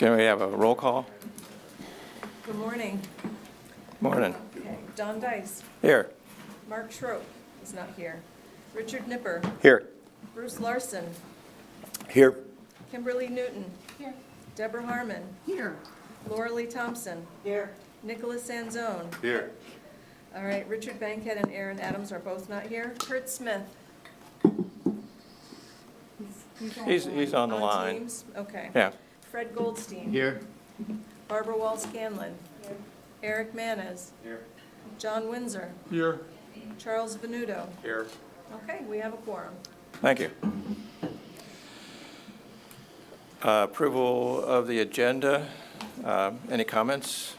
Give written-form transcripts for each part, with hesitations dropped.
Can we have a roll call? Good morning. Morning. Okay, Don Dice, Here. Mark Schroep is not here. Richard Nipper, Here. Bruce Larson, Here. Kimberly Newton. Here. Deborah Harmon. Here. Laura Lee Thompson. Here. Nicholas Sanzone. Here. All right, Richard Bankhead and Aaron Adams are both not here. Kurt Smith. He's on the line. Teams? Okay. Yeah. Fred Goldstein. Here. Barbara Wall-Scanlon. Eric Manes. Here. John Windsor. Here. Charles Venuto. Here. Okay, we have a quorum. Thank you. Approval of the agenda. Any comments?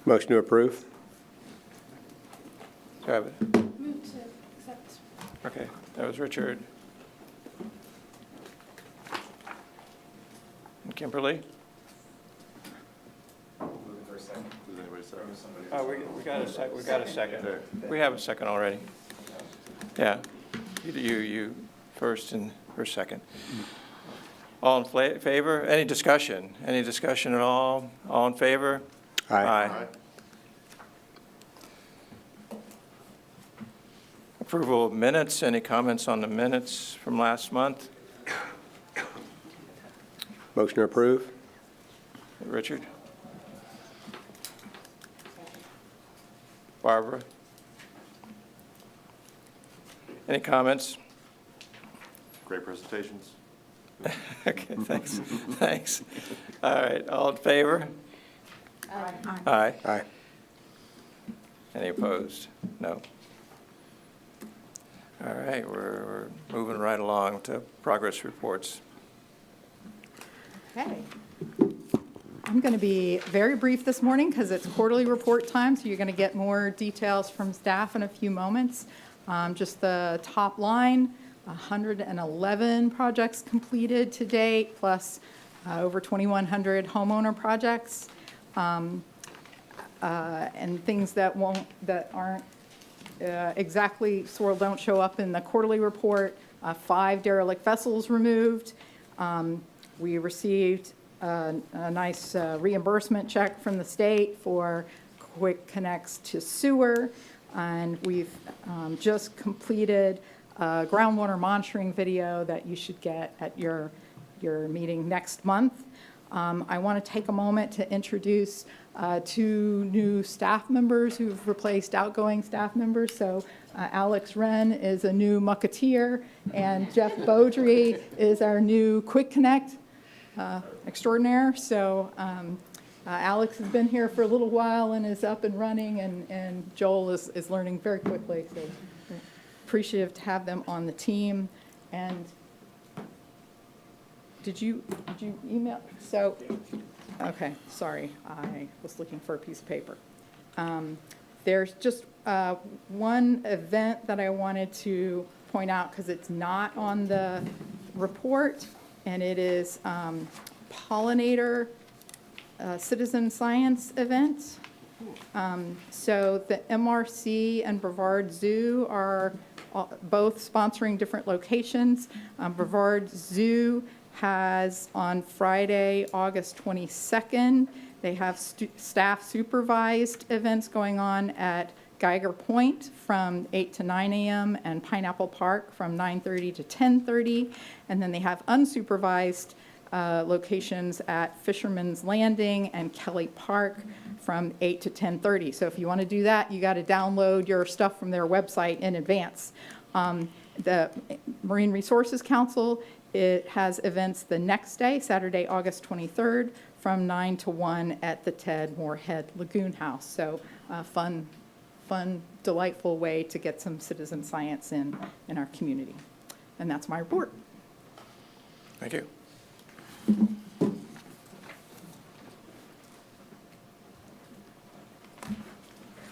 Motion to approve. Do I have it? Move to accept. Okay, that was Richard. And Kimberly? Oh, we got a second. We got a second. We have a second already. Yeah, you first and her second. All in favor? Any discussion? Any discussion at all? All in favor? Aye. Approval of minutes. Any comments on the minutes from last month? Motion to approve. Richard? Barbara? Any comments? Great presentations. Okay, thanks. Thanks. All right, all in favor? Aye. Aye. Aye. Any opposed? No. All right, we're moving right along to progress reports. Okay. I'm going to be very brief this morning because it's quarterly report time, so you're going to get more details from staff in a few moments. Just the top line, 111 projects completed to date, plus over 2,100 homeowner projects, and things that aren't exactly don't show up in the quarterly report. 5 derelict vessels removed. We received a nice reimbursement check from the state for quick connects to sewer, and we've just completed a groundwater monitoring video that you should get at your meeting next month. I want to take a moment to introduce 2 new staff members who've replaced outgoing staff members. So Alex Wren is a new mucketeer, and Jeff Beaudry is our new quick connect extraordinaire. So Alex has been here for a little while and is up and running, and Joel is learning very quickly. So appreciative to have them on the team. And did you email? So, okay, sorry, I was looking for a piece of paper. There's just one event that I wanted to point out because it's not on the report, and it is pollinator citizen science event. So the MRC and Brevard Zoo are both sponsoring different locations. Brevard Zoo has on Friday, August 22nd, they have staff supervised events going on at Geiger Point from 8 to 9 a.m. and Pineapple Park from 9:30 to 10:30. And then they have unsupervised locations at Fisherman's Landing and Kelly Park from 8 to 10:30. So if you want to do that, you got to download your stuff from their website in advance. The Marine Resources Council, it has events the next day, Saturday, August 23rd, from 9 to 1 at the Ted Moorhead Lagoon House. So fun, delightful way to get some citizen science in our community. And that's my report. Thank you.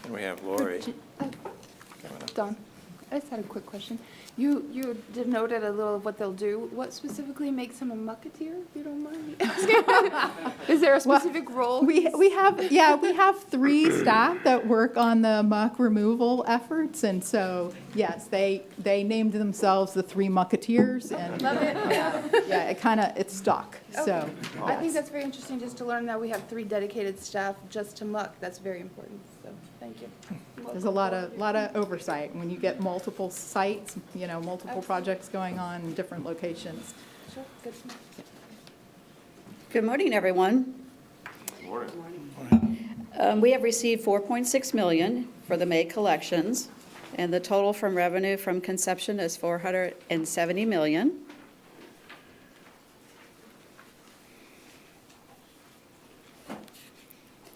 And we have Lori. Done. I just had a quick question. You denoted a little of what they'll do. What specifically makes him a mucketeer, if you don't mind me asking? Is there a specific role? We have 3 staff that work on the muck removal efforts, and so, yes, they named themselves the 3 Mucketeers, and Love it. yeah, it stuck, so. I think that's very interesting just to learn that we have 3 dedicated staff just to muck. That's very important, so thank you. There's a lot of oversight when you get multiple sites, multiple projects going on in different locations. Sure, good to know. Good morning, everyone. Morning. We have received $4.6 million for the May collections, and the total from revenue from conception is $470 million.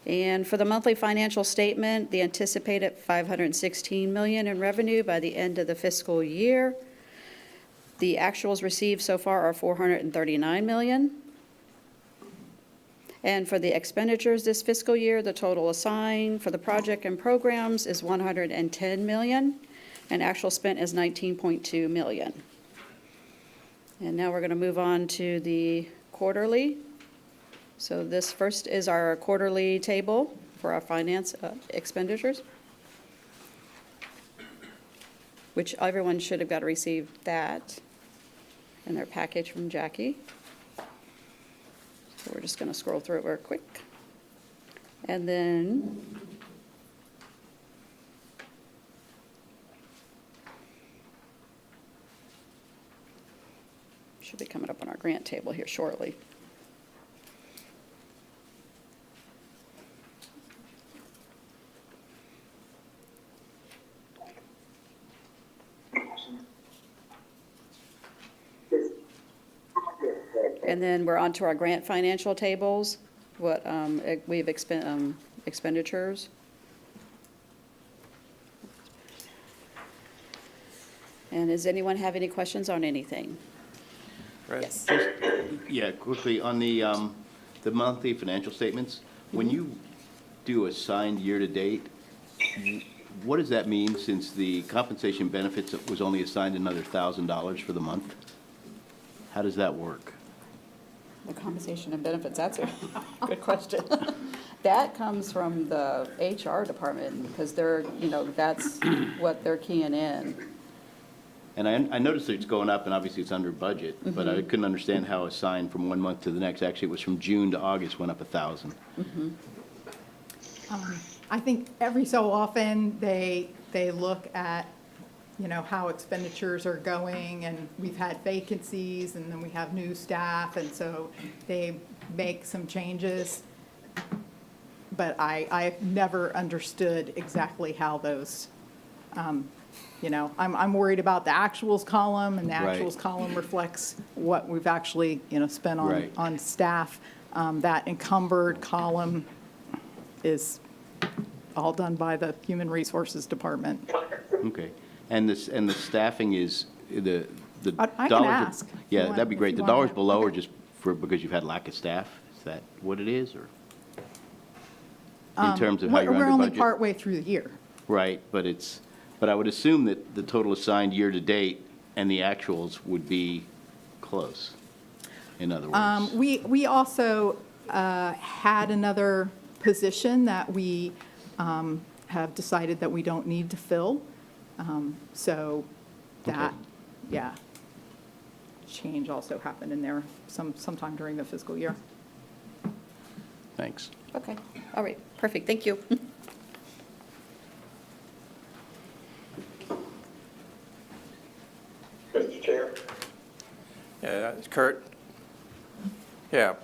And for the monthly financial statement, the anticipated $516 million in revenue by the end of the fiscal year. The actuals received so far are $439 million. And for the expenditures this fiscal year, the total assigned for the project and programs is $110 million, and actual spent is $19.2 million. And now we're going to move on to the quarterly. So this first is our quarterly table for our finance expenditures, which everyone should have got to receive that in their package from Jackie. So we're just going to scroll through it real quick. And then should be coming up on our grant table here shortly. And then we're on to our grant financial tables, what we've expenditures. And does anyone have any questions on anything? Fred? Yes. Yeah, quickly, on the monthly financial statements, when you do assigned year-to-date, what does that mean, since the compensation benefits was only assigned another $1,000 for the month? How does that work? The compensation and benefits, that's a good question. That comes from the HR department, because they're, that's what they're keying in. And I noticed that it's going up, and obviously it's under budget, but I couldn't understand how assigned from one month to the next. Actually, it was from June to August, went up 1,000. I think every so often, they look at, how expenditures are going, and we've had vacancies, and then we have new staff, and so they make some changes. But I've never understood exactly how those, I'm worried about the actuals column, and the Right. actuals column reflects what we've actually, spent Right. on staff. That encumbered column is all done by the Human Resources Department. Okay. And the staffing is, the I can dollars are- ask if you Yeah, want- that'd be if great. you The want dollars that. below are Okay. just because you've had lack of staff? Is that what it is, or? In terms of how you're We're under only budget? partway through the year. Right, but I would assume that the total assigned year-to-date and the actuals would be close, in other words. We also had another position that we have decided that we don't need to fill. So that, Okay. yeah, change also happened in there sometime during the fiscal year. Thanks. Okay, all right, perfect, thank you. Mr. Chair? Yeah, Kurt? Yeah.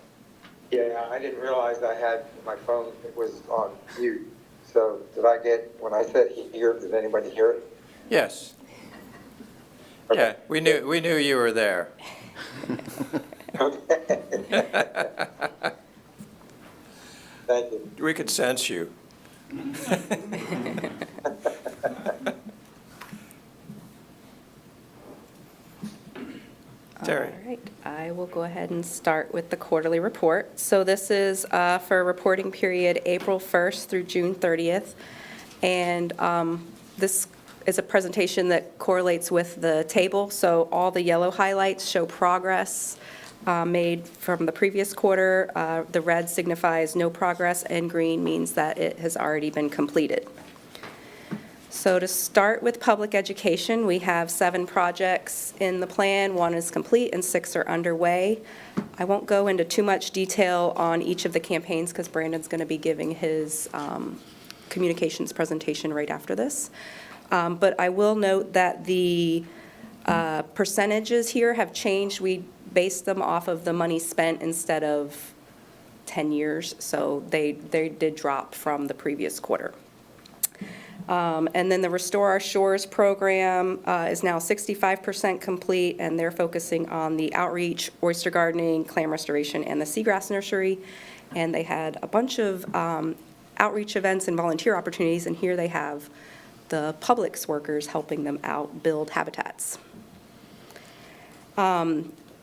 Yeah, I didn't realize I had, my phone was on mute. So did I get, when I said here, did anybody hear it? Yes. Yeah, we knew you were there. Okay. Thank you. We could sense you. Terry? All right, I will go ahead and start with the quarterly report. So this is for reporting period April 1st through June 30th. And this is a presentation that correlates with the table. So all the yellow highlights show progress made from the previous quarter. The red signifies no progress, and green means that it has already been completed. So to start with public education, we have 7 projects in the plan. 1 is complete and 6 are underway. I won't go into too much detail on each of the campaigns because Brandon's going to be giving his communications presentation right after this. But I will note that the percentages here have changed. We based them off of the money spent instead of 10 years, so they did drop from the previous quarter. And then the Restore Our Shores program is now 65% complete, and they're focusing on the outreach, oyster gardening, clam restoration, and the seagrass nursery. And they had a bunch of outreach events and volunteer opportunities, and here they have the Publix workers helping them out build habitats.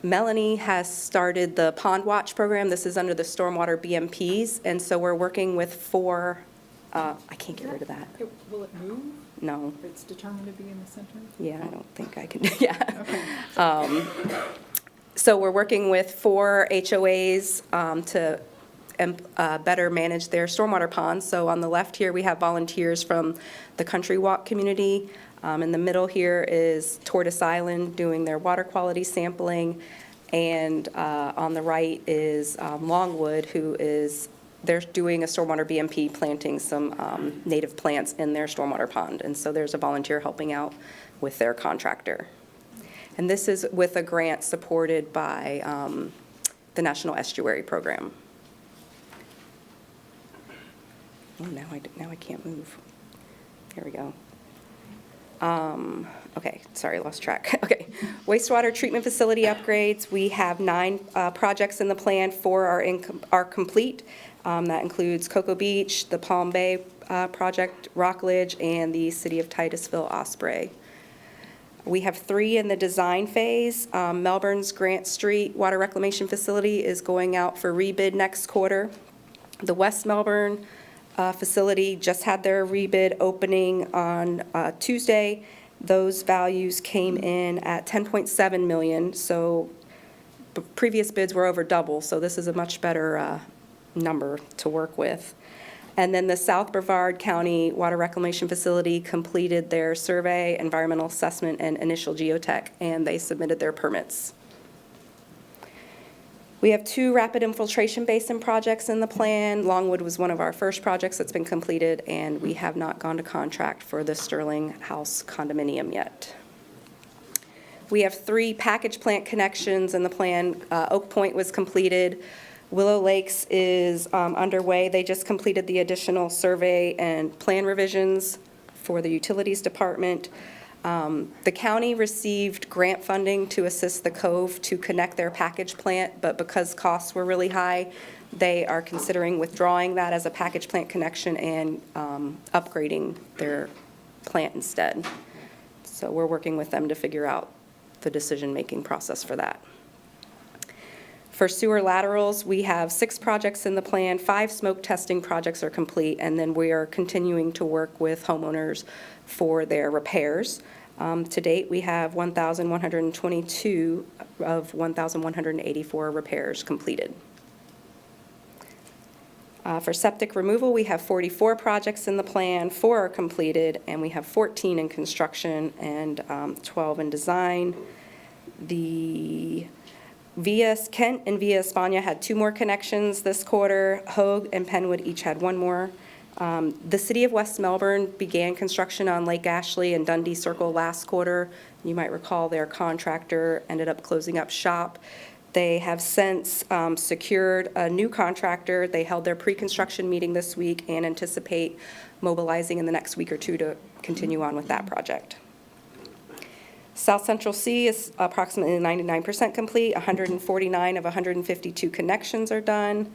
Melanie has started the Pond Watch program. This is under the Stormwater BMPs, and so we're working with 4, I can't get rid of that. Will it move? No. If it's determined to be in the center? Yeah, I don't think I can, yeah. So we're working with 4 HOAs to better manage their stormwater ponds. So on the left here, we have volunteers from the Country Walk community. In the middle here is Tortoise Island doing their water quality sampling. And on the right is Longwood, who is, they're doing a stormwater BMP, planting some native plants in their stormwater pond. And so there's a volunteer helping out with their contractor. And this is with a grant supported by the National Estuary Program. Oh, now I can't move. Here we go. Okay, sorry, lost track. Okay, wastewater treatment facility upgrades. We have 9 projects in the plan. 4 are complete. That includes Cocoa Beach, the Palm Bay project, Rockledge, and the City of Titusville Osprey. We have 3 in the design phase. Melbourne's Grant Street Water Reclamation Facility is going out for rebid next quarter. The West Melbourne facility just had their rebid opening on Tuesday. Those values came in at $10.7 million, so previous bids were over double, so this is a much better number to work with. And then the South Brevard County Water Reclamation Facility completed their survey, environmental assessment, and initial geotech, and they submitted their permits. We have 2 rapid infiltration basin projects in the plan. Longwood was one of our first projects that's been completed, and we have not gone to contract for the Sterling House condominium yet. We have 3 package plant connections in the plan. Oak Point was completed. Willow Lakes is underway. They just completed the additional survey and plan revisions for the utilities department. The county received grant funding to assist the Cove to connect their package plant, but because costs were really high, they are considering withdrawing that as a package plant connection and upgrading their plant instead. So we're working with them to figure out the decision-making process for that. For sewer laterals, we have 6 projects in the plan. 5 smoke testing projects are complete, and then we are continuing to work with homeowners for their repairs. To date, we have 1,122 of 1,184 repairs completed. For septic removal, we have 44 projects in the plan. 4 are completed, and we have 14 in construction and 12 in design. The Kent and Via España had 2 more connections this quarter. Hogue and Penwood each had 1 more. The City of West Melbourne began construction on Lake Ashley and Dundee Circle last quarter. You might recall their contractor ended up closing up shop. They have since secured a new contractor. They held their pre-construction meeting this week and anticipate mobilizing in the next week or 2 to continue on with that project. South Central C is approximately 99% complete. 149 of 152 connections are done.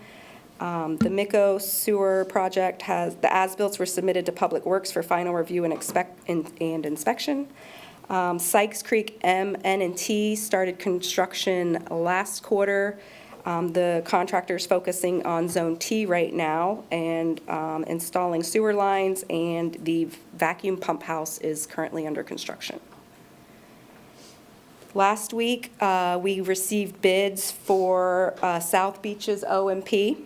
The Miko sewer project the as-bills were submitted to Public Works for final review and inspection. Sykes Creek M, N, and T started construction last quarter. The contractor's focusing on Zone T right now and installing sewer lines, and the vacuum pump house is currently under construction. Last week, we received bids for South Beach's O&P.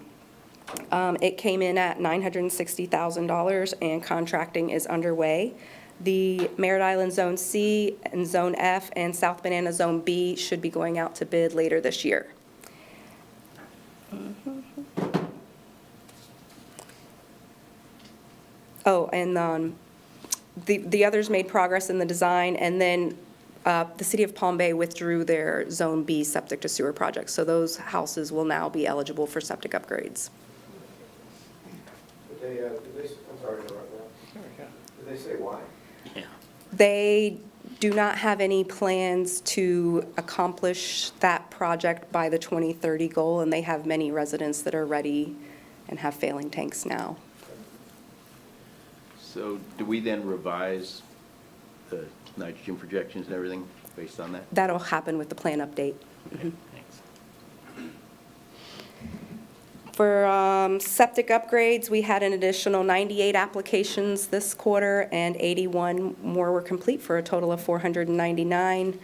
It came in at $960,000, and contracting is underway. The Merritt Island Zone C and Zone F and South Banana Zone B should be going out to bid later this year. Oh, and the others made progress in the design, and then the city of Palm Bay withdrew their Zone B septic to sewer project, so those houses will now be eligible for septic upgrades. I'm sorry to interrupt that. Did they say why? They do not have any plans to accomplish that project by the 2030 goal, and they have many residents that are ready and have failing tanks now. So do we then revise the nitrogen projections and everything based on that? That'll happen with the plan update. Okay, thanks. For septic upgrades, we had an additional 98 applications this quarter, and 81 more were complete for a total of 499.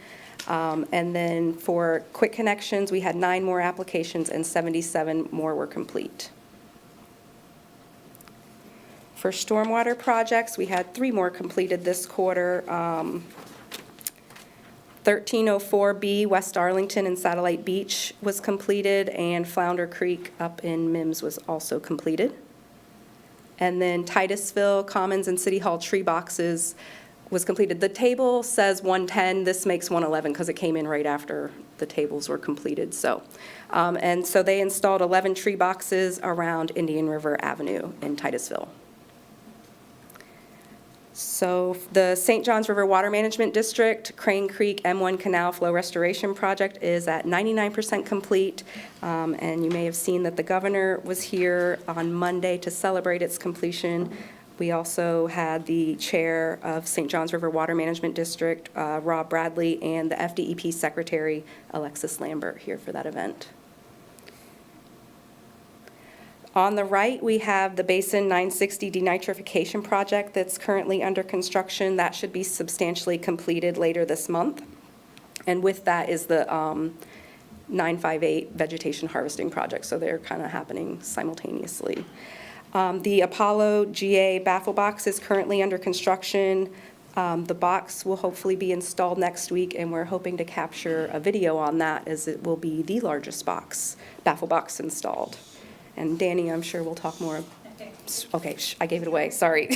And then for quick connections, we had 9 more applications and 77 more were complete. For stormwater projects, we had 3 more completed this quarter. 1304B West Arlington and Satellite Beach was completed, and Flounder Creek up in Mims was also completed. And then Titusville Commons and City Hall tree boxes was completed. The table says 110, this makes 111 because it came in right after the tables were completed. So, and so they installed 11 tree boxes around Indian River Avenue in Titusville. So the St. Johns River Water Management District, Crane Creek M1 Canal Flow Restoration Project is at 99% complete. And you may have seen that the governor was here on Monday to celebrate its completion. We also had the chair of St. Johns River Water Management District, Rob Bradley, and the FDEP Secretary, Alexis Lambert, here for that event. On the right, we have the Basin 960 denitrification project that's currently under construction. That should be substantially completed later this month. And with that is the 958 vegetation harvesting project, so they're kind of happening simultaneously. The Apollo GA baffle box is currently under construction. The box will hopefully be installed next week, and we're hoping to capture a video on that, as it will be the largest baffle box installed. And Danny, I'm sure we'll talk more. Okay, I gave it away, sorry.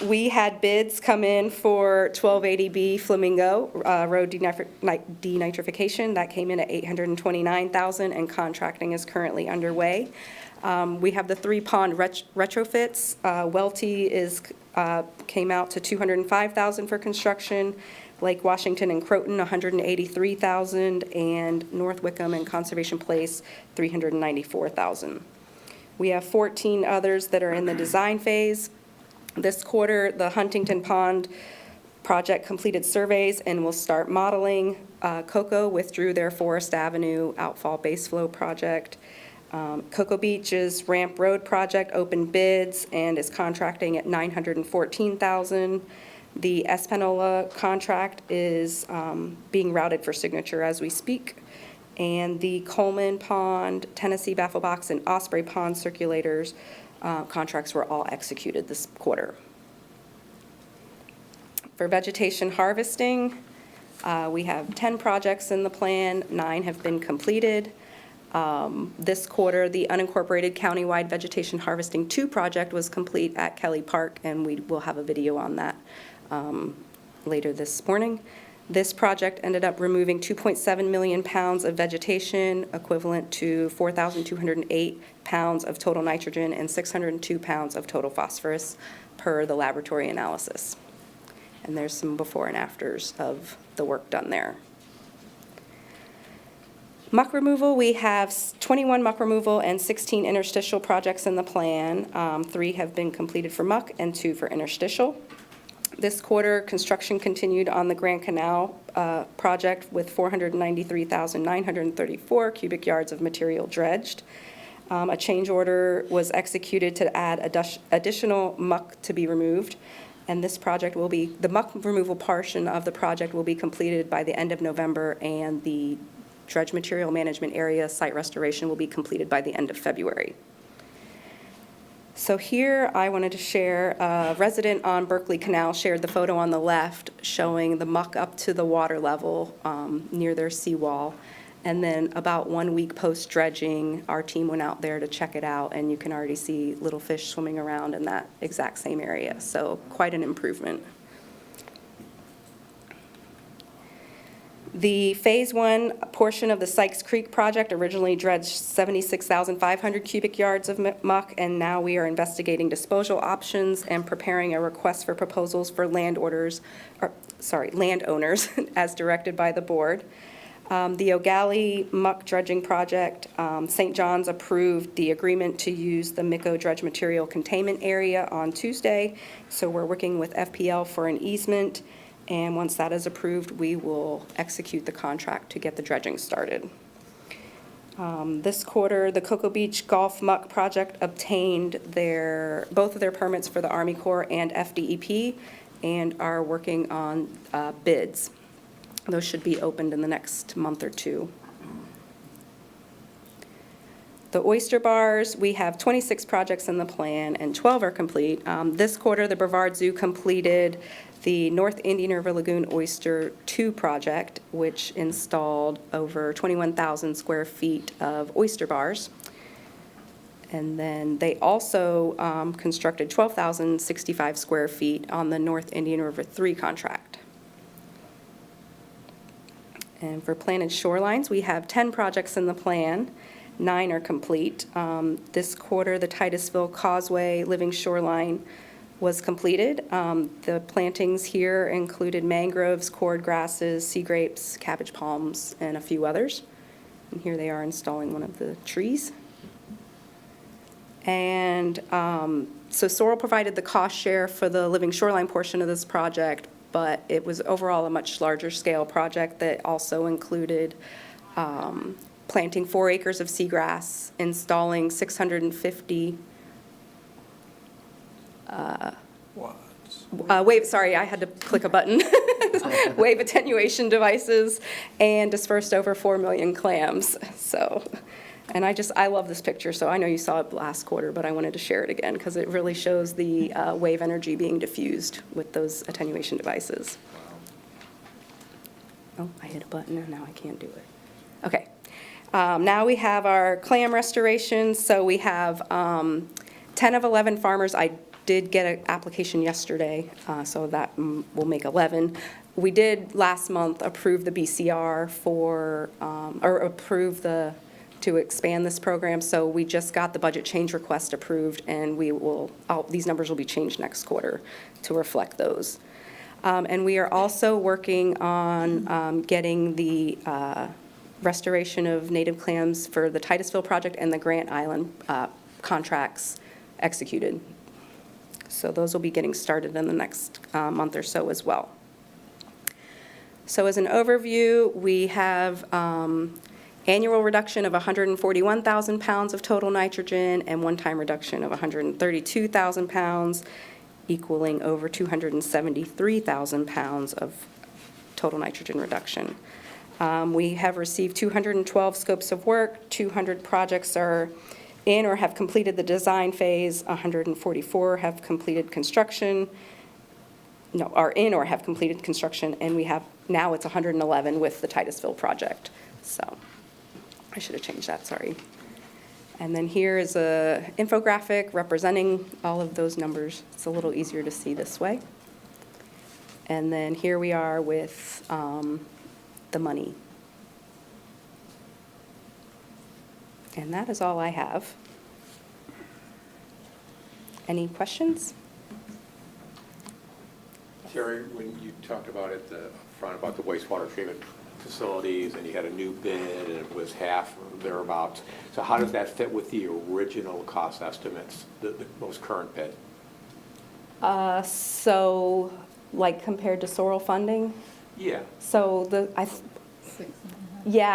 We had bids come in for 1280B Flamingo Road denitrification. That came in at $829,000, and contracting is currently underway. We have the 3 pond retrofits. Welty came out to $205,000 for construction. Lake Washington and Croton, $183,000, and North Wickham and Conservation Place, $394,000. We have 14 others that are in the design phase. This quarter, the Huntington Pond project completed surveys and will start modeling. Cocoa withdrew their Forest Avenue outfall base flow project. Cocoa Beach's Ramp Road project opened bids and is contracting at $914,000. The Espanola contract is being routed for signature as we speak. And the Coleman Pond, Tennessee Baffle Box, and Osprey Pond circulators contracts were all executed this quarter. For vegetation harvesting, we have 10 projects in the plan, 9 have been completed. This quarter, the unincorporated countywide vegetation harvesting 2 project was complete at Kelly Park, and we will have a video on that later this morning. This project ended up removing 2.7 million pounds of vegetation, equivalent to 4,208 pounds of total nitrogen and 602 pounds of total phosphorus per the laboratory analysis. And there's some before and afters of the work done there. Muck removal, we have 21 muck removal and 16 interstitial projects in the plan. 3 have been completed for muck and 2 for interstitial. This quarter, construction continued on the Grand Canal project with 493,934 cubic yards of material dredged. A change order was executed to add additional muck to be removed, and this project will be, the muck removal portion of the project will be completed by the end of November, and the dredge material management area site restoration will be completed by the end of February. So here, I wanted to share, a resident on Berkeley Canal shared the photo on the left showing the muck up to the water level near their seawall. And then about 1 week post-dredging, our team went out there to check it out, and you can already see little fish swimming around in that exact same area. So quite an improvement. The Phase 1 portion of the Sykes Creek project originally dredged 76,500 cubic yards of muck, and now we are investigating disposal options and preparing a request for proposals for landowners as directed by the board. The O'Galley muck dredging project, St. John's approved the agreement to use the Miko dredge material containment area on Tuesday, so we're working with FPL for an easement. And once that is approved, we will execute the contract to get the dredging started. This quarter, the Cocoa Beach Golf Muck Project obtained both of their permits for the Army Corps and FDEP and are working on bids. Those should be opened in the next month or two. The oyster bars, we have 26 projects in the plan and 12 are complete. This quarter, the Brevard Zoo completed the North Indian River Lagoon Oyster 2 project, which installed over 21,000 square feet of oyster bars. And then they also constructed 12,065 square feet on the North Indian River 3 contract. And for planted shorelines, we have 10 projects in the plan. 9 are complete. This quarter, the Titusville Causeway Living Shoreline was completed. The plantings here included mangroves, cord grasses, sea grapes, cabbage palms, and a few others. And here they are installing one of the trees. And so Sorrel provided the cost share for the living shoreline portion of this project, but it was overall a much larger scale project that also included planting 4 acres of seagrass, installing 650 sorry, I had to click a button. Wave attenuation devices, and dispersed over 4 million clams. So, and I love this picture, so I know you saw it last quarter, but I wanted to share it again because it really shows the wave energy being diffused with those attenuation devices. Oh, I hit a button and now I can't do it. Okay. Now we have our clam restoration. So we have 10 of 11 farmers. I did get an application yesterday, so that will make 11. We did last month approve the BCR to expand this program, so we just got the budget change request approved, and these numbers will be changed next quarter to reflect those. And we are also working on getting the restoration of native clams for the Titusville project and the Grant Island contracts executed. So those will be getting started in the next month or so as well. So as an overview, we have annual reduction of 141,000 pounds of total nitrogen and one-time reduction of 132,000 pounds, equaling over 273,000 pounds of total nitrogen reduction. We have received 212 scopes of work, 200 projects are in or have completed the design phase, 144 have completed construction, are in or have completed construction, and we have, now it's 111 with the Titusville project. So I should have changed that, sorry. And then here is a infographic representing all of those numbers. It's a little easier to see this way. And then here we are with the money. And that is all I have. Any questions? Terry, when you talked about it front about the wastewater treatment facilities and you had a new bid and it was half or thereabouts, so how does that fit with the original cost estimates, the most current bid? So like compared to Sorrel funding. Yeah. So I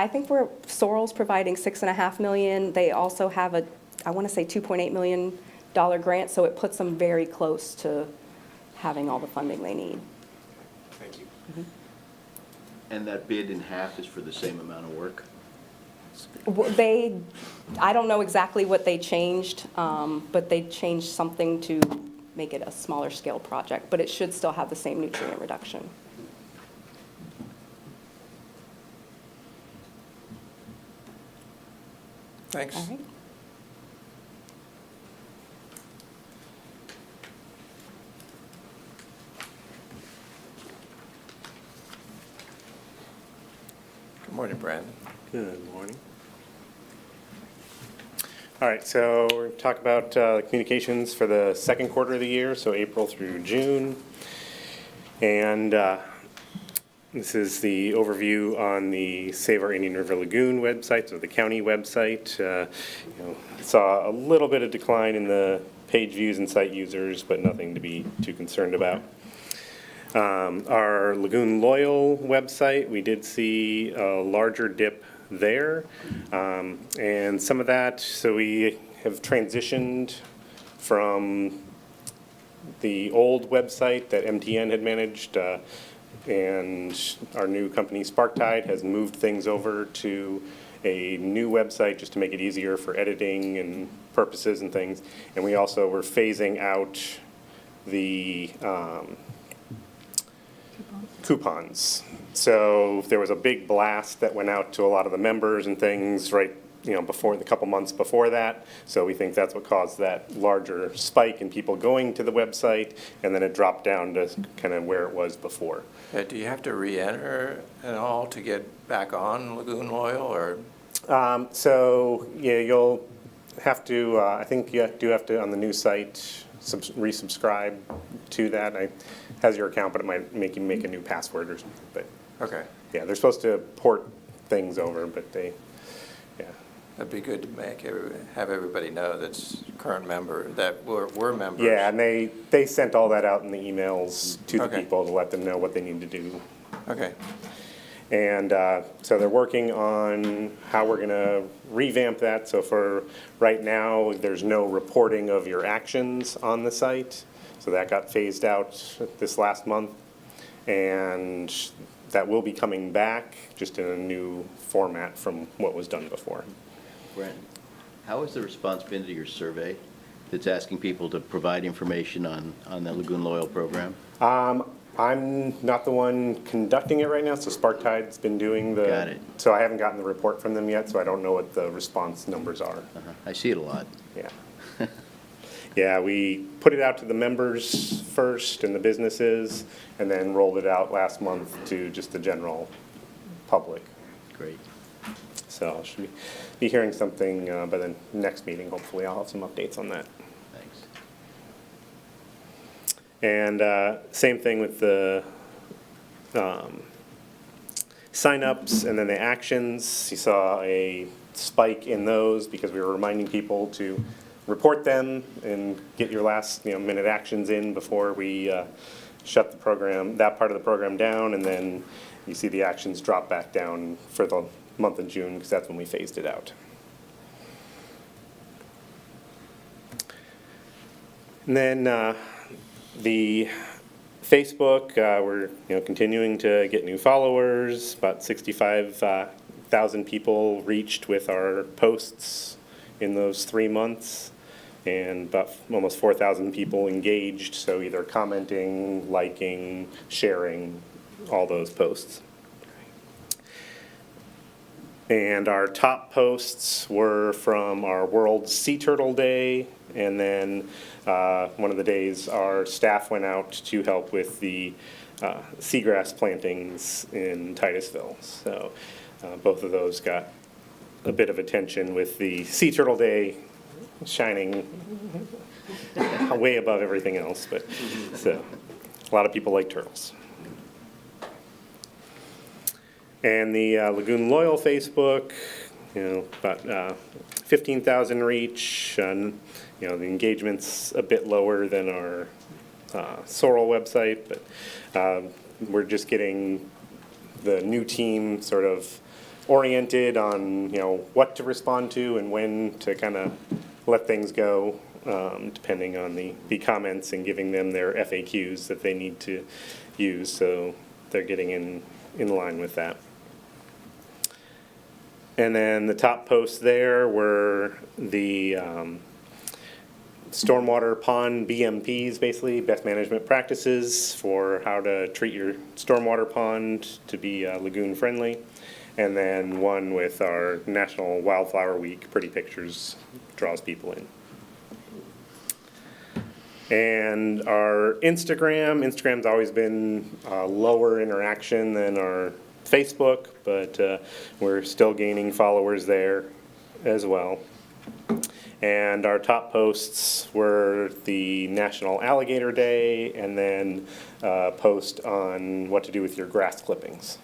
think Sorrel's providing 6.5 million. They also have I want to say $2.8 million grant, so it puts them very close to having all the funding they need. Thank you. And that bid in half is for the same amount of work? I don't know exactly what they changed, but they changed something to make it a smaller scale project, but it should still have the same nutrient reduction. Thanks. All right. Good morning, Brandon. Good morning. All right, so we're going to talk about communications for the second quarter of the year, so April through June. And this is the overview on the Save Our Indian River Lagoon website, so the county website. Saw a little bit of decline in the page views and site users, but nothing to be too concerned about. Our Lagoon Loyal website, we did see a larger dip there. And some of that, so we have transitioned from the old website that MTN had managed, and our new company Sparktide has moved things over to a new website just to make it easier for editing and purposes and things. And we also were phasing out the coupons. So there was a big blast that went out to a lot of the members and things before, the couple months before that. So we think that's what caused that larger spike in people going to the website, and then it dropped down to kind of where it was before. Do you have to re-enter at all to get back on Lagoon Loyal, or? So yeah, you'll have to, I think you do have to, on the new site, resubscribe to that. It has your account, but it might make you make a new password or something. But Okay. yeah, they're supposed to port things over, but yeah. That'd be good to have everybody know that's current member, that we're members. Yeah, and they sent all that out in the emails to the Okay. people to let them know what they need to do. Okay. And so they're working on how we're going to revamp that. So for right now, there's no reporting of your actions on the site. So that got phased out this last month. And that will be coming back, just in a new format from what was done before. Brent, how has the response been to your survey that's asking people to provide information on the Lagoon Loyal program? I'm not the one conducting it right now, so Sparktide's been doing the... Got it. So I haven't gotten the report from them yet, so I don't know what the response numbers are. I see it a lot. Yeah. Yeah, we put it out to the members first and the businesses, and then rolled it out last month to just the general public. Great. So I should be hearing something by the next meeting. Hopefully I'll have some updates on that. Thanks. And same thing with the signups and then the actions. You saw a spike in those because we were reminding people to report them and get your last minute actions in before we shut the program, that part of the program down, and then you see the actions drop back down for the month of June because that's when we phased it out. And then the Facebook, we're continuing to get new followers. About 65,000 people reached with our posts in those 3 months, and about almost 4,000 people engaged, so either commenting, liking, sharing all those posts. And our top posts were from our World Sea Turtle Day, and then one of the days our staff went out to help with the seagrass plantings in Titusville. So both of those got a bit of attention, with the Sea Turtle Day shining way above everything else. But so a lot of people like turtles. And the Lagoon Loyal Facebook, about 15,000 reach. The engagement's a bit lower than our Sorrel website, but we're just getting the new team sort of oriented on, what to respond to and when to kind of let things go, depending on the comments, and giving them their FAQs that they need to use, so they're getting in line with that. And then the top posts there were the stormwater pond BMPs, basically, best management practices for how to treat your stormwater pond to be lagoon friendly. And then one with our National Wildflower Week, pretty pictures, draws people in. And our Instagram's always been lower interaction than our Facebook, but we're still gaining followers there as well. And our top posts were the National Alligator Day, and then a post on what to do with your grass clippings.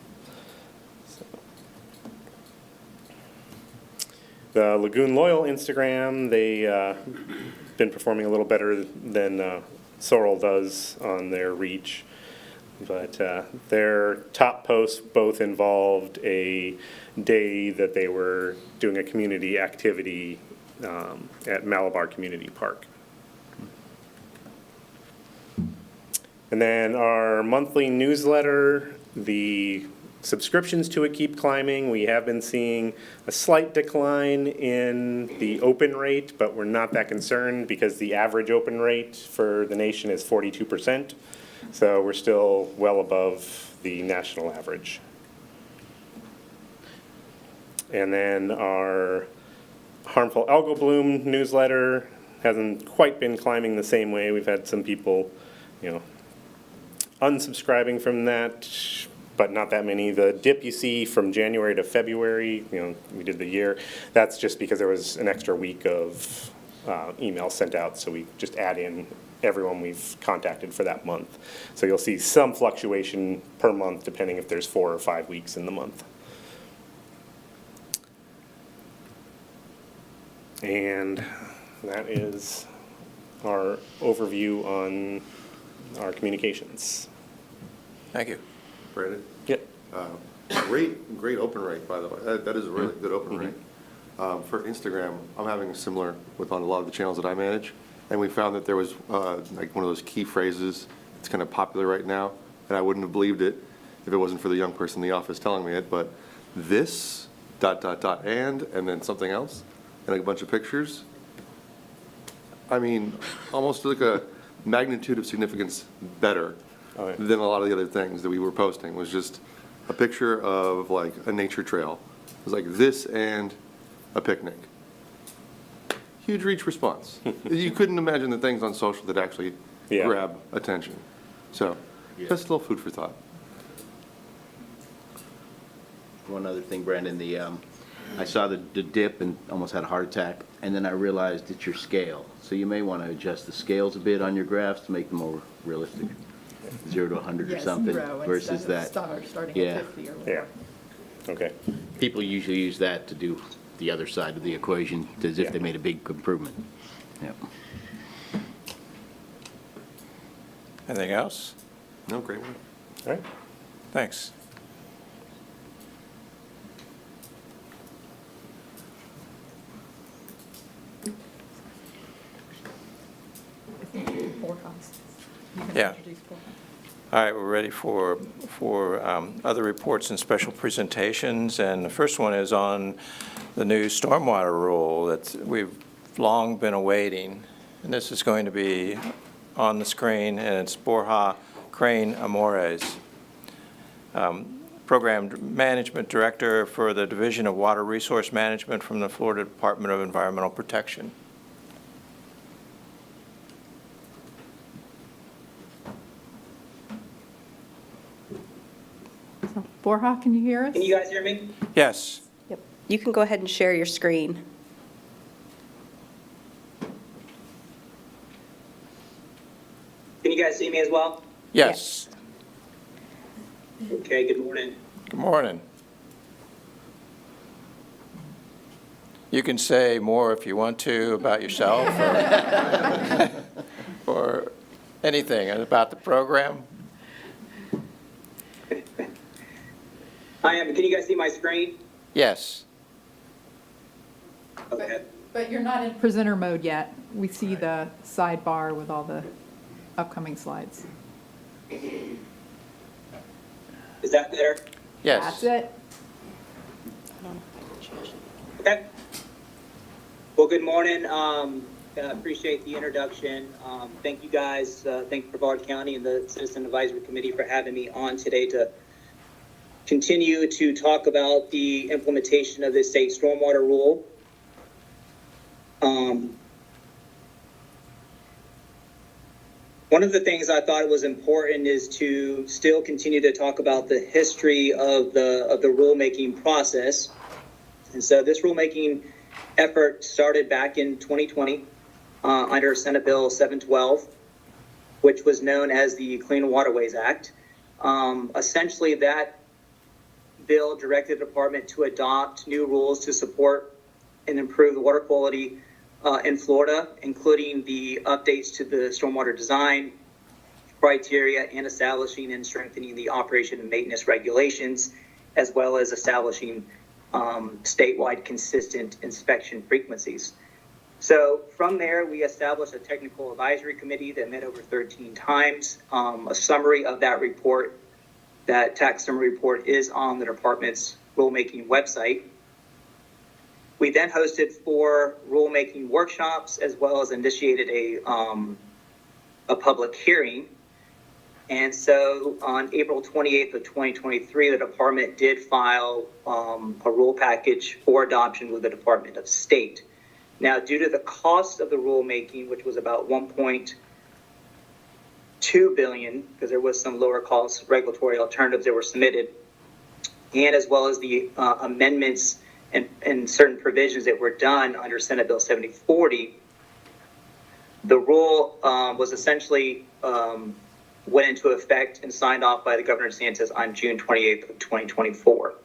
The Lagoon Loyal Instagram, they been performing a little better than Sorrel does on their reach. But their top posts both involved a day that they were doing a community activity at Malabar Community Park. And then our monthly newsletter, the subscriptions to it keep climbing. We have been seeing a slight decline in the open rate, but we're not that concerned because the average open rate for the nation is 42%. So we're still well above the national average. And then our harmful algal bloom newsletter hasn't quite been climbing the same way. We've had some people, unsubscribing from that, but not that many. The dip you see from January to February, we did the year, that's just because there was an extra week of emails sent out, so we just add in everyone we've contacted for that month. So you'll see some fluctuation per month depending if there's 4 or 5 weeks in the month. And that is our overview on our communications. Thank you. Brandon? Yep. Great open rate, by the way. That is a really good open rate. For Instagram, I'm having a similar with on a lot of the channels that I manage. And we found that there was like one of those key phrases that's kind of popular right now. And I wouldn't have believed it if it wasn't for the young person in the office telling me it. But this, ... and then something else, and like a bunch of pictures. I mean, almost like a magnitude of significance better than a lot of the other things that we were posting. Was just a picture of like a nature trail. It was like this and a picnic. Huge reach response. You couldn't imagine the things on social that actually grab attention. So just a little food for thought. One other thing, Brandon, I saw the dip and almost had a heart attack, and then I realized it's your scale. So you may want to adjust the scales a bit on your graphs to make them more realistic. 0 to 100 or something versus that. Starting at 50 or whatever. Yeah. Okay. People usually use that to do the other side of the equation, as if they made a big improvement. Yep. Anything else? No, great one. All right. Thanks. Yeah. All right, we're ready for other reports and special presentations. And the first one is on the new stormwater rule that we've long been awaiting. And this is going to be on the screen, and it's Borja Crane Amores, Program Management Director for the Division of Water Resource Management from the Florida Department of Environmental Protection. So, Borja, can you hear us? Can you guys hear me? Yes. Yep. You can go ahead and share your screen. Can you guys see me as well? Yes. Okay, good morning. Good morning. You can say more if you want to about yourself or anything about the program? I am. Can you guys see my screen? Yes. Okay. But you're not in presenter mode yet. We see the sidebar with all the upcoming slides. Is that better? Yes. That's it. Okay. Well, good morning. Appreciate the introduction. Thank you guys, thank Brevard County and the Citizen Advisory Committee for having me on today to continue to talk about the implementation of the state stormwater rule. One of the things I thought was important is to still continue to talk about the history of the rulemaking process. And so this rulemaking effort started back in 2020 under Senate Bill 712, which was known as the Clean Waterways Act. Essentially, that bill directed the department to adopt new rules to support and improve the water quality in Florida, including the updates to the stormwater design criteria and establishing and strengthening the operation and maintenance regulations, as well as establishing statewide consistent inspection frequencies. So from there, we established a technical advisory committee that met over 13 times. A summary of that report, that tax summary report, is on the department's rulemaking website. We then hosted 4 rulemaking workshops, as well as initiated a public hearing. And so on April 28th of 2023, the department did file a rule package for adoption with the Department of State. Now, due to the cost of the rulemaking, which was about $1.2 billion, because there was some lower cost regulatory alternatives that were submitted, and as well as the amendments and certain provisions that were done under Senate Bill 7040, the rule was essentially went into effect and signed off by the Governor DeSantis on June 28th of 2024.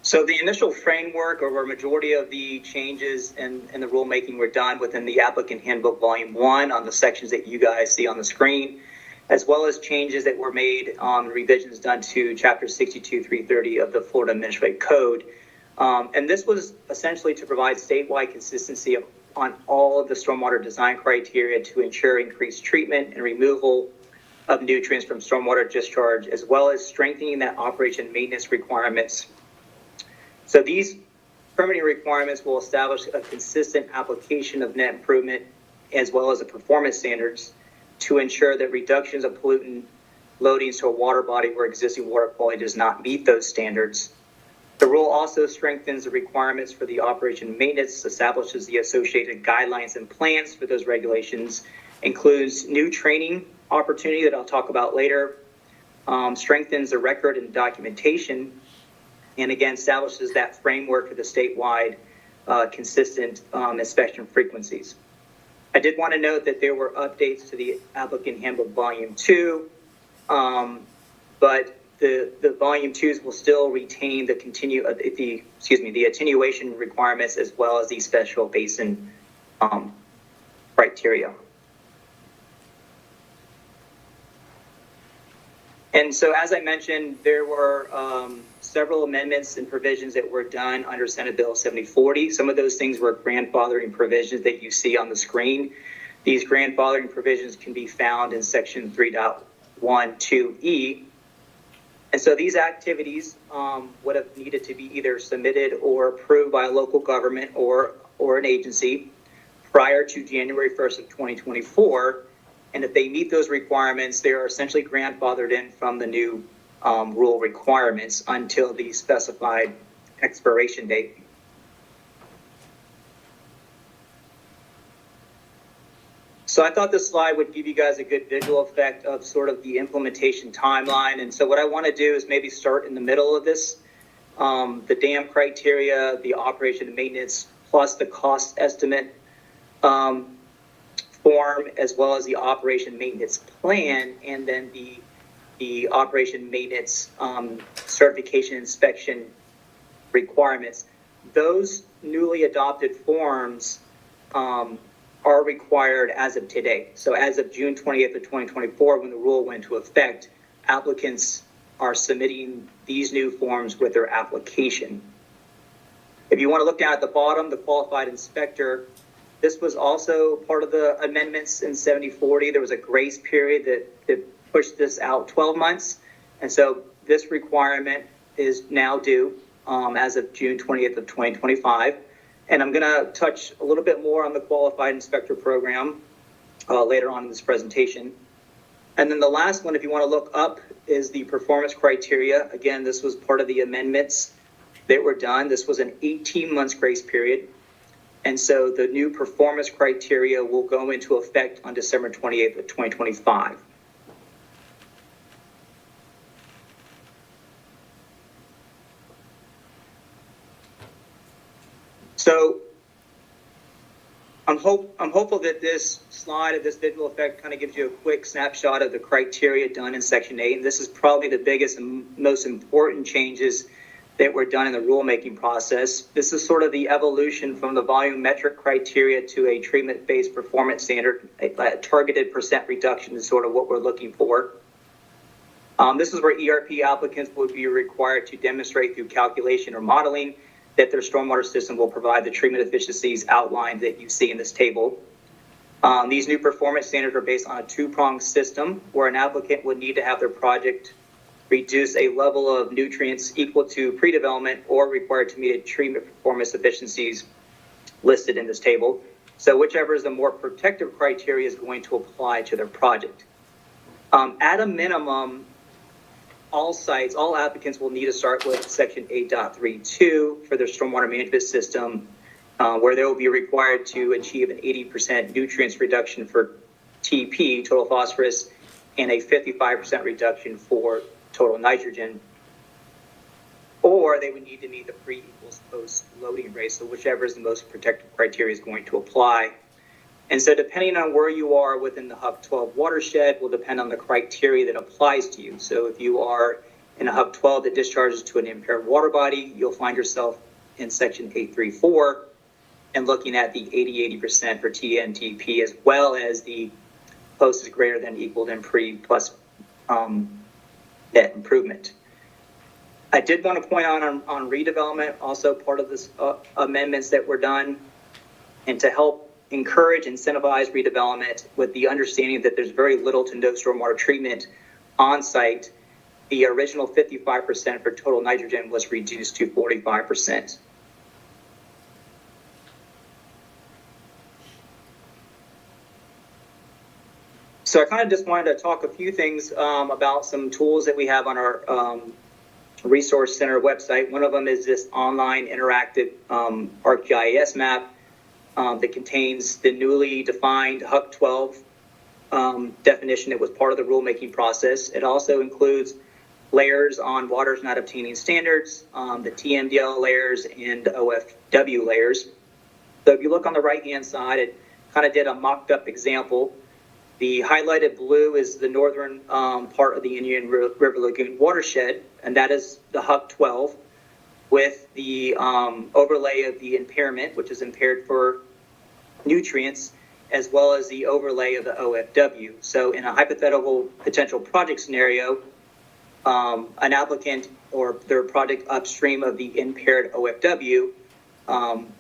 So the initial framework, or a majority of the changes in the rulemaking, were done within the Applicant Handbook Volume 1 on the sections that you guys see on the screen, as well as changes that were made on revisions done to Chapter 62-330 of the Florida Administrative Code. And this was essentially to provide statewide consistency on all of the stormwater design criteria to ensure increased treatment and removal of nutrients from stormwater discharge, as well as strengthening that operation and maintenance requirements. So these permitting requirements will establish a consistent application of net improvement, as well as the performance standards, to ensure that reductions of pollutant loadings to a water body where existing water quality does not meet those standards. The rule also strengthens the requirements for the operation and maintenance, establishes the associated guidelines and plans for those regulations, includes new training opportunity that I'll talk about later, strengthens the record and documentation, and again, establishes that framework for the statewide consistent inspection frequencies. I did want to note that there were updates to the Applicant Handbook Volume 2, but the Volume 2s will still retain the the attenuation requirements, as well as the special basin criteria. And so, as I mentioned, there were several amendments and provisions that were done under Senate Bill 7040. Some of those things were grandfathering provisions that you see on the screen. These grandfathering provisions can be found in Section 3.12E. And so these activities would have needed to be either submitted or approved by a local government or an agency prior to January 1st of 2024. And if they meet those requirements, they are essentially grandfathered in from the new rule requirements until the specified expiration date. So I thought this slide would give you guys a good visual effect of sort of the implementation timeline. And so what I want to do is maybe start in the middle of this, the dam criteria, the operation and maintenance, plus the cost estimate form, as well as the operation maintenance plan, and then the operation maintenance certification inspection requirements. Those newly adopted forms are required as of today. So as of June 20th of 2024, when the rule went into effect, applicants are submitting these new forms with their application. If you want to look down at the bottom, the qualified inspector, this was also part of the amendments in 7040. There was a grace period that pushed this out 12 months. And so this requirement is now due as of June 20th of 2025. And I'm going to touch a little bit more on the qualified inspector program later on in this presentation. And then the last one, if you want to look up, is the performance criteria. Again, this was part of the amendments that were done. This was an 18 months grace period. And so the new performance criteria will go into effect on December 28th of 2025. So I'm hopeful that this slide of this visual effect kind of gives you a quick snapshot of the criteria done in Section 8. And this is probably the biggest and most important changes that were done in the rulemaking process. This is sort of the evolution from the volumetric criteria to a treatment-based performance standard. A targeted percent reduction is sort of what we're looking for. This is where ERP applicants would be required to demonstrate through calculation or modeling that their stormwater system will provide the treatment efficiencies outlined that you see in this table. These new performance standards are based on a two-pronged system where an applicant would need to have their project reduce a level of nutrients equal to pre-development or required to meet a treatment performance efficiencies listed in this table. So whichever is the more protective criteria is going to apply to their project. At a minimum, all sites, all applicants will need to start with Section 8.32 for their stormwater management system, where they will be required to achieve an 80% nutrients reduction for TP, total phosphorus, and a 55% reduction for total nitrogen. Or they would need to meet the pre equals post loading rate, so whichever is the most protective criteria is going to apply. And so depending on where you are within the Hub 12 watershed will depend on the criteria that applies to you. So if you are in a Hub 12 that discharges to an impaired water body, you'll find yourself in Section 834 and looking at the 80% for TNTP, as well as the post is greater than equal than pre plus net improvement. I did want to point out on redevelopment, also part of this amendments that were done, and to help encourage, incentivize redevelopment with the understanding that there's very little to no stormwater treatment on site. The original 55% for total nitrogen was reduced to 45%. So I kind of just wanted to talk a few things about some tools that we have on our Resource Center website. One of them is this online interactive ArcGIS map that contains the newly defined HUC 12 definition that was part of the rulemaking process. It also includes layers on waters not obtaining standards, the TMDL layers, and OFW layers. So if you look on the right-hand side, it kind of did a mocked-up example. The highlighted blue is the northern part of the Indian River Lagoon watershed, and that is the HUC 12 with the overlay of the impairment, which is impaired for nutrients, as well as the overlay of the OFW. So in a hypothetical potential project scenario, an applicant or their project upstream of the impaired OFW,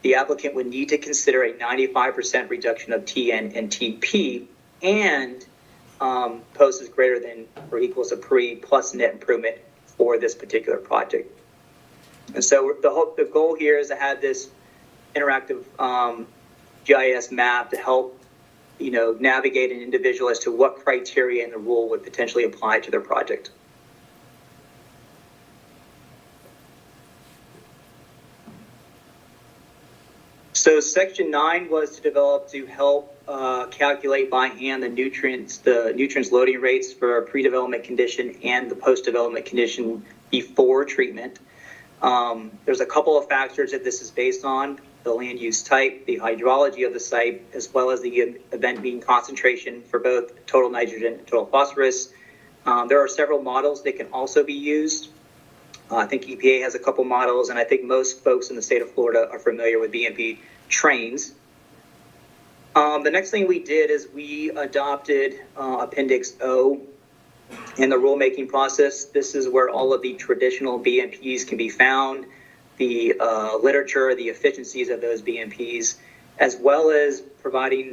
the applicant would need to consider a 95% reduction of TN and TP, and post is greater than or equals a pre plus net improvement for this particular project. And so the goal here is to have this interactive GIS map to help, navigate an individual as to what criteria in the rule would potentially apply to their project. So Section 9 was to help calculate by hand the nutrients loading rates for a pre-development condition and the post-development condition before treatment. There's a couple of factors that this is based on: the land use type, the hydrology of the site, as well as the event mean concentration for both total nitrogen and total phosphorus. There are several models that can also be used. I think EPA has a couple models, and I think most folks in the state of Florida are familiar with BMP trains. The next thing we did is we adopted Appendix O in the rulemaking process. This is where all of the traditional BMPs can be found, the literature, the efficiencies of those BMPs, as well as providing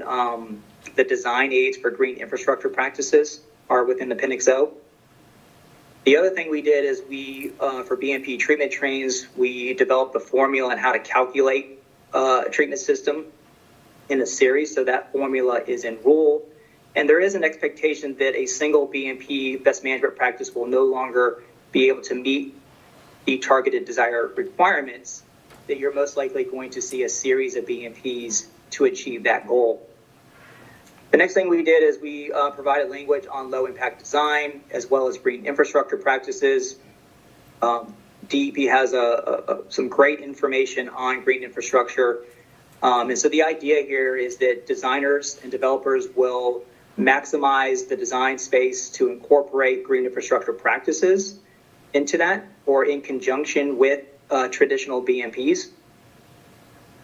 the design aids for green infrastructure practices are within Appendix O. The other thing we did is we, for BMP treatment trains, we developed the formula on how to calculate a treatment system in a series. So that formula is in rule. And there is an expectation that a single BMP best management practice will no longer be able to meet the targeted desired requirements, that you're most likely going to see a series of BMPs to achieve that goal. The next thing we did is we provided language on low impact design as well as green infrastructure practices. DEP has some great information on green infrastructure. And so the idea here is that designers and developers will maximize the design space to incorporate green infrastructure practices into that or in conjunction with traditional BMPs.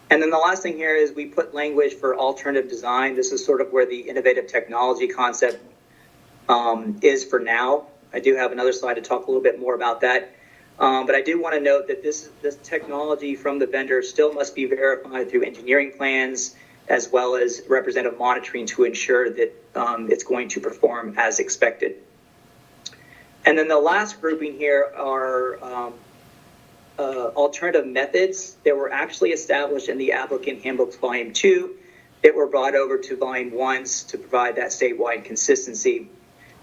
And then the last thing here is we put language for alternative design. This is sort of where the innovative technology concept is for now. I do have another slide to talk a little bit more about that. But I do want to note that this technology from the vendor still must be verified through engineering plans as well as representative monitoring to ensure that it's going to perform as expected. And then the last grouping here are alternative methods that were actually established in the applicant handbooks volume 2 that were brought over to volume 1 to provide that statewide consistency.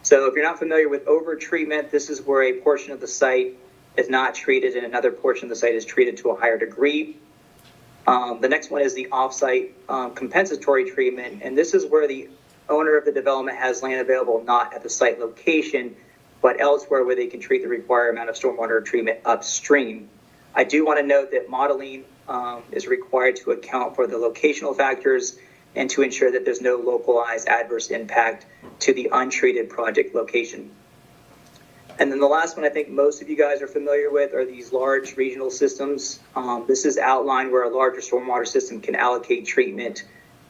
So if you're not familiar with over-treatment, this is where a portion of the site is not treated and another portion of the site is treated to a higher degree. The next one is the off-site compensatory treatment, and this is where the owner of the development has land available not at the site location, but elsewhere where they can treat the required amount of stormwater treatment upstream. I do want to note that modeling is required to account for the locational factors and to ensure that there's no localized adverse impact to the untreated project location. And then the last one I think most of you guys are familiar with are these large regional systems. This is outlined where a larger stormwater system can allocate treatment,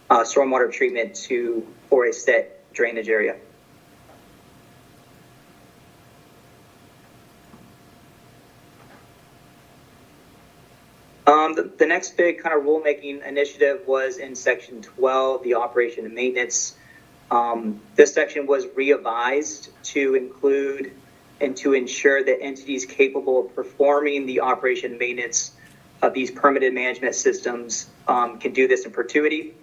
stormwater treatment for a set drainage area. The next big kind of rulemaking initiative was in section 12, the operation and maintenance. This section was revised to include and to ensure that entities capable of performing the operation and maintenance of these permitted management systems can do this in perpetuity.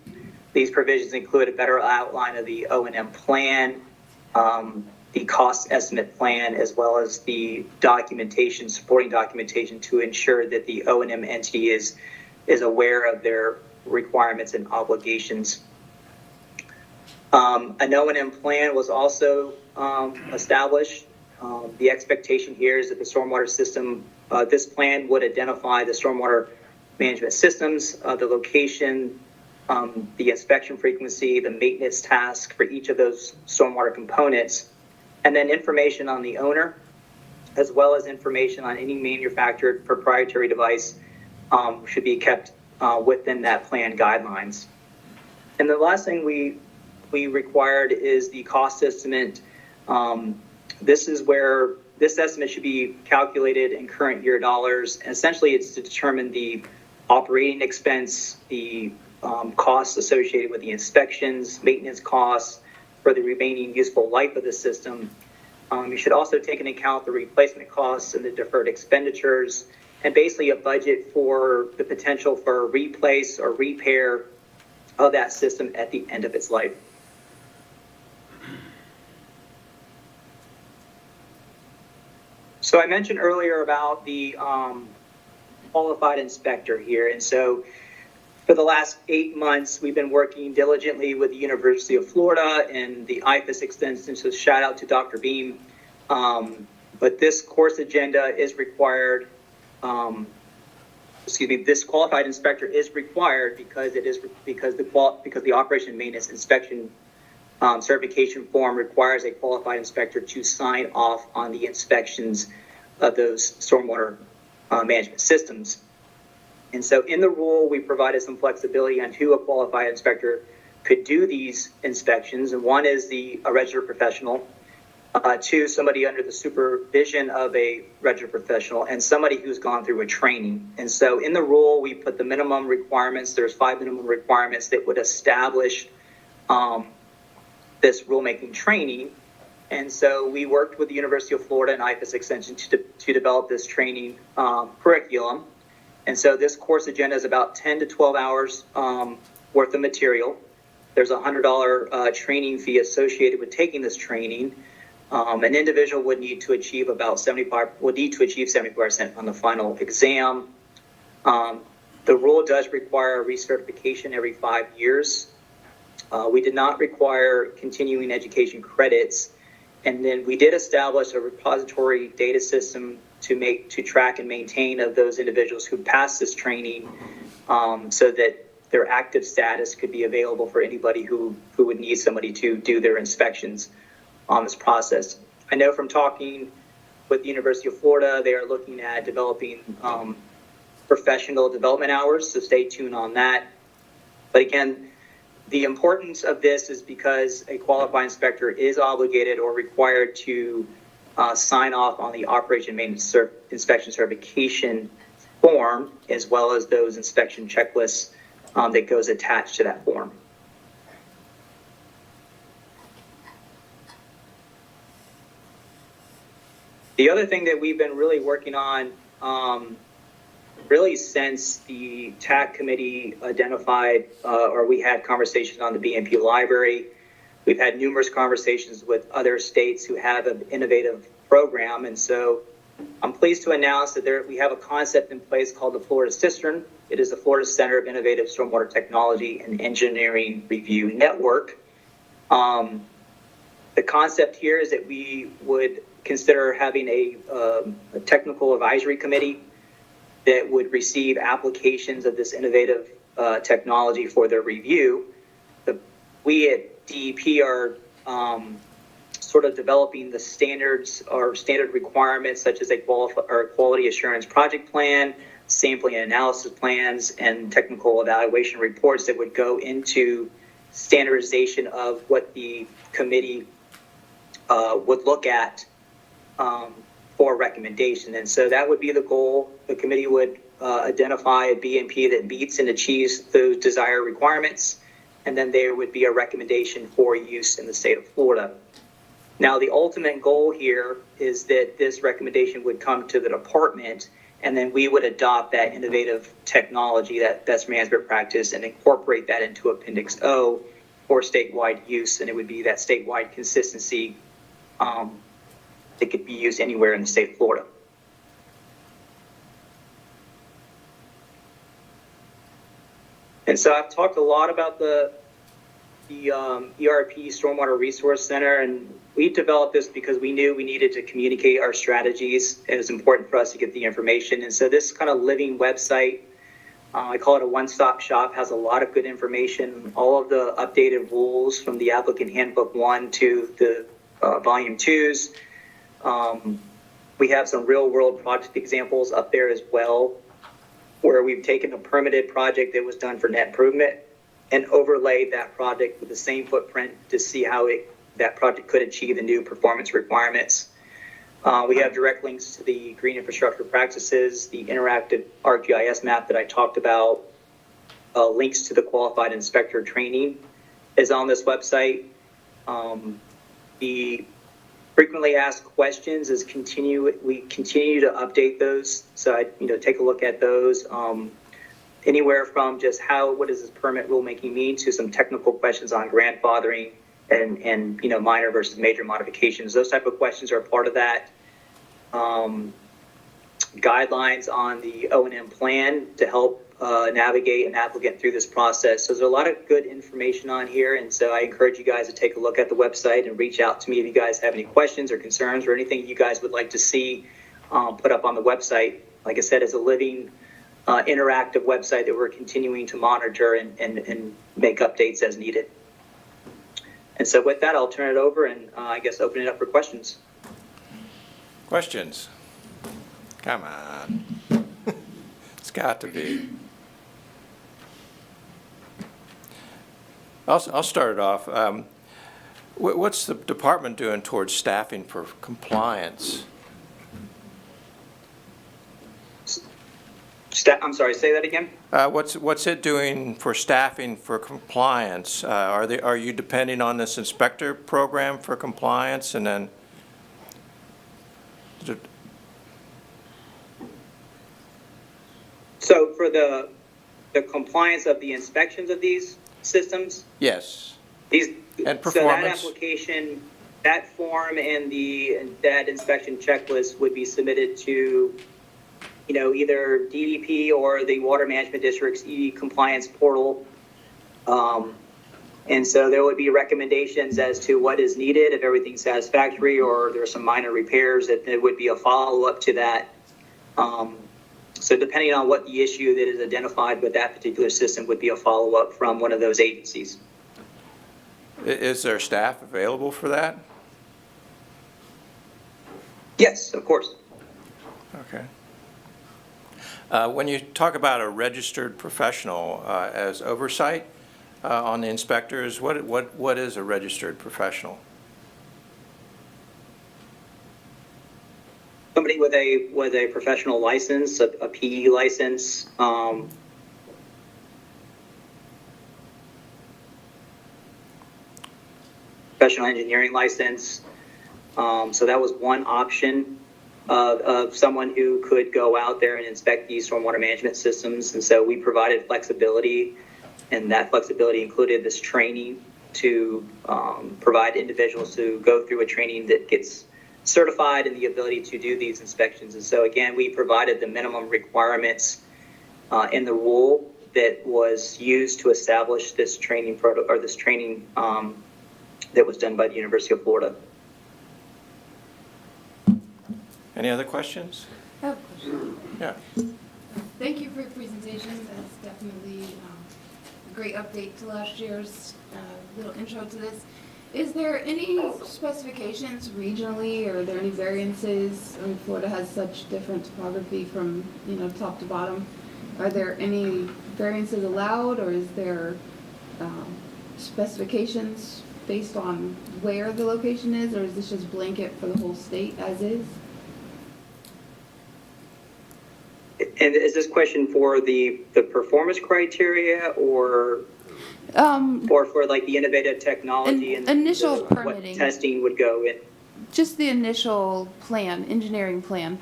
These provisions include a better outline of the O&M plan, the cost estimate plan, as well as the documentation, supporting documentation to ensure that the O&M entity is aware of their requirements and obligations. An O&M plan was also established. The expectation here is that the stormwater system, this plan would identify the stormwater management systems, the location, the inspection frequency, the maintenance task for each of those stormwater components, and then information on the owner, as well as information on any manufactured proprietary device should be kept within that plan guidelines. And the last thing we required is the cost estimate. This is where this estimate should be calculated in current year dollars. And essentially, it's to determine the operating expense, the costs associated with the inspections, maintenance costs for the remaining useful life of the system. You should also take into account the replacement costs and the deferred expenditures, and basically a budget for the potential for replace or repair of that system at the end of its life. So I mentioned earlier about the qualified inspector here. And so for the last 8 months, we've been working diligently with the University of Florida and the IFAS extension. So shout out to Dr. Beam. But this course agenda is required. This qualified inspector is required because the operation and maintenance inspection certification form requires a qualified inspector to sign off on the inspections those stormwater management systems. And so in the rule, we provided some flexibility on who a qualified inspector could do these inspections. And one is a registered professional, two, somebody under the supervision of a registered professional, and somebody who's gone through a training. And so in the rule, we put the minimum requirements. There's 5 minimum requirements that would establish this rulemaking training. And so we worked with the University of Florida and IFAS Extension to develop this training curriculum. And so this course agenda is about 10 to 12 hours worth of material. There's a $100 training fee associated with taking this training. An individual would need to achieve 75% on the final exam. The rule does require recertification every 5 years. We did not require continuing education credits. And then we did establish a repository data system to track and maintain of those individuals who passed this training, so that their active status could be available for anybody who would need somebody to do their inspections on this process. I know from talking with the University of Florida, they are looking at developing professional development hours, so stay tuned on that. But again, the importance of this is because a qualified inspector is obligated or required to sign off on the operation maintenance inspection certification form, as well as those inspection checklists that goes attached to that form. The other thing that we've been really working on, really since the TAC committee identified, or we had conversations on the BMP library, we've had numerous conversations with other states who have an innovative program. And so I'm pleased to announce that we have a concept in place called the Florida Cistern. It is the Florida Center of Innovative Stormwater Technology and Engineering Review Network. The concept here is that we would consider having a technical advisory committee that would receive applications of this innovative technology for their review. We at DEP are sort of developing the standards or standard requirements, such as a quality assurance project plan, sampling and analysis plans, and technical evaluation reports that would go into standardization of what the committee would look at for recommendation. And so that would be the goal. The committee would identify a BMP that meets and achieves those desired requirements, and then there would be a recommendation for use in the state of Florida. Now, the ultimate goal here is that this recommendation would come to the department, and then we would adopt that innovative technology, that best management practice, and incorporate that into Appendix O for statewide use. And it would be that statewide consistency that could be used anywhere in the state of Florida. And so I've talked a lot about the ERP Stormwater Resource Center, and we developed this because we knew we needed to communicate our strategies. It was important for us to get the information. And so this kind of living website, I call it a one-stop shop, has a lot of good information, all of the updated rules from the Applicant Handbook 1 to the Volume 2s. We have some real-world project examples up there as well, where we've taken a permitted project that was done for net improvement and overlaid that project with the same footprint to see how that project could achieve the new performance requirements. We have direct links to the green infrastructure practices, the interactive ArcGIS map that I talked about, links to the qualified inspector training is on this website. The frequently asked questions we continue to update those. So take a look at those. Anywhere from just what does this permit rulemaking mean to some technical questions on grandfathering and minor versus major modifications. Those type of questions are a part of that. Guidelines on the O&M plan to help navigate an applicant through this process. So there's a lot of good information on here, and so I encourage you guys to take a look at the website and reach out to me if you guys have any questions or concerns or anything you guys would like to see put up on the website. Like I said, it's a living interactive website that we're continuing to monitor and make updates as needed. And so with that, I'll turn it over and I guess open it up for questions. Questions? Come on. It's got to be. I'll start it off. What's the department doing towards staffing for compliance? I'm sorry, say that again? What's it doing for staffing for compliance? Are you depending on this inspector program for compliance, and then? So for the compliance of the inspections of these systems, Yes. these, And so that performance? application, that form and that inspection checklist would be submitted to, either DEP or the Water Management District's e-compliance portal. And so there would be recommendations as to what is needed, if everything's satisfactory, or there are some minor repairs, that there would be a follow-up to that. So depending on what the issue that is identified with that particular system would be a follow-up from one of those agencies. Is there staff available for that? Yes, of course. Okay. When you talk about a registered professional as oversight on the inspectors, what is a registered professional? Somebody with a professional license, a PE license, professional engineering license. So that was one option of someone who could go out there and inspect these stormwater management systems. And so we provided flexibility, and that flexibility included this training to provide individuals to go through a training that gets certified in the ability to do these inspections. And so again, we provided the minimum requirements in the rule that was used to establish this training that was done by the University of Florida. Any other questions? I have a question. Yeah. Thank you for your presentation. That's definitely a great update to last year's little intro to this. Is there any specifications regionally, or are there any variances? I mean, Florida has such different topography from, top to bottom. Are there any variances allowed, or is there specifications based on where the location is, or is this just blanket for the whole state as is? And is this question for the performance criteria, or for like the innovative technology and initial what permitting? Testing would go in? Just the initial plan, engineering plan.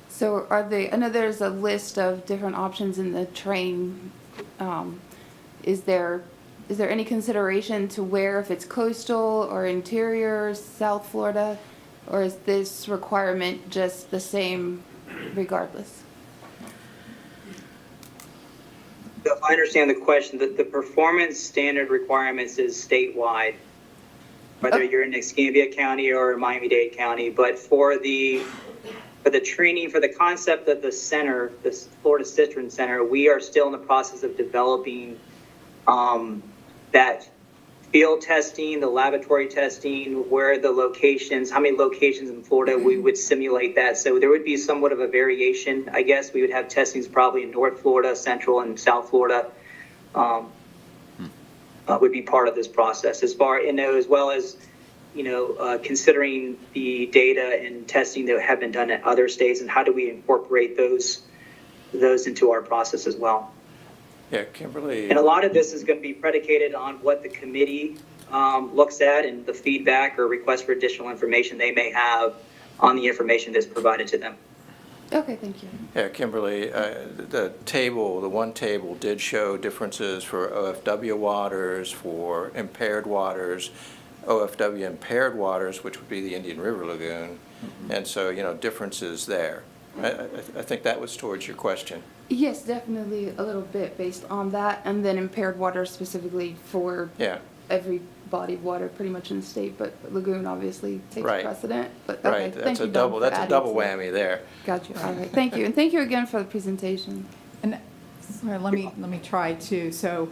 So I know there's a list of different options in the train. Is there any consideration to where, if it's coastal or interior, South Florida, or is this requirement just the same regardless? If I understand the question, the performance standard requirements is statewide, whether you're in Escambia County or Miami-Dade County. But for the training, for the concept of the center, the Florida Cistern Center, we are still in the process of developing that field testing, the laboratory testing, where the locations, how many locations in Florida we would simulate that. So there would be somewhat of a variation. I guess we would have testings probably in North Florida, Central and South Florida would be part of this process. As well as, considering the data and testing that have been done at other states, and how do we incorporate those into our process as well. Yeah, Kimberly. And a lot of this is going to be predicated on what the committee looks at, and the feedback or request for additional information they may have on the information that's provided to them. Okay, thank you. Yeah, Kimberly, the one table did show differences for OFW waters, for impaired waters, OFW impaired waters, which would be the Indian River Lagoon. And so, differences there. I think that was towards your question. Yes, definitely a little bit based on that, and then impaired water specifically for every body of water pretty much in the state, but Lagoon obviously takes precedent. But okay, Right, thank that's you, a Dawn, double, for that's a adding double to it. whammy there. Got you, all right, thank you, and thank you again for the presentation. And sorry, let me try to, so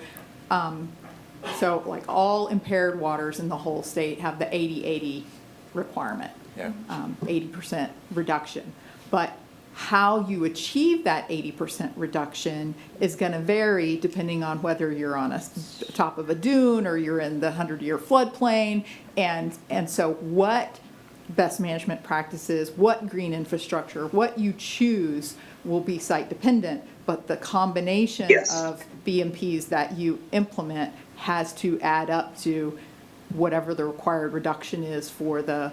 like all impaired waters in the whole state have the 80-80 requirement. Yeah. 80% reduction. But how you achieve that 80% reduction is going to vary depending on whether you're on top of a dune or you're in the 100-year floodplain. And so what best management practices, what green infrastructure, what you choose will be site dependent, but the combination of BMPs that you implement has to add up to whatever the required reduction is for the,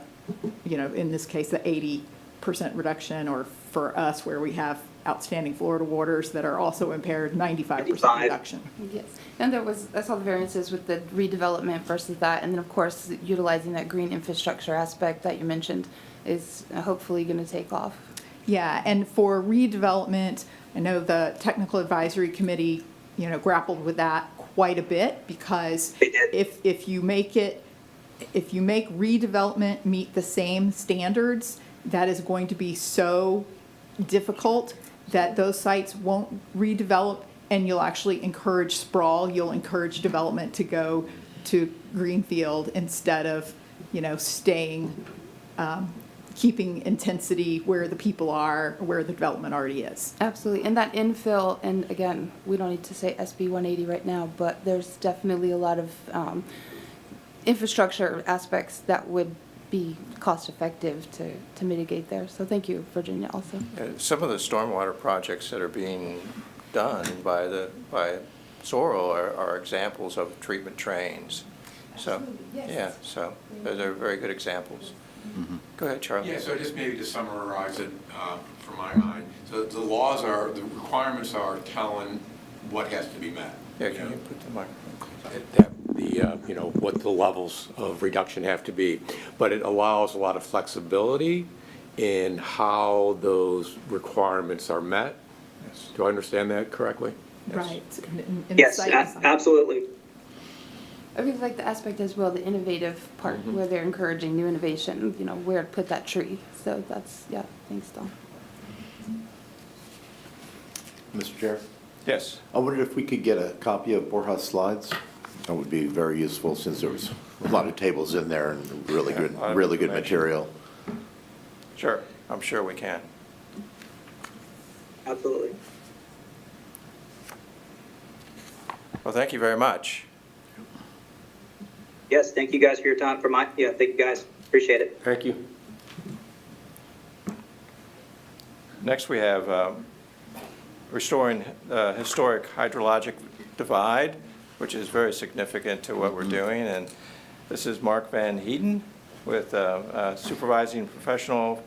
in this case, the 80% reduction, or for us where we have outstanding Florida waters that are also impaired, 95% reduction. Yes, and I saw the variances with the redevelopment versus that, and then of course, utilizing that green infrastructure aspect that you mentioned is hopefully gonna take off. Yeah, and for redevelopment, I know the technical advisory committee, grappled with that quite a bit, because if you make redevelopment meet the same standards, that is going to be so difficult that those sites won't redevelop, and you'll actually encourage sprawl. You'll encourage development to go to greenfield instead of, staying, keeping intensity where the people are, where the development already is. Absolutely, and that infill, and again, we don't need to say SB 180 right now, but there's definitely a lot of infrastructure aspects that would be cost-effective to mitigate there. So thank you, Virginia, also. Some of the stormwater projects that are being done by Sorrel are examples of treatment trains. So, yeah, so they're very good examples. Go ahead, Charlie. Yeah, so just maybe to summarize it from my mind, so the requirements are telling what has to be met. Yeah, can you put the microphone close? That what the levels of reduction have to be. But it allows a lot of flexibility in how those requirements are met. Yes. Do I understand that correctly? Right. Yes, absolutely. I really like the aspect as well, the innovative part, where they're encouraging new innovation, where to put that tree. So that's, thanks, Don. Mr. Chair, Yes. I wondered if we could get a copy of Borja's slides. That would be very useful, since there was a lot of tables in there and really good material. Sure, I'm sure we can. Absolutely. Well, thank you very much. Yes, thank you guys for your time. Thank you guys. Appreciate it. Thank you. Next, we have restoring historic hydrologic divide, which is very significant to what we're doing. And this is Mark Van Heeden, with supervising professional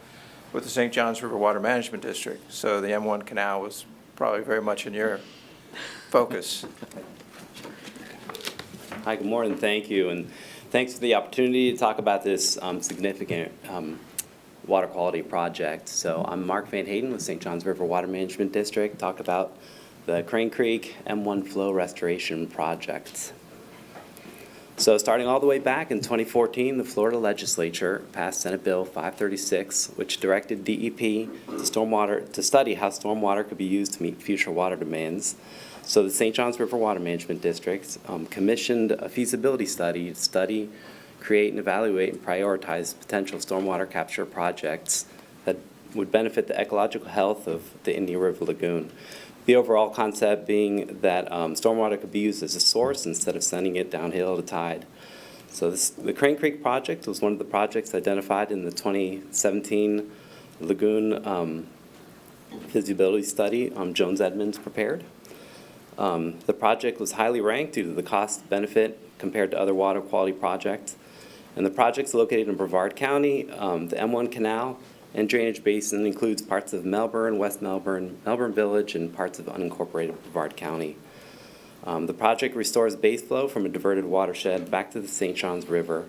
with the St. Johns River Water Management District. So the M1 canal was probably very much in your focus. Hi, good morning, thank you, and thanks for the opportunity to talk about this significant water quality project. So I'm Mark Van Heeden with St. Johns River Water Management District, talk about the Crane Creek M1 Flow Restoration Project. So starting all the way back in 2014, the Florida legislature passed Senate Bill 536, which directed DEP to study how stormwater could be used to meet future water demands. So the St. Johns River Water Management District commissioned a feasibility study to study, create, and evaluate and prioritize potential stormwater capture projects that would benefit the ecological health of the Indian River Lagoon. The overall concept being that stormwater could be used as a source instead of sending it downhill to tide. So the Crane Creek project was one of the projects identified in the 2017 Lagoon feasibility study Jones Edmonds prepared. The project was highly ranked due to the cost benefit compared to other water quality projects. And the project's located in Brevard County. The M1 Canal and drainage basin includes parts of Melbourne, West Melbourne, Melbourne Village, and parts of unincorporated Brevard County. The project restores base flow from a diverted watershed back to the St. Johns River.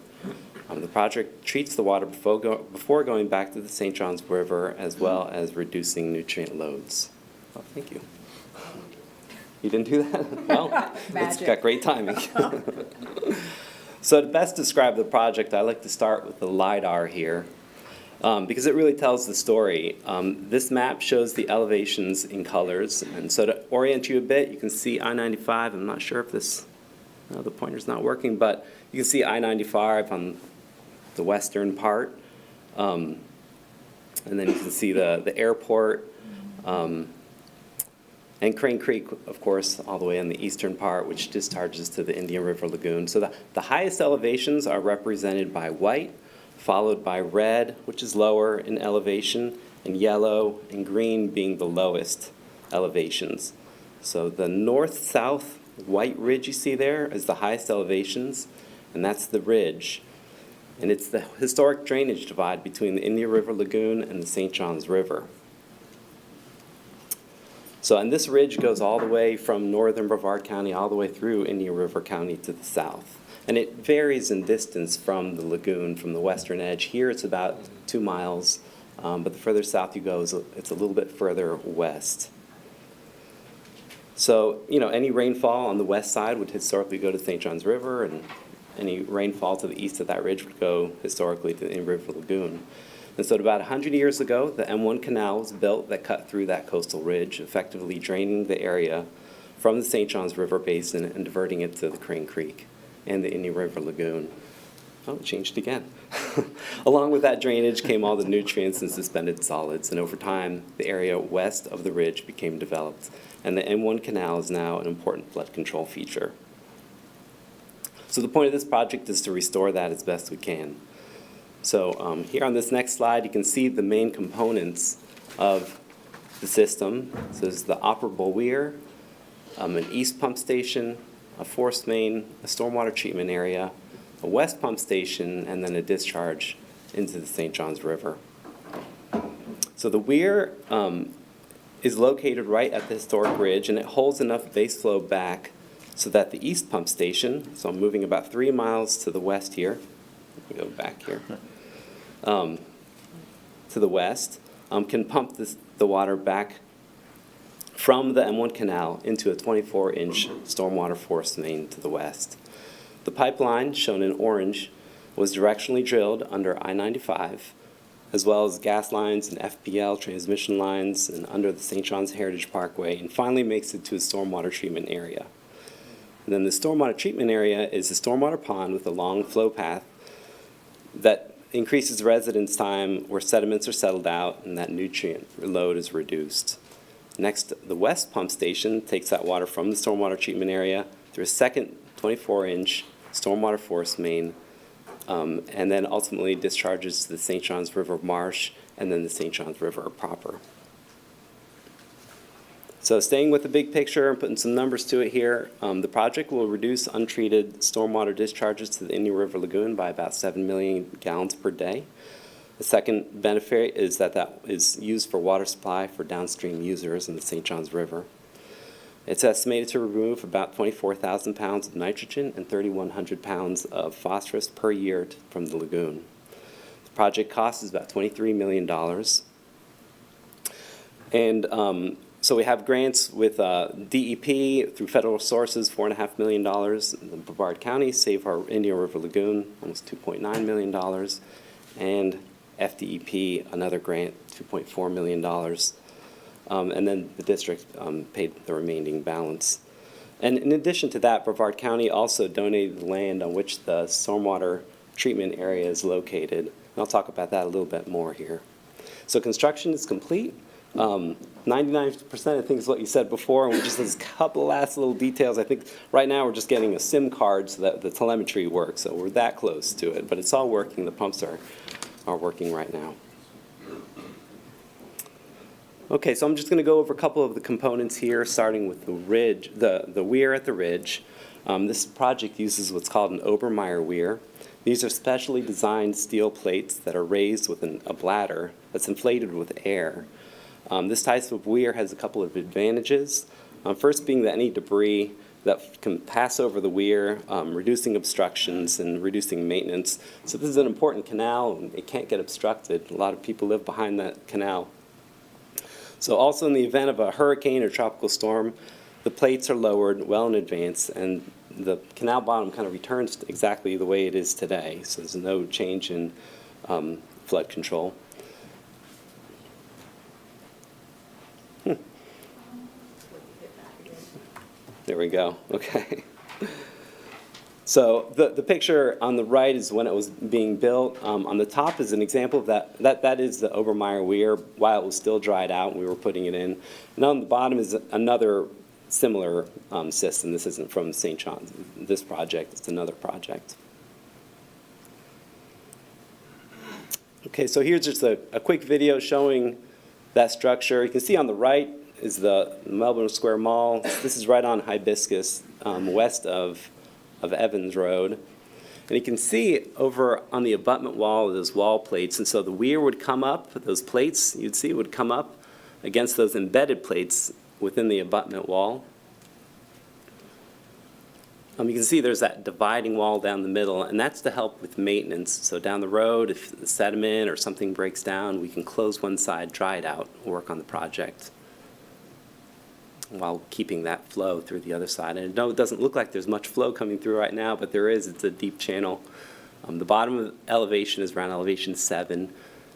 The project treats the water before going back to the St. Johns River, as well as reducing nutrient loads. Oh, thank you. You didn't do that? Well, it's got great timing. So to best describe the project, I like to start with the LiDAR here, because it really tells the story. This map shows the elevations in colors, and so to orient you a bit, you can see I-95. I'm not sure if the pointer's not working, but you can see I-95 on the western part, and then you can see the airport And Crane Creek, of course, all the way on the eastern part, which discharges to the Indian River Lagoon. So the highest elevations are represented by white, followed by red, which is lower in elevation, and yellow and green being the lowest elevations. So the north-south white ridge you see there is the highest elevations, and that's the ridge. And it's the historic drainage divide between the Indian River Lagoon and the St. Johns River. So, and this ridge goes all the way from northern Brevard County all the way through Indian River County to the south. And it varies in distance from the lagoon, from the western edge. Here it's about 2 miles, but the further south you go, it's a little bit further west. So, you know, any rainfall on the west side would historically go to St. Johns River, and any rainfall to the east of that ridge would go historically to the Indian River Lagoon. And so about 100 years ago, the M1 canal was built that cut through that coastal ridge, effectively draining the area from the St. Johns River Basin and diverting it to the Crane Creek and the Indian River Lagoon. Oh, it changed again. Along with that drainage came all the nutrients and suspended solids, and over time, the area west of the ridge became developed, and the M1 canal is now an important flood control feature. So the point of this project is to restore that as best we can. So here on this next slide, you can see the main components of the system. So there's the operable weir, an east pump station, a force main, a stormwater treatment area, a west pump station, and then a discharge into the St. Johns River. So the weir is located right at the historic ridge, and it holds enough base flow back so that the east pump station, so I'm moving about 3 miles to the west here, let me go back here, to the west, can pump the water back from the M1 canal into a 24-inch stormwater force main to the west. The pipeline, shown in orange, was directionally drilled under I-95, as well as gas lines and FPL transmission lines and under the St. John's Heritage Parkway, and finally makes it to a stormwater treatment area. And then the stormwater treatment area is a stormwater pond with a long flow path that increases residence time where sediments are settled out and that nutrient load is reduced. Next, the west pump station takes that water from the stormwater treatment area through a second 24-inch stormwater force main, and then ultimately discharges to the St. Johns River marsh and then the St. Johns River proper. So staying with the big picture and putting some numbers to it here, the project will reduce untreated stormwater discharges to the Indian River Lagoon by about 7 million gallons per day. The second benefit is that is used for water supply for downstream users in the St. Johns River. It's estimated to remove about 24,000 pounds of nitrogen and 3,100 pounds of phosphorus per year from the lagoon. The project cost is about $23 million. And so we have grants with DEP through federal sources, $4.5 million. In Brevard County, Save Our Indian River Lagoon, almost $2.9 million. And FDEP, another grant, $2.4 million. And then the district paid the remaining balance. And in addition to that, Brevard County also donated the land on which the stormwater treatment area is located. And I'll talk about that a little bit more here. So construction is complete. 99% I think is what you said before, and we just have a couple last little details. I think right now we're just getting a SIM card so that the telemetry works, so we're that close to it, but it's all working. The pumps are working right now. Okay, so I'm just going to go over a couple of the components here, starting with the ridge, the weir at the ridge. This project uses what's called an Obermeyer weir. These are specially designed steel plates that are raised with a bladder that's inflated with air. This type of weir has a couple of advantages. First being that any debris that can pass over the weir, reducing obstructions and reducing maintenance. So this is an important canal, and it can't get obstructed. A lot of people live behind that canal. So also in the event of a hurricane or tropical storm, the plates are lowered well in advance, and the canal bottom kind of returns to exactly the way it is today. So there's no change in flood control. There we go. Okay. So the picture on the right is when it was being built. On the top is an example of that. That is the Obermeyer Weir while it was still dried out and we were putting it in. And on the bottom is another similar system. This isn't from St. John's, this project. It's another project. Okay, so here's just a quick video showing that structure. You can see on the right is the Melbourne Square Mall. This is right on Hibiscus, west of Evans Road. And you can see over on the abutment wall, those wall plates. And so the weir would come up, those plates you'd see would come up against those embedded plates within the abutment wall. You can see there's that dividing wall down the middle, and that's to help with maintenance. So down the road, if the sediment or something breaks down, we can close one side, dry it out, and work on the project while keeping that flow through the other side. And no, it doesn't look like there's much flow coming through right now, but there is. It's a deep channel. The bottom of the elevation is around elevation 7,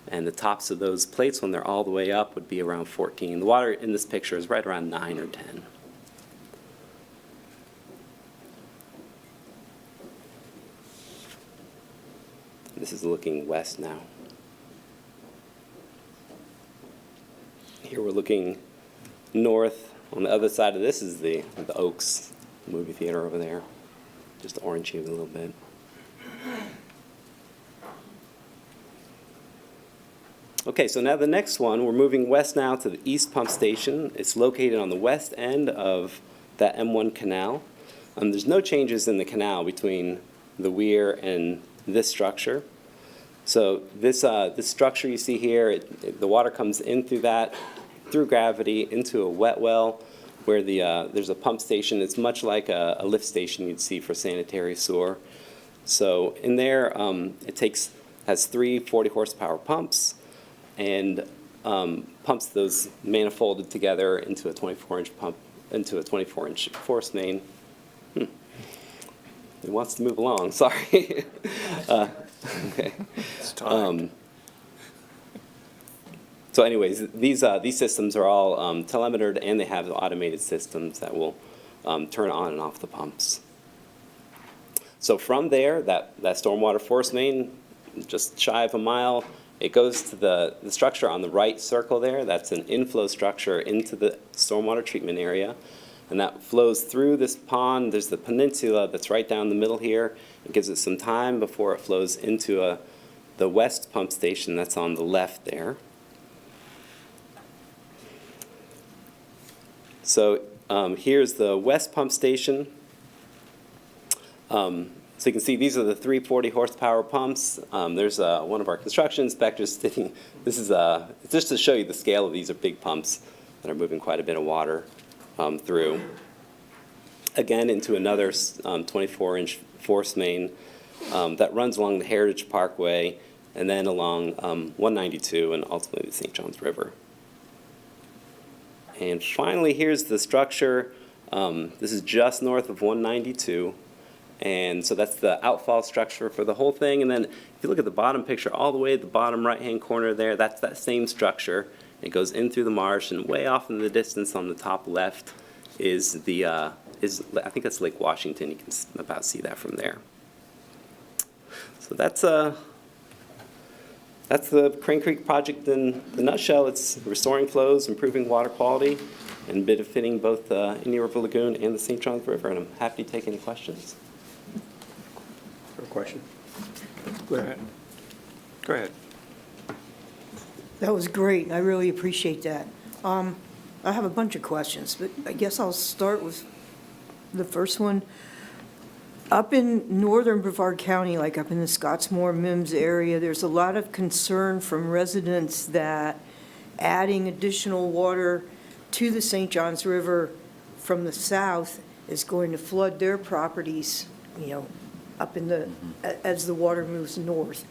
and the tops of those plates, when they're all the way up, would be around 14. The water in this picture is right around 9 or 10. This is looking west now. Here we're looking north. On the other side of this is the Oaks movie theater over there. Just orange hue a little bit. Okay, so now the next one, we're moving west now to the East Pump Station. It's located on the west end of that M1 canal. There's no changes in the canal between the weir and this structure. So this structure you see here, the water comes in through that, through gravity, into a wet well where there's a pump station. It's much like a lift station you'd see for sanitary sewer. So in there, has 3 40-horsepower pumps and pumps those manifolded together into a 24-inch pump, into a 24-inch force main. It wants to move along, sorry. Okay. So anyways, these systems are all telemetered, and they have automated systems that will turn on and off the pumps. So from there, that stormwater force main, just shy of a mile, it goes to the structure on the right circle there. That's an inflow structure into the stormwater treatment area. And that flows through this pond. There's the peninsula that's right down the middle here. It gives it some time before it flows into the west pump station that's on the left there. So here's the west pump station. So you can see these are the 3 40-horsepower pumps. There's one of our construction inspectors sitting. This is just to show you the scale of these are big pumps that are moving quite a bit of water through. Again, into another 24-inch force main that runs along the Heritage Parkway and then along 192 and ultimately the St. John's River. And finally, here's the structure. This is just north of 192. And so that's the outfall structure for the whole thing. And then if you look at the bottom picture, all the way at the bottom right-hand corner there, that's that same structure. It goes in through the marsh, and way off in the distance on the top left is I think that's Lake Washington. You can about see that from there. So that's the Crane Creek project in a nutshell. It's restoring flows, improving water quality, and benefiting both Indian River Lagoon and the St. John's River. And I'm happy to take any questions. Question? Go ahead. Go ahead. That was great. I really appreciate that. I have a bunch of questions, but I guess I'll start with the first one. Up in northern Brevard County, like up in the Scottsmore, Mims area, there's a lot of concern from residents that adding additional water to the St. John's River from the south is going to flood their properties, up in as the water moves north.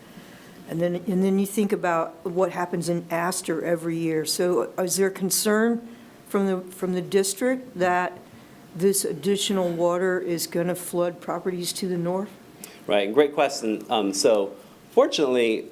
And then you think about what happens in Astor every year. So is there concern from the district that this additional water is going to flood properties to the north? Right, great question. So fortunately,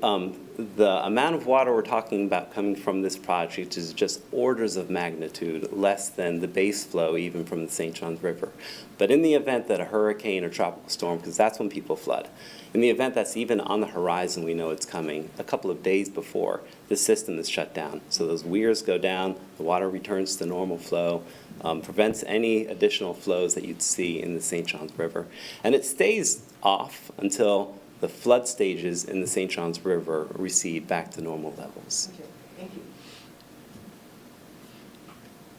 the amount of water we're talking about coming from this project is just orders of magnitude less than the base flow even from the St. Johns River. But in the event that a hurricane or tropical storm, because that's when people flood, in the event that's even on the horizon, we know it's coming a couple of days before, the system is shut down. So those weirs go down, the water returns to normal flow, prevents any additional flows that you'd see in the St. Johns River. And it stays off until the flood stages in the St. Johns River recede back to normal levels. Thank you.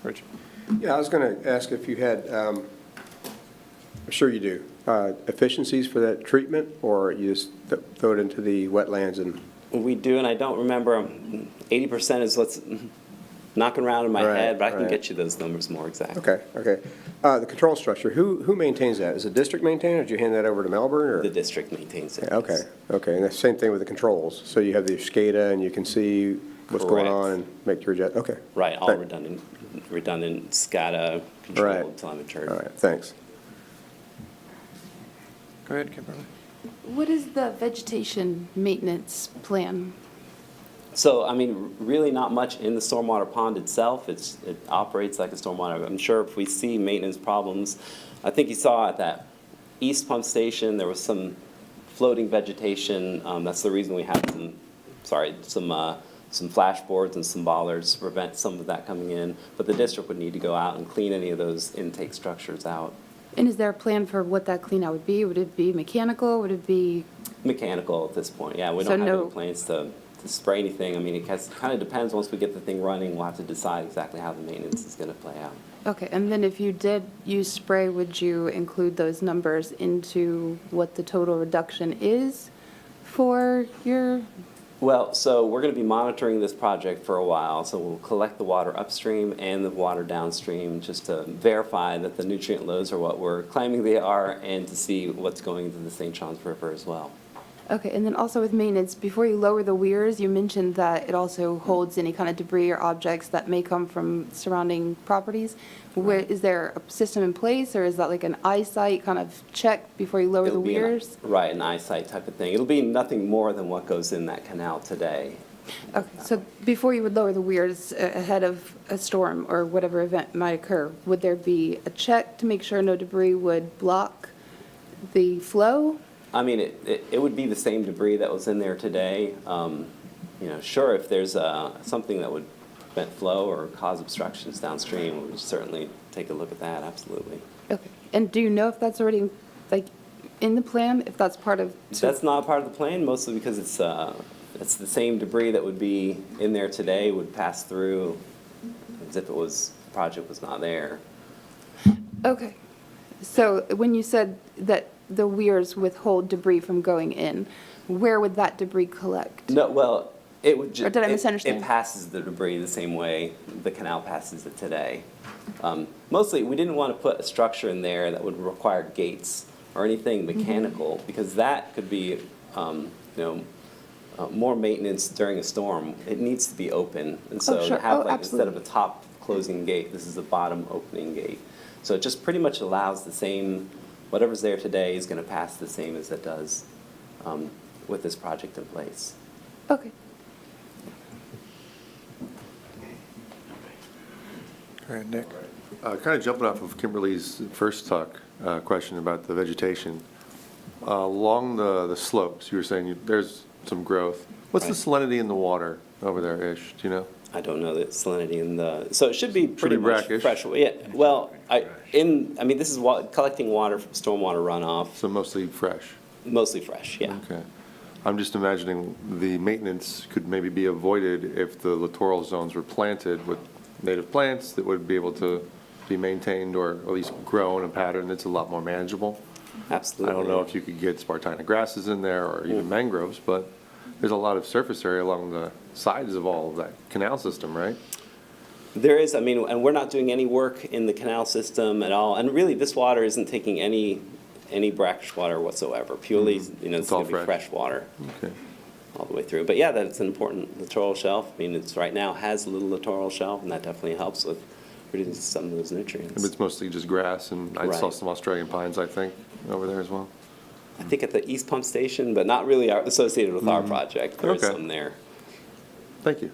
Richard? Yeah, I was going to ask if you had, I'm sure you do, efficiencies for that treatment, or you just throw it into the wetlands and? We do, and I don't remember, 80% is what's knocking around in my Right, head, but I can right. get you those numbers more exactly. Okay, okay. The control structure, who maintains that? Is the district maintained, or did you hand that over to Melbourne, or? The district maintains it. Okay, yes. okay, and the same thing with the controls. So you have the SCADA, and you can see what's going Correct. on and make your adjust, okay. Right, all Thank- redundant SCADA control Right. telemetry. All right, thanks. Go ahead, Kimberly. What is the vegetation maintenance plan? So, I mean, really not much in the stormwater pond itself. It operates like a stormwater. I'm sure if we see maintenance problems, I think you saw at that east pump station, there was some floating vegetation. That's the reason we have some flashboards and some bollards to prevent some of that coming in. But the district would need to go out and clean any of those intake structures out. And is there a plan for what that clean out would be? Would it be mechanical? Would it be, Mechanical at this point, yeah. We So don't have no- any plans to spray anything. I mean, it kind of depends. Once we get the thing running, we'll have to decide exactly how the maintenance is going to play out. okay, and then if you did use spray, would you include those numbers into what the total reduction is for your, Well, so we're going to be monitoring this project for a while, so we'll collect the water upstream and the water downstream just to verify that the nutrient loads are what we're claiming they are and to see what's going into the St. Johns River as well. okay, and then also with maintenance, before you lower the weirs, you mentioned that it also holds any kind of debris or objects that may come from surrounding properties. Where, is there a system in place, or is that like an eyesight kind of check before you lower the It'll be weirs? Right, an eyesight type of thing. It'll be nothing more than what goes in that canal today. Okay, so before you would lower the weirs ahead of a storm or whatever event might occur, would there be a check to make sure no debris would block the flow? I mean, it would be the same debris that was in there today. Sure, if there's something that would prevent flow or cause obstructions downstream, we would certainly take a look at that, absolutely. Okay, and do you know if that's already, like, in the plan, if that's part of? That's not part of the plan, mostly because it's the same debris that would be in there today would pass through as if the project was not there. Okay, so when you said that the weirs withhold debris from going in, where would that debris collect? No, well, it would just. Or did I misunderstand? It passes the debris the same way the canal passes it today. Mostly, we didn't want to put a structure in there that would require gates or anything mechanical, because that could be, more maintenance during a storm. It needs to be open, and so sure. to have Oh, like instead of absolutely. a top closing gate, this is a bottom opening gate. So it just pretty much allows the same, whatever's there today is going to pass the same as it does with this project in place. Okay. Go ahead, Nick. Kind of jumping off of Kimberly's first question about the vegetation. Along the slopes, you were saying there's some growth. What's the salinity in the water over there-ish, do you know? I don't know the salinity in the, so it should be pretty Pretty much brackish. fresh. Yeah, well, this is collecting water from stormwater runoff, So mostly fresh? mostly fresh, yeah. Okay. I'm just imagining the maintenance could maybe be avoided if the littoral zones were planted with native plants that would be able to be maintained or at least grow in a pattern that's a lot more manageable. Absolutely. I don't know if you could get Spartina grasses in there or even mangroves, but there's a lot of surface area along the sides of all of that canal system, right? There is, and we're not doing any work in the canal system at all, and really, this water isn't taking any brackish water whatsoever, purely, it's all going to be fresh water Okay. all the way through. But yeah, that's an important littoral shelf. It's right now has a little littoral shelf, and that definitely helps with producing some of those nutrients. It's mostly just grass, and I saw Right. some Australian pines, I think, over there as well. I think at the East Pump Station, but not really associated with our project. There is Okay. some there. Thank you.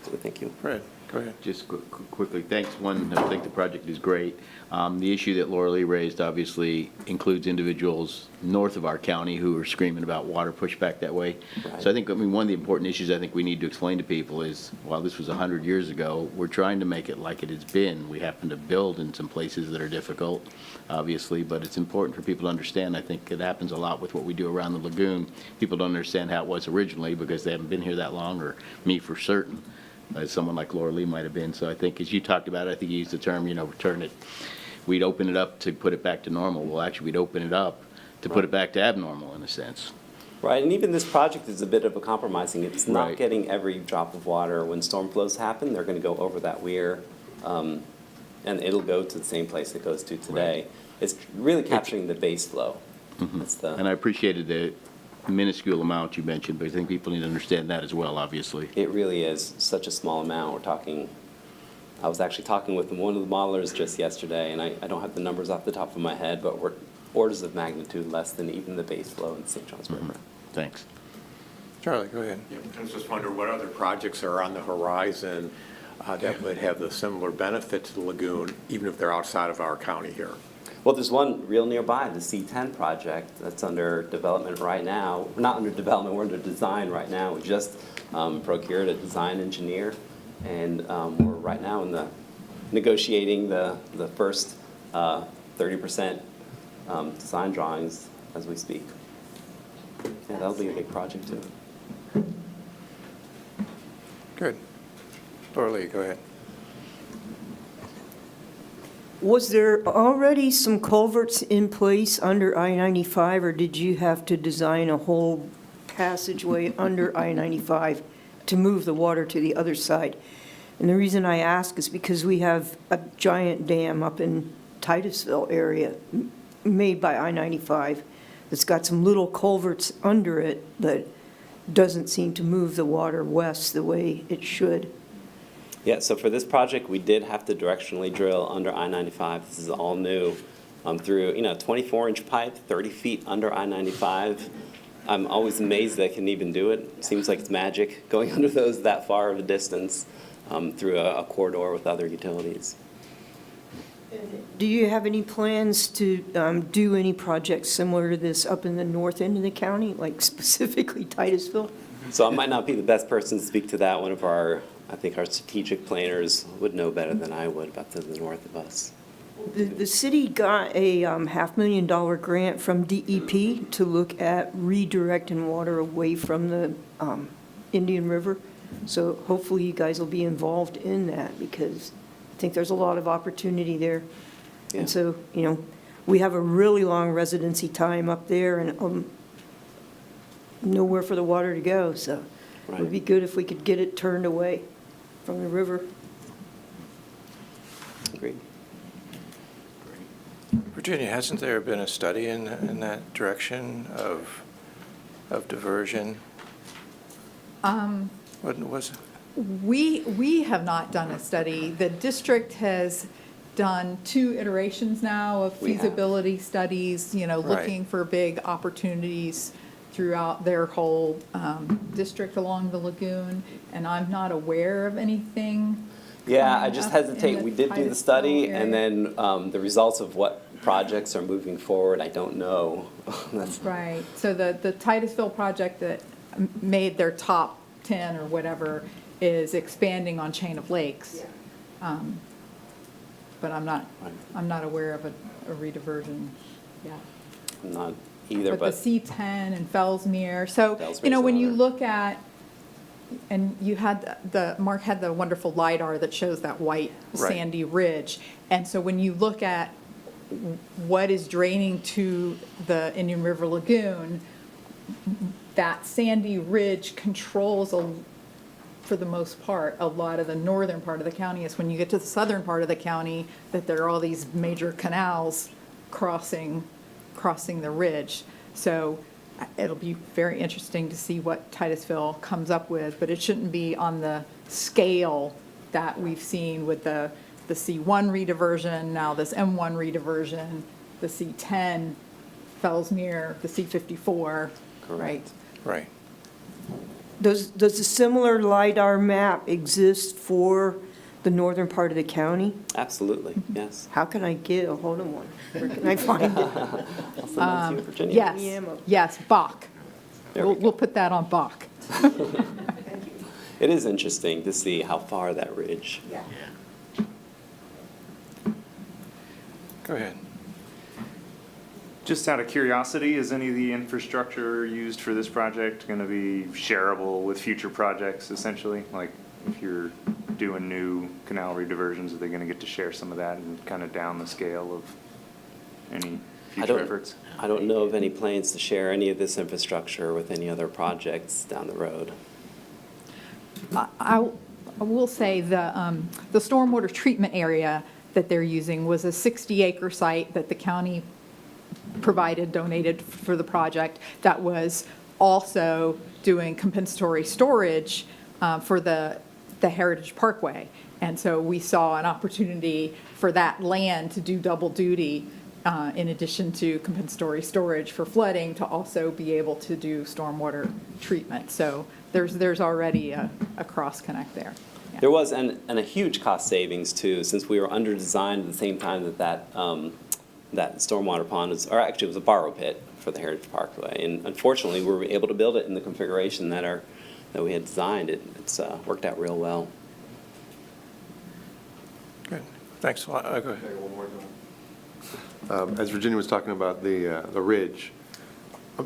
So thank you. Fred, go ahead. Just quickly, thanks. One, I think the project is great. The issue that Laura Lee raised obviously includes individuals north of our county who are screaming about water pushback that way. Right. So I think, one of the important issues I think we need to explain to people is, while this was 100 years ago, we're trying to make it like it has been. We happen to build in some places that are difficult, obviously, but it's important for people to understand. I think it happens a lot with what we do around the lagoon. People don't understand how it was originally because they haven't been here that long, or me for certain, as someone like Laura Lee might have been. So I think, as you talked about, I think you used the term, return it. We'd open it up to put it back to normal. Well, actually, we'd open it up to put it back to abnormal, in a sense. Right, and even this project is a bit of a compromising. It's not Right. getting every drop of water. When storm flows happen, they're going to go over that weir, and it'll go to the same place it goes to today. It's really capturing the base flow. That's the. And I appreciated the minuscule amount you mentioned, but I think people need to understand that as well, obviously. It really is such a small amount. We're talking, I was actually talking with one of the modelers just yesterday, and I don't have the numbers off the top of my head, but we're orders of magnitude less than even the base flow in St. Johns River. Thanks. Charlie, go ahead. Yeah, I was just wondering what other projects are on the horizon that would have the similar benefit to the lagoon, even if they're outside of our county here. Well, there's one real nearby, the C10 project, that's under development right now. We're not under development, we're under design right now. We just procured a design engineer, and we're right now in the negotiating the first 30% design drawings as we speak. Yeah, that'll be a big project too. Good. Laura Lee, go ahead. Was there already some culverts in place under I-95, or did you have to design a whole passageway under I-95 to move the water to the other side? And the reason I ask is because we have a giant dam up in Titusville area made by I-95 that's got some little culverts under it that doesn't seem to move the water west the way it should. Yeah, so for this project, we did have to directionally drill under I-95. This is all new through, 24-inch pipe, 30 feet under I-95. I'm always amazed they can even do it. It seems like it's magic going under those that far of a distance through a corridor with other utilities. Do you have any plans to do any projects similar to this up in the north end of the county, like specifically Titusville? So I might not be the best person to speak to that. One of our, I think our strategic planners would know better than I would about to the north of us. The city got a $500,000 grant from DEP to look at redirecting water away from the Indian River. So hopefully you guys will be involved in that, because I think there's a lot of opportunity there. Yeah. And so, we have a really long residency time up there and nowhere for the water to go. So it would be good if we could get it turned away from the river. Agreed. Virginia, hasn't there been a study in that direction of diversion? What was it? We have not done a study. The district has done 2 iterations now of We have. feasibility studies, looking for big opportunities throughout their whole district along the lagoon, and I'm not aware of anything. Yeah, I coming just up in hesitate. We did do the Titusville study, area. and then the results of what projects are moving forward, I don't know. That's Right, so the Titusville project that made their top 10 or whatever is expanding on Chain of Lakes. But I'm not aware of a rediversion yet. I'm not either, But the C10 and Fellsmere, so, Fellsmere's when you another. look at, and you had Mark had the wonderful LiDAR that shows that white Right. sandy ridge. And so when you look at what is draining to the Indian River Lagoon, that sandy ridge controls, for the most part, a lot of the northern part of the county. It's when you get to the southern part of the county that there are all these major canals crossing the ridge. So it'll be very interesting to see what Titusville comes up with, but it shouldn't be on the scale that we've seen with the C1 rediversion, now this M1 rediversion, the C10 Fellsmere, the C-54, right? Right. Does a similar LiDAR map exist for the northern part of the county? Absolutely, yes. How can I get a hold of one? Where can I find it? I'll send that to you, Virginia. Yes, yes, Bach. We'll put that on Bach. It is interesting to see how far that ridge. Yeah. Go ahead. Just out of curiosity, is any of the infrastructure used for this project going to be shareable with future projects, essentially? Like, if you're doing new canal rediversions, are they going to get to share some of that and kind of down the scale of any future efforts? I don't know of any plans to share any of this infrastructure with any other projects down the road. I will say the stormwater treatment area that they're using was a 60-acre site that the county provided, donated for the project, that was also doing compensatory storage for the Heritage Parkway. And so we saw an opportunity for that land to do double duty in addition to compensatory storage for flooding, to also be able to do stormwater treatment. So there's already a cross-connect there. Yeah. There was, and a huge cost savings too, since we were under-designed at the same time that that stormwater pond was, or actually it was a borrow pit for the Heritage Parkway. And unfortunately, we were able to build it in the configuration that we had designed. It's worked out real well. Good. Thanks a lot. Go ahead. One more. As Virginia was talking about the ridge,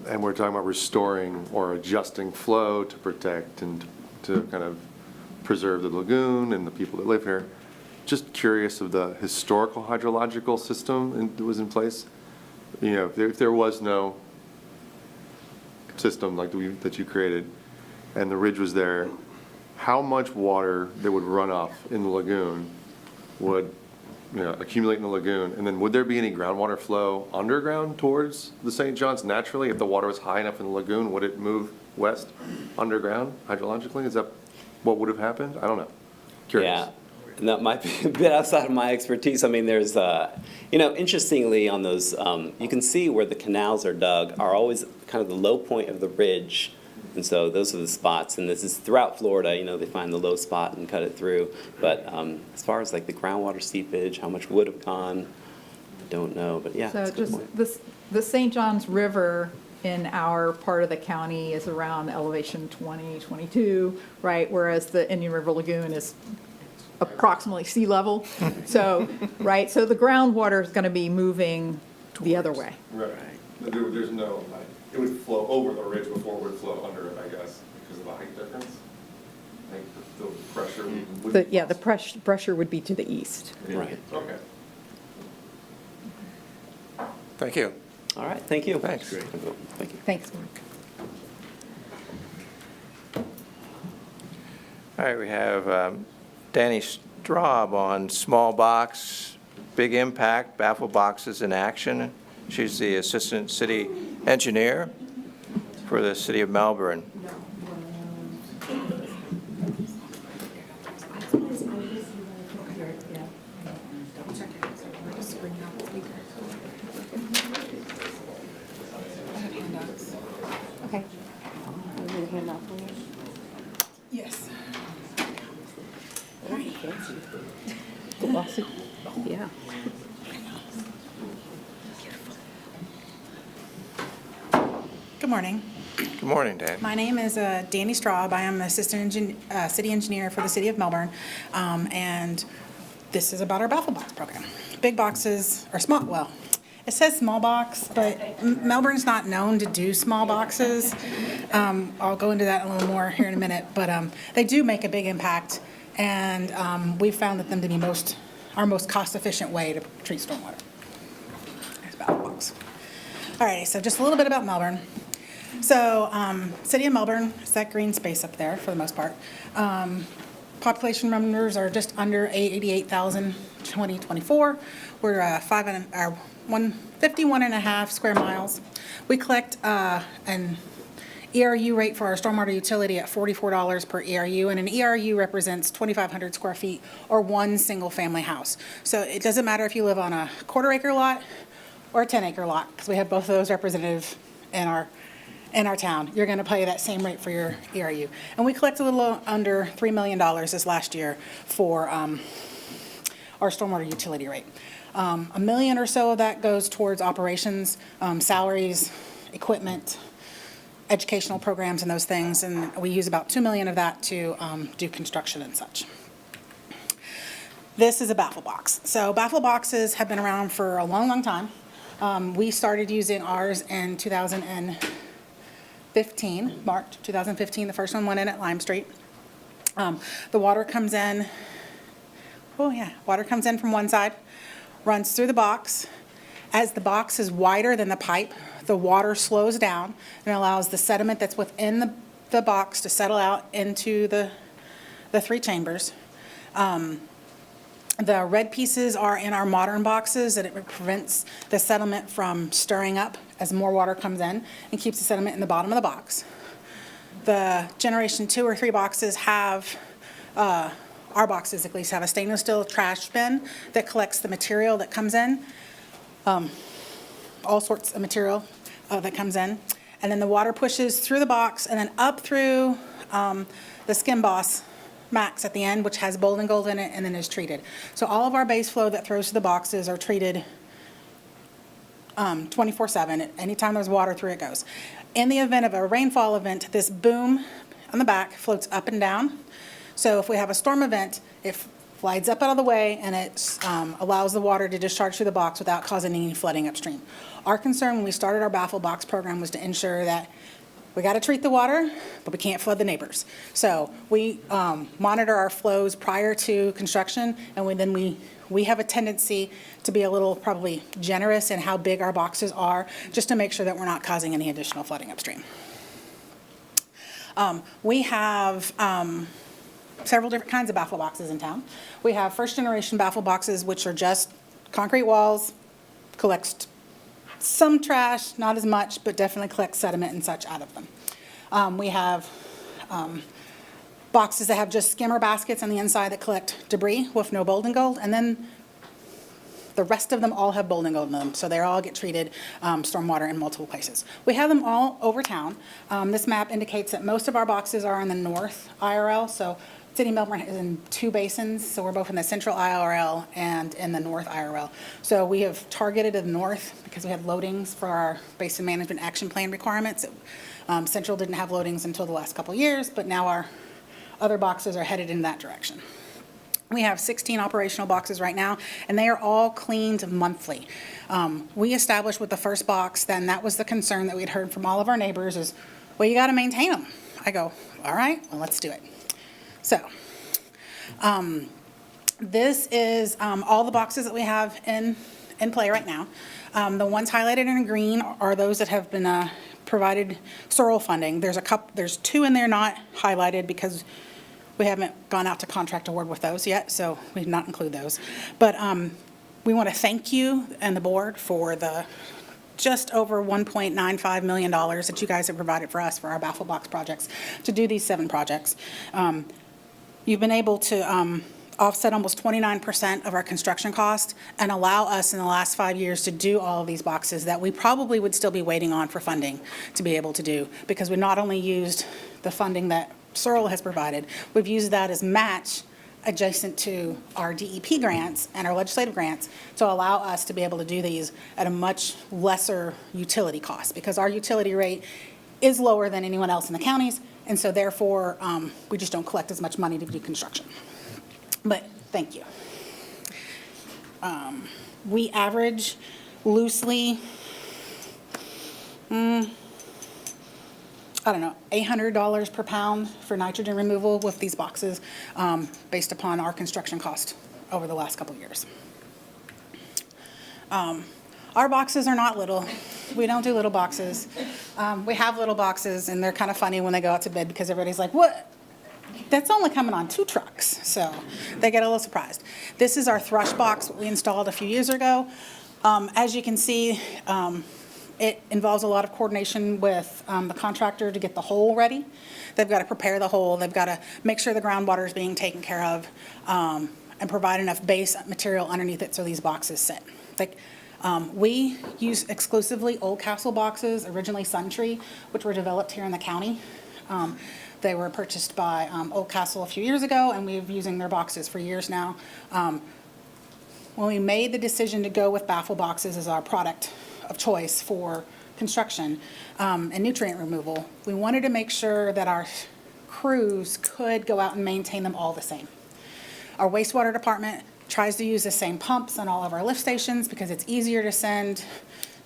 and we're talking about restoring or adjusting flow to protect and to kind of preserve the lagoon and the people that live here. Just curious of the historical hydrological system that was in place. You know, if there was no system like that you created, and the ridge was there, how much water that would run off in the lagoon would, you know, accumulate in the lagoon, and then would there be any groundwater flow underground towards the St. John's naturally? If the water was high enough in the lagoon, would it move west underground hydrologically? Is that what would have happened? I don't know. Curious. Yeah, and that might be a bit outside of my expertise. I mean, there's, you know, interestingly on those, you can see where the canals are dug are always kind of the low point of the ridge. And so those are the spots, and this is throughout Florida, you know, they find the low spot and cut it through. But as far as like the groundwater seepage, how much would have gone, I don't know, but yeah. So that's a good just point. the St. Johns River in our part of the county is around elevation 20, 22, right? Whereas the Indian River Lagoon is approximately sea level. So, right, so the groundwater is going to be moving the other way. Right. There's no, it would flow over the ridge before it would flow under it, I guess, because of the height difference. I think the pressure would. Yeah, the pressure would be to the east. Right. Okay. Thank you. All right, thank you. Thanks. Thank you. Thanks, Mark. All right, we have Danny Straub on small box, big impact, baffle boxes in action. She's the Assistant City Engineer for the City of Melbourne. Okay. Yes. The lawsuit? Yeah. Good morning. Good morning, Dan. My name is Danny Straub. I am the City Engineer for the City of Melbourne. And this is about our baffle box program. Big boxes, or small, well, it says small box, but Melbourne's not known to do small boxes. I'll go into that a little more here in a minute, but they do make a big impact. And we've found that them to be our most cost-efficient way to treat stormwater. There's baffle box. All right, so just a little bit about Melbourne. So, City of Melbourne is that green space up there for the most part. Population numbers are just under 88,000 2024. We're 51 and a half square miles. We collect an ERU rate for our stormwater utility at $44 per ERU, and an ERU represents 2,500 square feet or one single family house. So it doesn't matter if you live on a quarter acre lot or a 10-acre lot, because we have both of those representative in our town, you're going to pay that same rate for your ERU. And we collect a little under $3 million this last year for our stormwater utility rate. $1 million or so of that goes towards operations, salaries, equipment, educational programs and those things, and we use about $2 million of that to do construction and such. This is a baffle box. So baffle boxes have been around for a long, long time. We started using ours in 2015, March 2015. The first one went in at Lime Street. The water comes in, water comes in from one side, runs through the box. As the box is wider than the pipe, the water slows down and allows the sediment that's within the box to settle out into the 3 chambers. The red pieces are in our modern boxes, and it prevents the sediment from stirring up as more water comes in and keeps the sediment in the bottom of the box. The generation 2 or 3 boxes have, our boxes at least, have a stainless steel trash bin that collects the material that comes in, all sorts of material that comes in. And then the water pushes through the box and then up through the skim boss max at the end, which has Bolden Gold in it and then is treated. So all of our base flow that throws to the boxes are treated 24/7. Anytime there's water through, it goes. In the event of a rainfall event, this boom on the back floats up and down. So if we have a storm event, it slides up out of the way and it allows the water to discharge through the box without causing any flooding upstream. Our concern when we started our baffle box program was to ensure that we got to treat the water, but we can't flood the neighbors. So we monitor our flows prior to construction, and we have a tendency to be a little probably generous in how big our boxes are, just to make sure that we're not causing any additional flooding upstream. We have several different kinds of baffle boxes in town. We have first generation baffle boxes, which are just concrete walls, collects some trash, not as much, but definitely collects sediment and such out of them. We have boxes that have just skimmer baskets on the inside that collect debris with no Bolden Gold, and then the rest of them all have Bolden Gold in them, so they all get treated stormwater in multiple places. We have them all over town. This map indicates that most of our boxes are in the north IRL, so City of Melbourne is in 2 basins, so we're both in the central IRL and in the north IRL. So we have targeted the north because we have loadings for our basin management action plan requirements. Central didn't have loadings until the last couple of years, but now our other boxes are headed in that direction. We have 16 operational boxes right now, and they are all cleaned monthly. We established with the first box, then that was the concern that we'd heard from all of our neighbors is, well, you got to maintain them. I go, all right, well, let's do it. So this is all the boxes that we have in play right now. The ones highlighted in green are those that have been provided SORL funding. There's 2 in there not highlighted because we haven't gone out to contract award with those yet, so we did not include those. But we want to thank you and the board for the just over $1.95 million that you guys have provided for us for our baffle box projects to do these 7 projects. You've been able to offset almost 29% of our construction cost and allow us in the last 5 years to do all of these boxes that we probably would still be waiting on for funding to be able to do, because we not only used the funding that SORL has provided, we've used that as match adjacent to our DEP grants and our legislative grants to allow us to be able to do these at a much lesser utility cost, because our utility rate is lower than anyone else in the counties, and so therefore we just don't collect as much money to do construction. But thank you. We average loosely, I don't know, $800 per pound for nitrogen removal with these boxes based upon our construction cost over the last couple of years. Our boxes are not little. We don't do little boxes. We have little boxes, and they're kind of funny when they go out to bid because everybody's like, what? That's only coming on 2 trucks, so they get a little surprised. This is our thrush box we installed a few years ago. As you can see, it involves a lot of coordination with the contractor to get the hole ready. They've got to prepare the hole. They've got to make sure the groundwater is being taken care of and provide enough base material underneath it so these boxes sit. Like, We use exclusively Old Castle boxes, originally Suntree, which were developed here in the county. They were purchased by Old Castle a few years ago, and we've been using their boxes for years now. When we made the decision to go with baffle boxes as our product of choice for construction and nutrient removal, we wanted to make sure that our crews could go out and maintain them all the same. Our wastewater department tries to use the same pumps on all of our lift stations because it's easier to send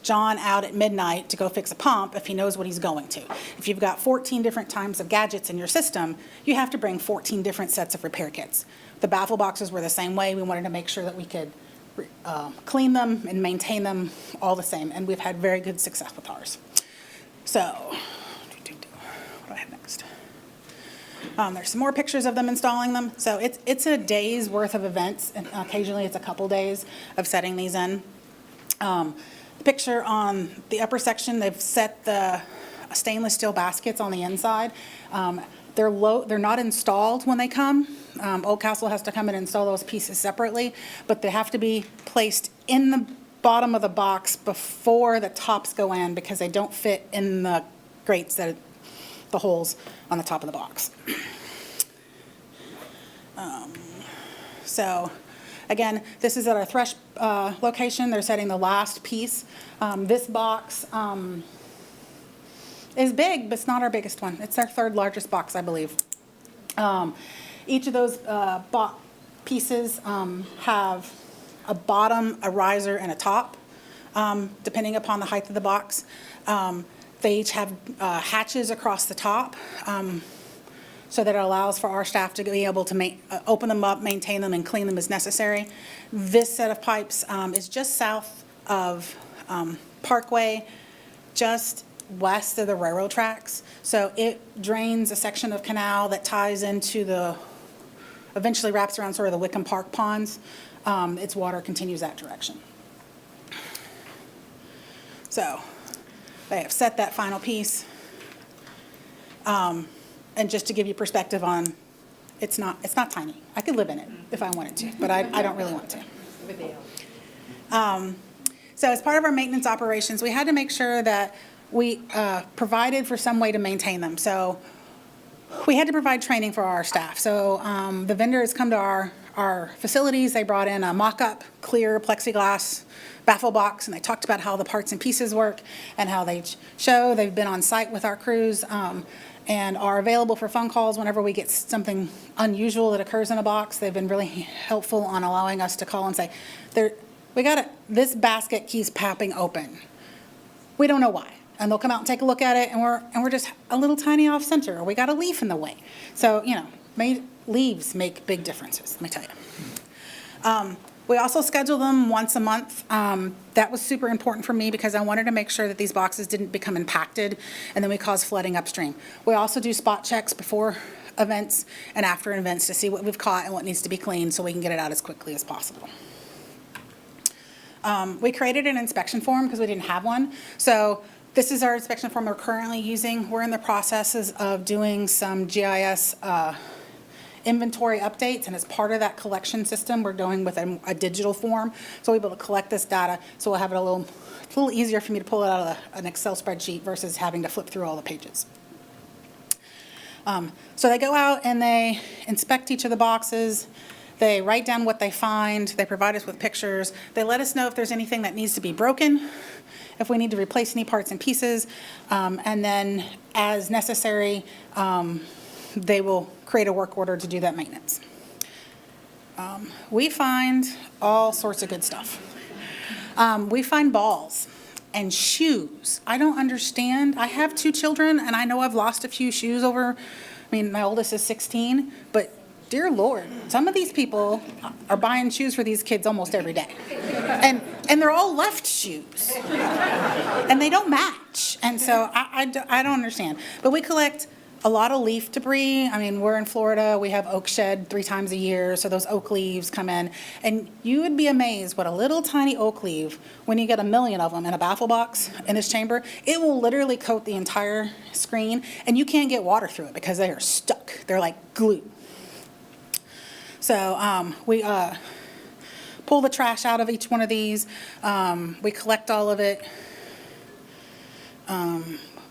John out at midnight to go fix a pump if he knows what he's going to. If you've got 14 different types of gadgets in your system, you have to bring 14 different sets of repair kits. The baffle boxes were the same way. We wanted to make sure that we could clean them and maintain them all the same, and we've had very good success with ours. So, what do I have next? There's some more pictures of them installing them. So it's a day's worth of events, and occasionally it's a couple days of setting these in. The picture on the upper section, they've set the stainless steel baskets on the inside. They're not installed when they come. Old Castle has to come and install those pieces separately, but they have to be placed in the bottom of the box before the tops go in because they don't fit in the grates, the holes on the top of the box. So again, this is at our Thresh location. They're setting the last piece. This box is big, but it's not our biggest one. It's our third largest box, I believe. Each of those pieces have a bottom, a riser, and a top, depending upon the height of the box. They each have hatches across the top, so that it allows for our staff to be able to open them up, maintain them, and clean them as necessary. This set of pipes is just south of Parkway, just west of the railroad tracks. So it drains a section of canal that ties into eventually wraps around sort of the Wickham Park ponds. Its water continues that direction. So they have set that final piece. And just to give you perspective on, it's not tiny. I could live in it if I wanted to, but I don't really want to. So as part of our maintenance operations, we had to make sure that we provided for some way to maintain them. So we had to provide training for our staff. So the vendor has come to our facilities. They brought in a mock-up clear plexiglass baffle box, and they talked about how the parts and pieces work and how they show. They've been on site with our crews and are available for phone calls whenever we get something unusual that occurs in a box. They've been really helpful on allowing us to call and say, this basket keeps popping open. We don't know why. And they'll come out and take a look at it, and we're just a little tiny off center, or we got a leaf in the way. So, leaves make big differences, let me tell you. We also schedule them once a month. That was super important for me because I wanted to make sure that these boxes didn't become impacted and then we cause flooding upstream. We also do spot checks before events and after events to see what we've caught and what needs to be cleaned so we can get it out as quickly as possible. We created an inspection form because we didn't have one. So this is our inspection form we're currently using. We're in the processes of doing some GIS inventory updates, and as part of that collection system, we're going with a digital form, so we'll be able to collect this data, so we'll have it a little easier for me to pull it out of an Excel spreadsheet versus having to flip through all the pages. So they go out and they inspect each of the boxes, they write down what they find, they provide us with pictures, they let us know if there's anything that needs to be broken, if we need to replace any parts and pieces, and then as necessary, they will create a work order to do that maintenance. We find all sorts of good stuff. We find balls and shoes. I don't understand. I have 2 children, and I know I've lost a few shoes my oldest is 16, but dear Lord, some of these people are buying shoes for these kids almost every day. And they're all left shoes. And they don't match. And so I don't understand. But we collect a lot of leaf debris. We're in Florida. We have oak shed 3 times a year, so those oak leaves come in. And you would be amazed what a little tiny oak leaf, when you get 1 million of them in a baffle box in this chamber, it will literally coat the entire screen, and you can't get water through it because they are stuck. They're like glue. So we pull the trash out of each one of these. We collect all of it.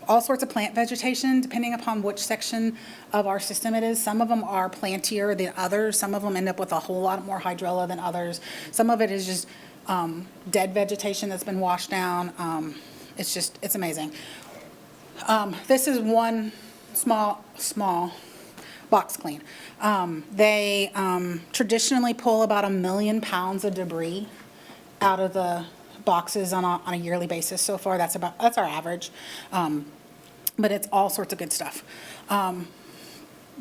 All sorts of plant vegetation, depending upon which section of our system it is. Some of them are plantier than others. Some of them end up with a whole lot more hydrilla than others. Some of it is just dead vegetation that's been washed down. It's amazing. This is one small box clean. They traditionally pull about 1 million pounds of debris out of the boxes on a yearly basis. So far, that's our average. But it's all sorts of good stuff.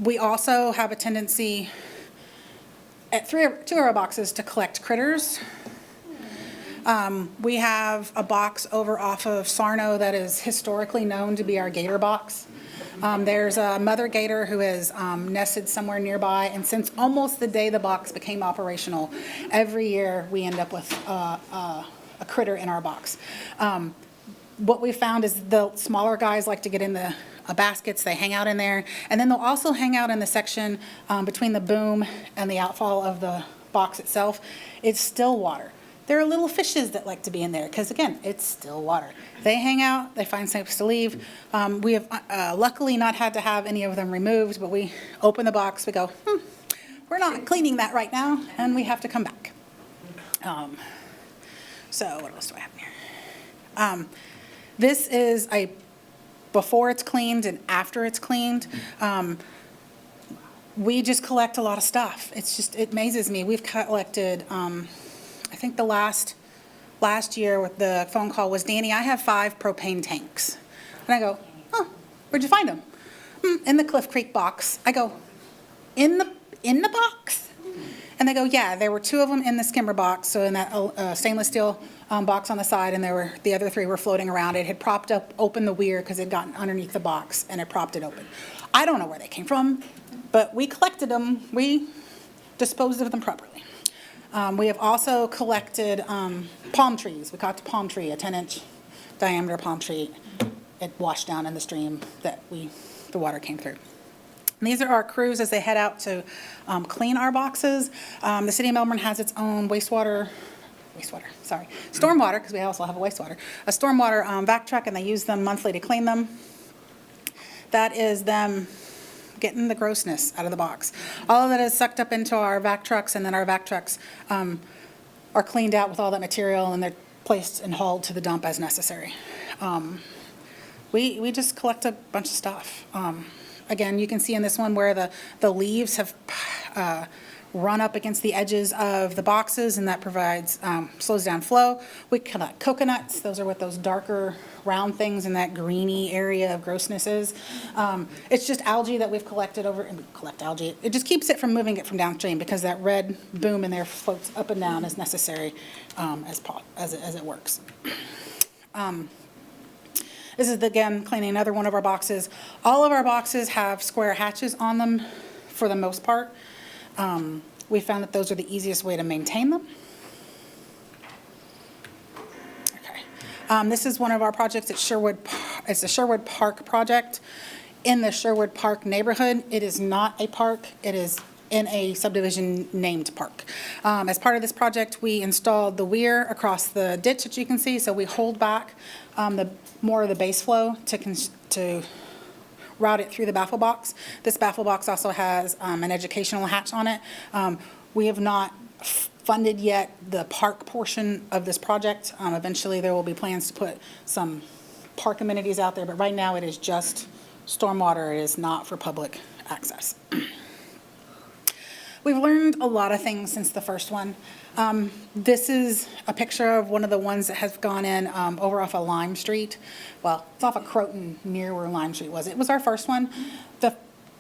We also have a tendency at two of our boxes to collect critters. We have a box over off of Sarno that is historically known to be our gator box. There's a mother gator who has nested somewhere nearby, and since almost the day the box became operational, every year we end up with a critter in our box. What we found is the smaller guys like to get in the baskets, they hang out in there, and then they'll also hang out in the section between the boom and the outfall of the box itself. It's still water. There are little fishes that like to be in there because, again, it's still water. They hang out, they find space to leave. We have luckily not had to have any of them removed, but we open the box, we go, we're not cleaning that right now, and we have to come back. So what else do I have here? This is a before it's cleaned and after it's cleaned. We just collect a lot of stuff. It amazes me. We've collected, I think the last year with the phone call was, Danny, I have 5 propane tanks. And I go, oh, where'd you find them? In the Cliff Creek box. I go, in the box? And they go, yeah, there were 2 of them in the skimmer box, so in that stainless steel box on the side, and the other 3 were floating around. It had propped open the weir because it had gotten underneath the box, and it propped it open. I don't know where they came from, but we collected them. We disposed of them properly. We have also collected palm trees. We caught a palm tree, a 10-inch diameter palm tree. It washed down in the stream that the water came through. And these are our crews as they head out to clean our boxes. The city of Melbourne has its own stormwater, because we also have a stormwater vac truck, and they use them monthly to clean them. That is them getting the grossness out of the box. All of that is sucked up into our vac trucks, and then our vac trucks are cleaned out with all that material, and they're placed and hauled to the dump as necessary. We just collect a bunch of stuff. Again, you can see in this one where the leaves have run up against the edges of the boxes, and that slows down flow. We collect coconuts. Those are what those darker round things in that greeny area of grossness is. It's just algae that we've collected and we collect algae. It just keeps it from moving it from downstream because that red boom in there floats up and down as necessary as it works. This is, again, cleaning another one of our boxes. All of our boxes have square hatches on them for the most part. We found that those are the easiest way to maintain them. Okay. This is one of our projects at Sherwood. It's a Sherwood Park project in the Sherwood Park neighborhood. It is not a park. It is in a subdivision named park. As part of this project, we installed the weir across the ditch that you can see, so we hold back more of the base flow to route it through the baffle box. This baffle box also has an educational hatch on it. We have not funded yet the park portion of this project. Eventually there will be plans to put some park amenities out there, but right now it is just stormwater. It is not for public access. We've learned a lot of things since the first one. This is a picture of one of the ones that has gone in over off of Lime Street. Well, it's off of Croton near where Lime Street was. It was our first one.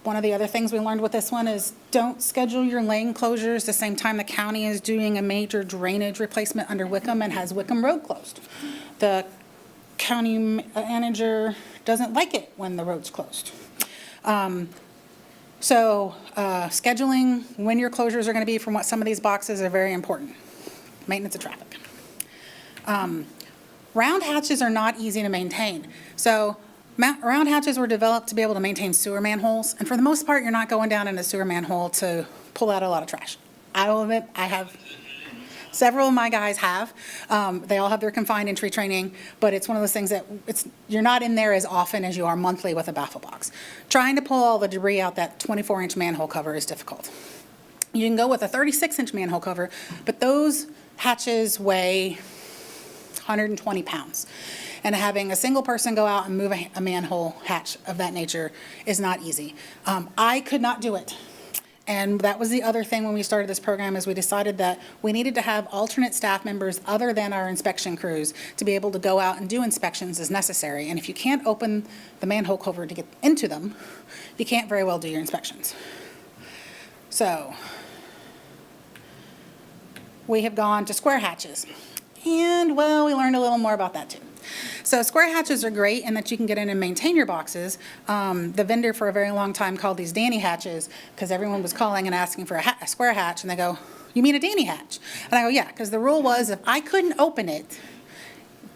One of the other things we learned with this one is don't schedule your lane closures the same time the county is doing a major drainage replacement under Wickham and has Wickham Road closed. The county manager doesn't like it when the road's closed. So scheduling when your closures are going to be from what some of these boxes are very important. Maintenance of traffic. Round hatches are not easy to maintain. So round hatches were developed to be able to maintain sewer manholes. And for the most part, you're not going down in a sewer manhole to pull out a lot of trash. I will admit I have Several of my guys have. They all have their confined entry training, but it's one of those things that you're not in there as often as you are monthly with a baffle box. Trying to pull all the debris out that 24-inch manhole cover is difficult. You can go with a 36-inch manhole cover, but those hatches weigh 120 pounds. And having a single person go out and move a manhole hatch of that nature is not easy. I could not do it. And that was the other thing when we started this program, is we decided that we needed to have alternate staff members other than our inspection crews to be able to go out and do inspections as necessary. And if you can't open the manhole cover to get into them, you can't very well do your inspections. So we have gone to square hatches. And, well, we learned a little more about that too. So square hatches are great in that you can get in and maintain your boxes. The vendor for a very long time called these Danny hatches because everyone was calling and asking for a square hatch, and they go, "You mean a Danny hatch?" And I go, "Yeah," because the rule was if I couldn't open it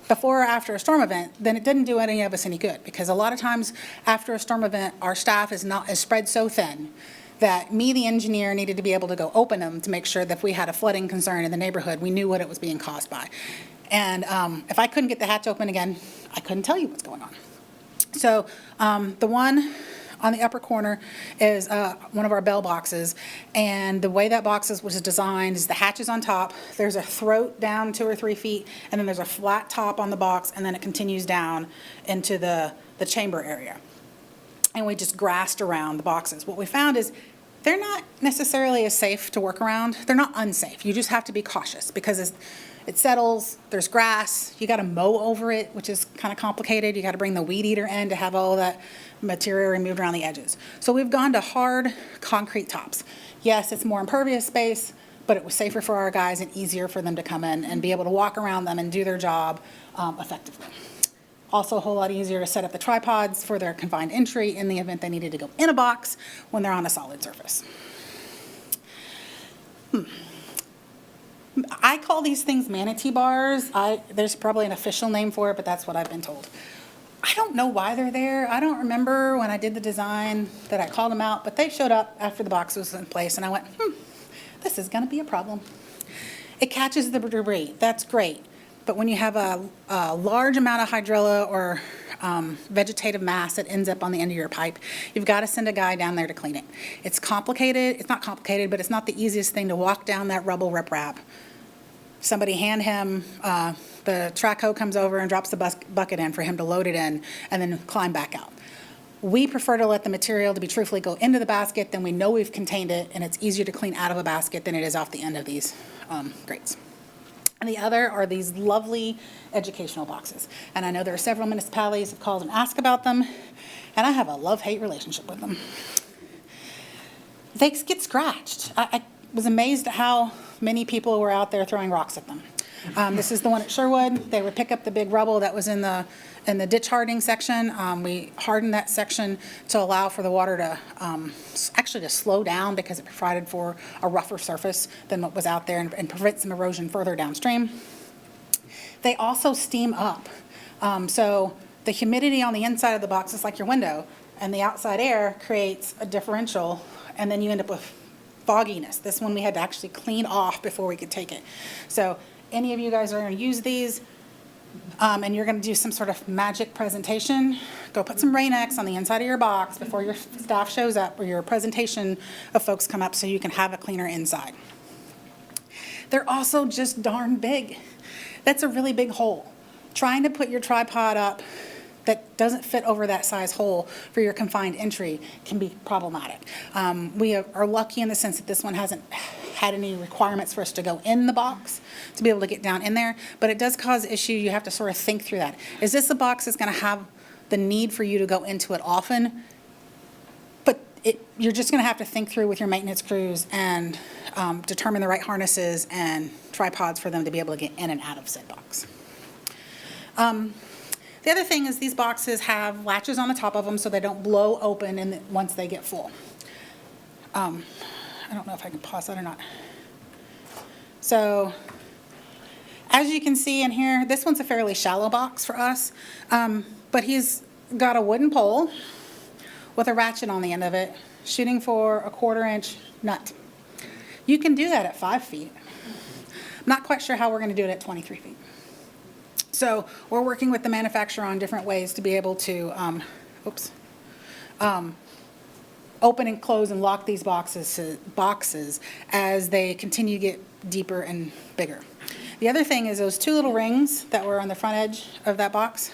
before or after a storm event, then it didn't do any of us any good, because a lot of times after a storm event, our staff is spread so thin that me, the engineer, needed to be able to go open them to make sure that if we had a flooding concern in the neighborhood, we knew what it was being caused by. And if I couldn't get the hatch open again, I couldn't tell you what's going on. So the one on the upper corner is one of our bell boxes. And the way that box was designed is the hatch is on top. There's a throat down 2 or 3 feet, and then there's a flat top on the box, and then it continues down into the chamber area. And we just grassed around the boxes. What we found is they're not necessarily as safe to work around. They're not unsafe. You just have to be cautious because it settles, there's grass, you gotta mow over it, which is kind of complicated. You gotta bring the weed eater in to have all that material removed around the edges. So we've gone to hard concrete tops. Yes, it's more impervious space, but it was safer for our guys and easier for them to come in and be able to walk around them and do their job effectively. Also a whole lot easier to set up the tripods for their confined entry in the event they needed to go in a box when they're on a solid surface. I call these things manatee bars. There's probably an official name for it, but that's what I've been told. I don't know why they're there. I don't remember when I did the design that I called them out, but they showed up after the box was in place, and I went, this is gonna be a problem. It catches the debris, that's great. But when you have a large amount of hydrilla or vegetative mass that ends up on the end of your pipe, you've got to send a guy down there to clean it. It's complicated. It's not complicated, but it's not the easiest thing to walk down that rubble riprap. Somebody hand him, the track hoe comes over and drops the bucket in for him to load it in and then climb back out. We prefer to let the material, to be truthfully, go into the basket, then we know we've contained it, and it's easier to clean out of a basket than it is off the end of these grates. And the other are these lovely educational boxes. And I know there are several municipalities have called and asked about them, and I have a love-hate relationship with them. They get scratched. I was amazed at how many people were out there throwing rocks at them. This is the one at Sherwood. They would pick up the big rubble that was in the ditch hardening section. We hardened that section to allow for the water to actually to slow down because it provided for a rougher surface than what was out there and prevent some erosion further downstream. They also steam up. So the humidity on the inside of the box is like your window, and the outside air creates a differential, and then you end up with fogginess. This one we had to actually clean off before we could take it. So any of you guys are going to use these, and you're going to do some sort of magic presentation, go put some Rain-X on the inside of your box before your staff shows up or your presentation of folks come up so you can have a cleaner inside. They're also just darn big. That's a really big hole. Trying to put your tripod up that doesn't fit over that size hole for your confined entry can be problematic. We are lucky in the sense that this one hasn't had any requirements for us to go in the box to be able to get down in there, but it does cause issue. You have to sort of think through that. Is this a box that's going to have the need for you to go into it often? But you're just going to have to think through with your maintenance crews and determine the right harnesses and tripods for them to be able to get in and out of said box. The other thing is these boxes have latches on the top of them so they don't blow open once they get full. I don't know if I can pause that or not. So as you can see in here, this one's a fairly shallow box for us, but he's got a wooden pole with a ratchet on the end of it, shooting for a 1/4 inch nut. You can do that at 5 feet. Not quite sure how we're going to do it at 23 feet. So we're working with the manufacturer on different ways to be able to, open and close and lock these boxes as they continue to get deeper and bigger. The other thing is those two little rings that were on the front edge of that box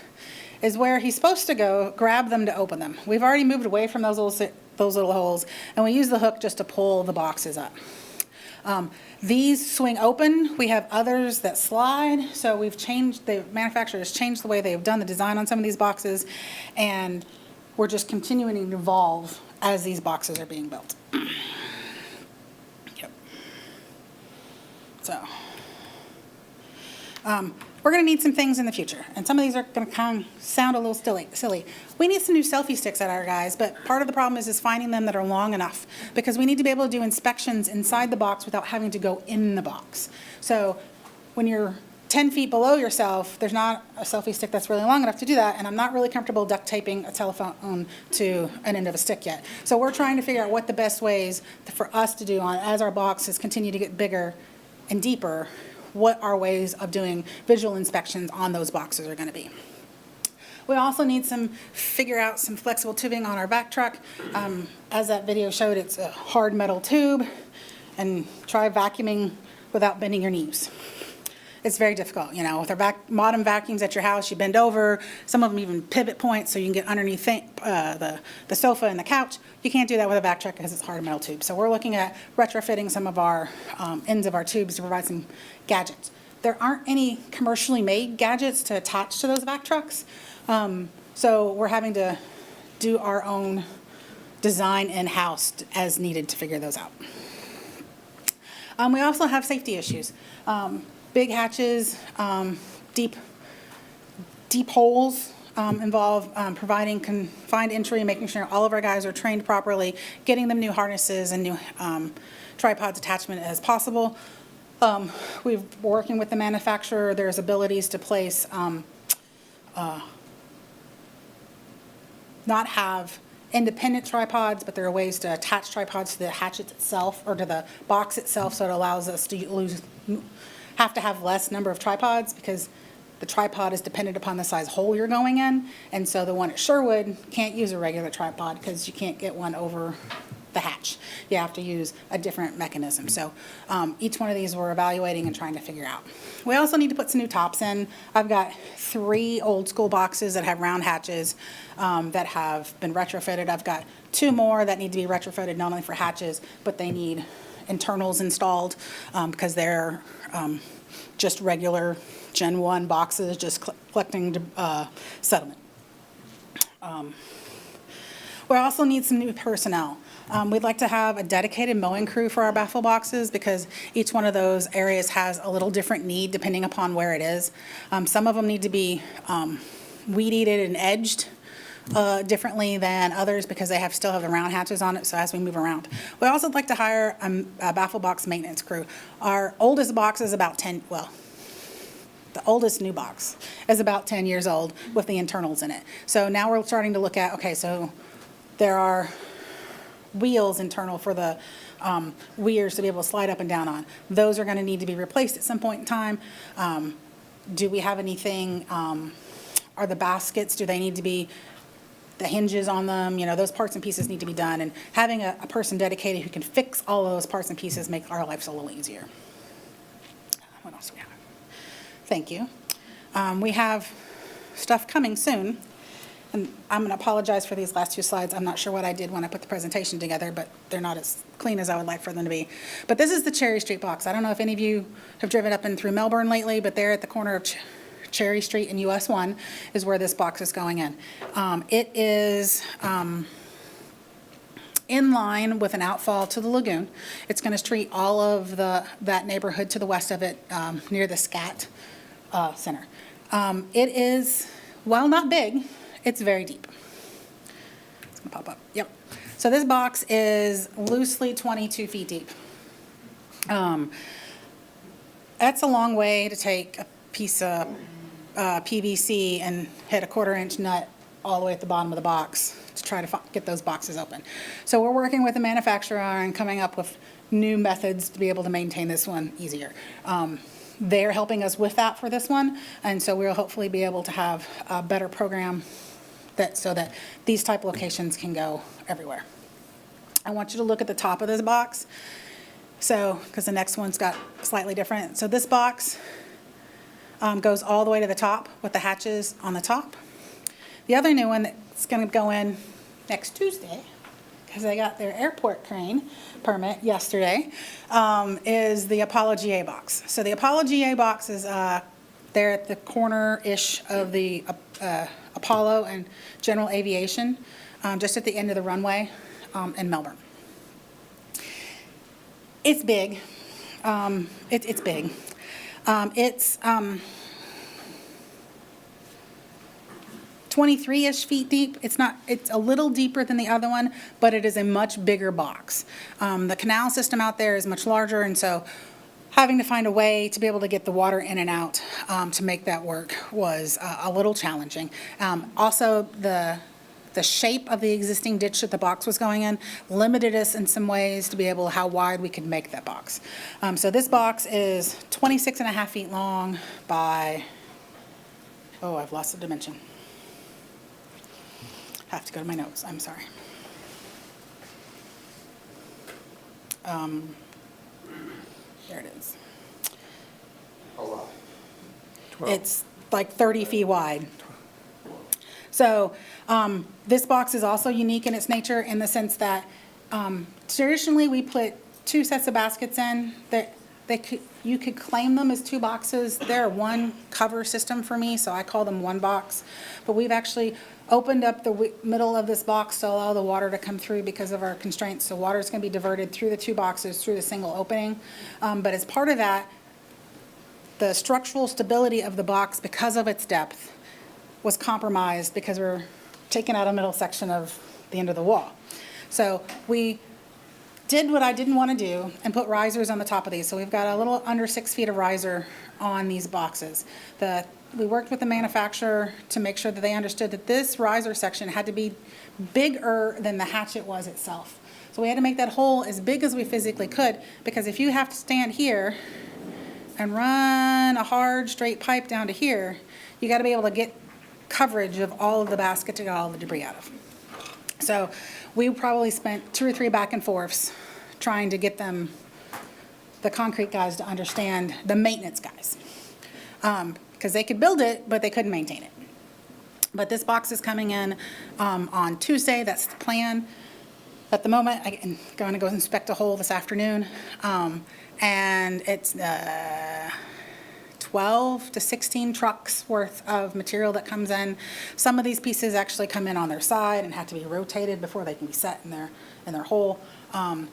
is where he's supposed to go, grab them to open them. We've already moved away from those little holes, and we use the hook just to pull the boxes up. These swing open. We have others that slide, so the manufacturer has changed the way they've done the design on some of these boxes, and we're just continuing to evolve as these boxes are being built. Yep. So, we're going to need some things in the future, and some of these are going to kind of sound a little silly. We need some new selfie sticks at our guys, but part of the problem is finding them that are long enough, because we need to be able to do inspections inside the box without having to go in the box. So when you're 10 feet below yourself, there's not a selfie stick that's really long enough to do that, and I'm not really comfortable duct taping a telephone to an end of a stick yet. So we're trying to figure out what the best ways for us to do as our boxes continue to get bigger and deeper, what our ways of doing visual inspections on those boxes are going to be. We also need figure out some flexible tubing on our back truck. As that video showed, it's a hard metal tube, and try vacuuming without bending your knees. It's very difficult, with our modern vacuums at your house, you bend over, some of them even pivot points so you can get underneath the sofa and the couch. You can't do that with a vac truck because it's hard metal tube. So we're looking at retrofitting some of our ends of our tubes to provide some gadgets. There aren't any commercially made gadgets to attach to those vac trucks, so we're having to do our own design in-house as needed to figure those out. We also have safety issues. Big hatches, deep holes involve providing confined entry, making sure all of our guys are trained properly, getting them new harnesses and new tripods attachment as possible. We're working with the manufacturer. There's abilities to place, not have independent tripods, but there are ways to attach tripods to the hatchet itself or to the box itself, so it allows us to have to have less number of tripods, because the tripod is dependent upon the size hole you're going in, and so the one at Sherwood can't use a regular tripod because you can't get one over the hatch. You have to use a different mechanism. So each one of these we're evaluating and trying to figure out. We also need to put some new tops in. I've got 3 old school boxes that have round hatches that have been retrofitted. I've got 2 more that need to be retrofitted not only for hatches, but they need internals installed because they're just regular Gen 1 boxes, just collecting settlement. We also need some new personnel. We'd like to have a dedicated mowing crew for our baffle boxes because each one of those areas has a little different need depending upon where it is. Some of them need to be weed-eated and edged differently than others because they still have the round hatches on it, so as we move around. We also like to hire a baffle box maintenance crew. Our oldest box is about the oldest new box is about 10 years old with the internals in it. So now we're starting to look at, okay, so there are wheels internal for the weirs to be able to slide up and down on. Those are going to need to be replaced at some point in time. Do we have anything, are the baskets, do they need to be, the hinges on them, those parts and pieces need to be done. And having a person dedicated who can fix all of those parts and pieces make our lives a little easier. What else do we have? Thank you. We have stuff coming soon. And I'm going to apologize for these last 2 slides. I'm not sure what I did when I put the presentation together, but they're not as clean as I would like for them to be. But this is the Cherry Street box. I don't know if any of you have driven up and through Melbourne lately, but there at the corner of Cherry Street and US 1 is where this box is going in. It is in line with an outfall to the Lagoon. It's going to treat all of that neighborhood to the west of it near the SCAT Center. It is, while not big, it's very deep. It's going to pop up. Yep. So this box is loosely 22 feet deep. That's a long way to take a piece of PVC and hit a 1/4 inch nut all the way at the bottom of the box to try to get those boxes open. So we're working with the manufacturer and coming up with new methods to be able to maintain this one easier. they're helping us with that for this one, and so we'll hopefully be able to have a better program so that these type locations can go everywhere. I want you to look at the top of this box, so, because the next one's got slightly different. So this box goes all the way to the top with the hatches on the top. The other new one that's going to go in next Tuesday, because they got their airport crane permit yesterday, is the Apollo GA box. So the Apollo GA box is there at the corner-ish of the Apollo and General Aviation, just at the end of the runway in Melbourne. It's big. It's big. It's 23-ish feet deep. It's a little deeper than the other one, but it is a much bigger box. The canal system out there is much larger, and so having to find a way to be able to get the water in and out to make that work was a little challenging. Also, the shape of the existing ditch that the box was going in limited us in some ways to be able how wide we could make that box. So this box is 26.5 feet long by, oh, I've lost the dimension. Have to go to my notes, I'm sorry. There it is. It's like 30 feet wide. So this box is also unique in its nature in the sense that traditionally we put 2 sets of baskets in that you could claim them as 2 boxes. They're one cover system for me, so I call them one box. But we've actually opened up the middle of this box to allow the water to come through because of our constraints. So water is going to be diverted through the 2 boxes through the single opening. But as part of that, the structural stability of the box, because of its depth, was compromised because we're taking out a middle section of the end of the wall. So we did what I didn't want to do and put risers on the top of these. So we've got a little under 6 feet of riser on these boxes. We worked with the manufacturer to make sure that they understood that this riser section had to be bigger than the hatchet was itself. So we had to make that hole as big as we physically could, because if you have to stand here and run a hard straight pipe down to here, you got to be able to get coverage of all of the basket to get all the debris out of. So we probably spent 2 or 3 back and forths trying to get the concrete guys to understand, the maintenance guys. Because they could build it, but they couldn't maintain it. But this box is coming in on Tuesday. That's the plan. At the moment, I'm going to go inspect a hole this afternoon. And it's 12 to 16 trucks worth of material that comes in. Some of these pieces actually come in on their side and have to be rotated before they can be set in their hole. I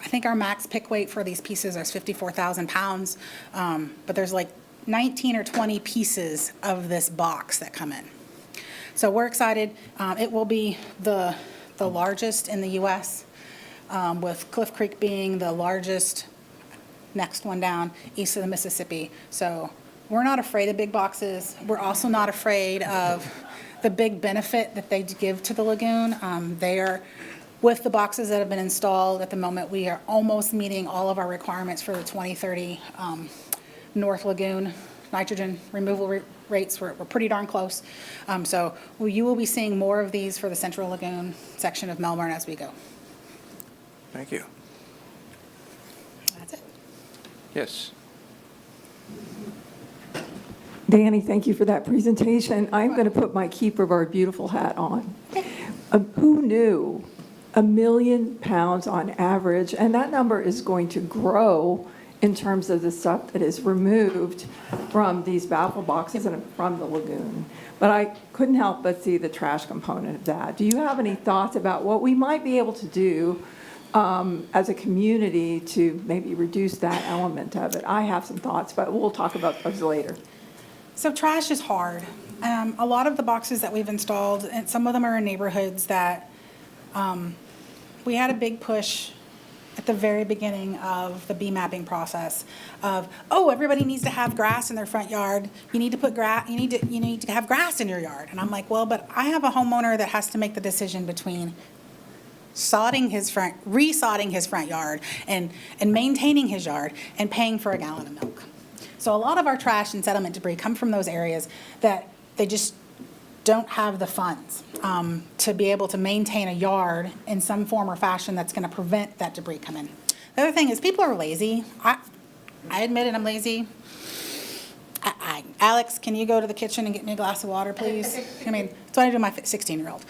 think our max pick weight for these pieces is 54,000 pounds, but there's like 19 or 20 pieces of this box that come in. So we're excited. It will be the largest in the U.S., with Cliff Creek being the largest, next one down east of the Mississippi. So we're not afraid of big boxes. We're also not afraid of the big benefit that they give to the lagoon. They are, with the boxes that have been installed at the moment, we are almost meeting all of our requirements for the 2030 North Lagoon nitrogen removal rates. We're pretty darn close. So you will be seeing more of these for the Central Lagoon section of Melbourne as we go. Thank you. That's it. Yes. Danny, thank you for that presentation. I'm going to put my Keeper of Our Beautiful hat on. Who knew? 1 million pounds on average, and that number is going to grow in terms of the stuff that is removed from these baffle boxes and from the lagoon. But I couldn't help but see the trash component of that. Do you have any thoughts about what we might be able to do as a community to maybe reduce that element of it? I have some thoughts, but we'll talk about those later. So trash is hard. A lot of the boxes that we've installed, and some of them are in neighborhoods that we had a big push at the very beginning of the bee mapping process of, oh, everybody needs to have grass in their front yard. You need to put grass. You need to have grass in your yard. And I'm like, well, but I have a homeowner that has to make the decision between resodding his front yard and maintaining his yard and paying for a gallon of milk. So a lot of our trash and settlement debris come from those areas that they just don't have the funds to be able to maintain a yard in some form or fashion that's going to prevent that debris coming. The other thing is people are lazy. I admit it, I'm lazy. Alex, can you go to the kitchen and get me a glass of water, please? I mean, that's what I do to my 16-year-old.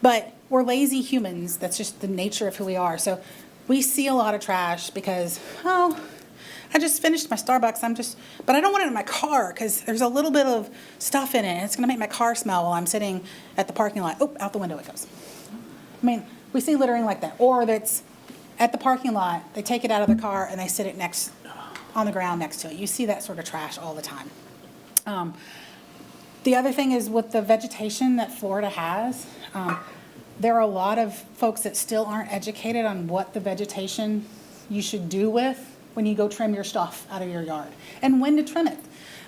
But we're lazy humans. That's just the nature of who we are. So we see a lot of trash because, I just finished my Starbucks. But I don't want it in my car because there's a little bit of stuff in it. And it's going to make my car smell while I'm sitting at the parking lot. Oh, out the window it goes. I mean, we see littering like that. Or that's at the parking lot, they take it out of the car and they sit it on the ground next to it. You see that sort of trash all the time. The other thing is with the vegetation that Florida has, there are a lot of folks that still aren't educated on what the vegetation you should do with when you go trim your stuff out of your yard and when to trim it.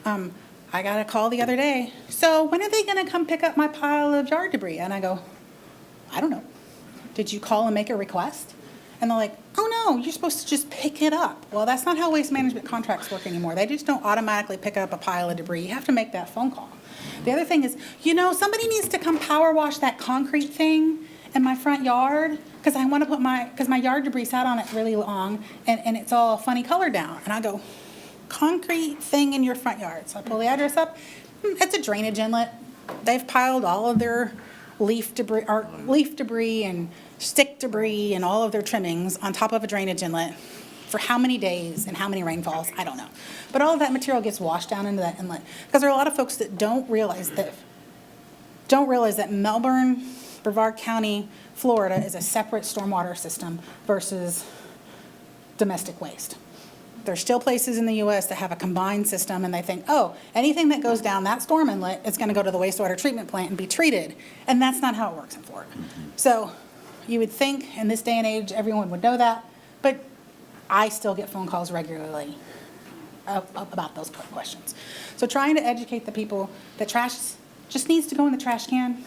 I got a call the other day. So when are they going to come pick up my pile of yard debris? And I go, I don't know. Did you call and make a request? And they're like, oh no, you're supposed to just pick it up. Well, that's not how waste management contracts work anymore. They just don't automatically pick up a pile of debris. You have to make that phone call. The other thing is, somebody needs to come power wash that concrete thing in my front yard because I want to put because my yard debris sat on it really long and it's all funny color down. And I go, concrete thing in your front yard. So I pull the address up. It's a drainage inlet. They've piled all of their leaf debris and stick debris and all of their trimmings on top of a drainage inlet for how many days and how many rainfalls, I don't know. But all of that material gets washed down into that inlet because there are a lot of folks that don't realize that Melbourne, Brevard County, Florida is a separate stormwater system versus domestic waste. There's still places in the U.S. that have a combined system and they think, anything that goes down that storm inlet is going to go to the wastewater treatment plant and be treated. And that's not how it works in Florida. So you would think in this day and age everyone would know that, but I still get phone calls regularly about those questions. So trying to educate the people that trash just needs to go in the trash can,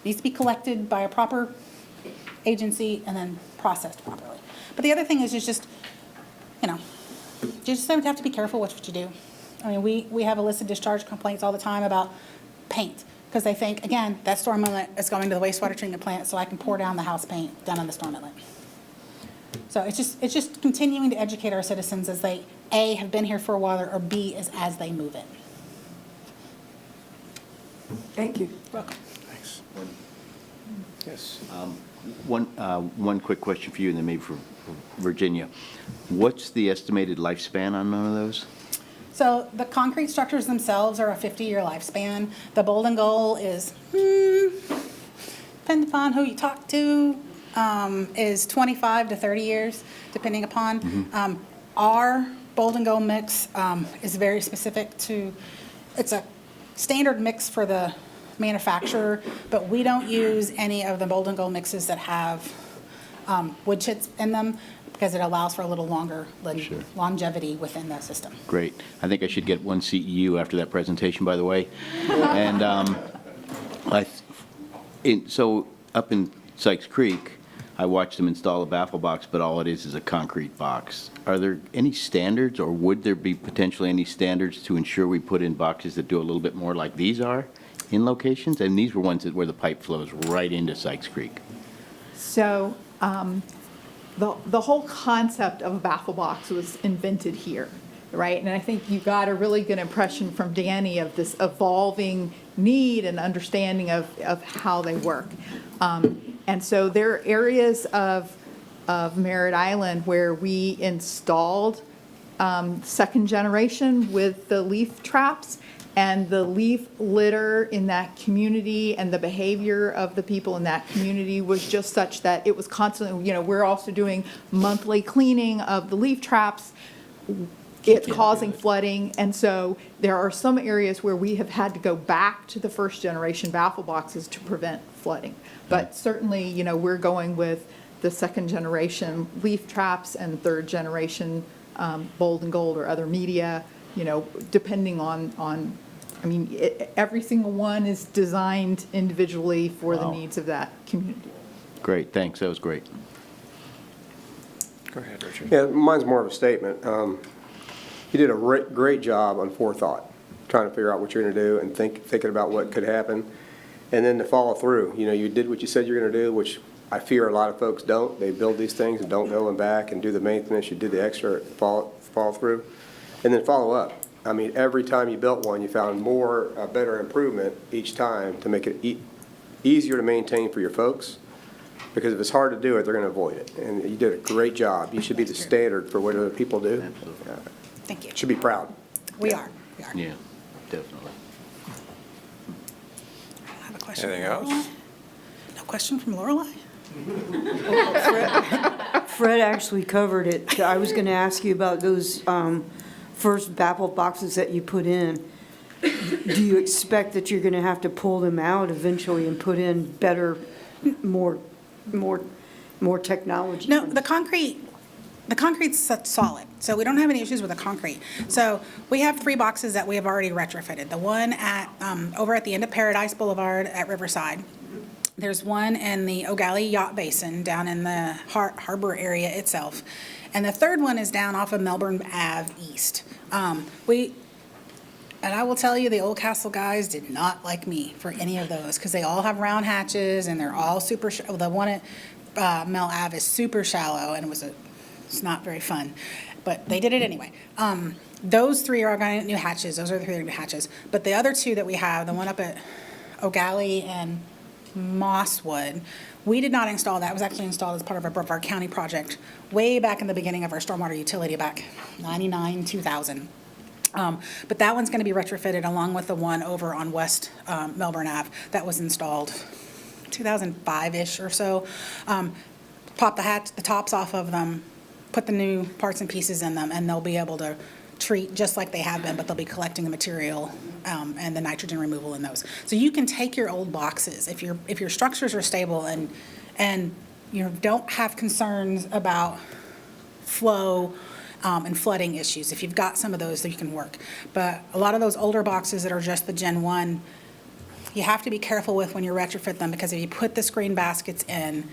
needs to be collected by a proper agency and then processed properly. But the other thing is just, you just have to be careful with what you do. I mean, we have illicit discharge complaints all the time about paint because they think, again, that storm inlet is going to the wastewater treatment plant so I can pour down the house paint down on the storm inlet. So it's just continuing to educate our citizens as they, A, have been here for a while, or B, is as they move in. Thank you. Welcome. Thanks. Yes. One quick question for you and then maybe for Virginia. What's the estimated lifespan on one of those? So the concrete structures themselves are a 50-year lifespan. The Golden Goal is, depending upon who you talk to, is 25 to 30 years, depending upon. Our Golden Goal mix is very specific to, it's a standard mix for the manufacturer, but we don't use any of the Golden Goal mixes that have wood chips in them because it allows for a little longer longevity within the system. Great. I think I should get one CEU after that presentation, by the way. And so up in Sykes Creek, I watched them install a baffle box, but all it is a concrete box. Are there any standards, or would there be potentially any standards to ensure we put in boxes that do a little bit more like these are in locations? And these were ones where the pipe flows right into Sykes Creek. So the whole concept of a baffle box was invented here, right? And I think you got a really good impression from Danny of this evolving need and understanding of how they work. And so there are areas of Merritt Island where we installed second generation with the leaf traps, and the leaf litter in that community and the behavior of the people in that community was just such that it was constantly, we're also doing monthly cleaning of the leaf traps. It's causing flooding, and so there are some areas where we have had to go back to the first generation baffle boxes to prevent flooding. But certainly, we're going with the second generation leaf traps and third generation Bold and Gold or other media, depending on every single one is designed individually for the needs of that community. Great, thanks, that was great. Go ahead, Richard. Yeah, mine's more of a statement. You did a great job on forethought, trying to figure out what you're going to do and thinking about what could happen, and then to follow through. You know, you did what you said you're going to do, which I fear a lot of folks don't. They build these things and don't go back and do the maintenance. You did the extra follow through, and then follow up. I mean, every time you built one, you found better improvement each time to make it easier to maintain for your folks. Because if it's hard to do it, they're going to avoid it. And you did a great job. You should be the standard for what other people do. Thank you. Should be proud. We are. Yeah, definitely. I have a question. Anything from else? Lorelei. No question from Lorelei? Fred actually covered it. I was going to ask you about those first baffle boxes that you put in. Do you expect that you're going to have to pull them out eventually and put in better, more technology? No, the concrete's solid, so we don't have any issues with the concrete. So we have 3 boxes that we have already retrofitted. The one at, over at the end of Paradise Boulevard at Riverside. There's one in the O'Galley Yacht Basin down in the harbor area itself. And the third one is down off of Melbourne Ave East. And I will tell you, the Old Castle guys did not like me for any of those, because they all have round hatches, and they're all super, the one at Mel Ave is super shallow, and it's not very fun, but they did it anyway. Those 3 are going to new hatches, those are the 3 new hatches. But the other 2 that we have, the one up at O'Galley and Mosswood, we did not install that. It was actually installed as part of our county project way back in the beginning of our stormwater utility back 99, 2000. But that one's going to be retrofitted along with the one over on West Melbourne Ave that was installed 2005-ish or so. Pop the tops off of them, put the new parts and pieces in them, and they'll be able to treat just like they have been, but they'll be collecting the material and the nitrogen removal in those. So you can take your old boxes if your structures are stable and you don't have concerns about flow and flooding issues. If you've got some of those, that you can work. But a lot of those older boxes that are just the Gen 1, you have to be careful with when you retrofit them, because if you put the screen baskets in,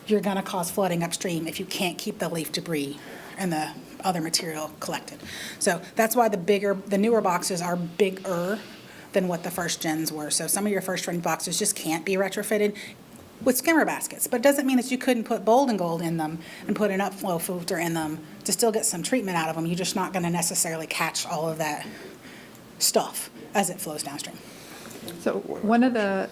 you're going to cause flooding upstream if you can't keep the leaf debris and the other material collected. So that's why the newer boxes are bigger than what the first gens were. So some of your first gen boxes just can't be retrofitted with skimmer baskets, but it doesn't mean that you couldn't put Bold and Gold in them and put an upflow filter in them to still get some treatment out of them. You're just not going to necessarily catch all of that stuff as it flows downstream. So one of the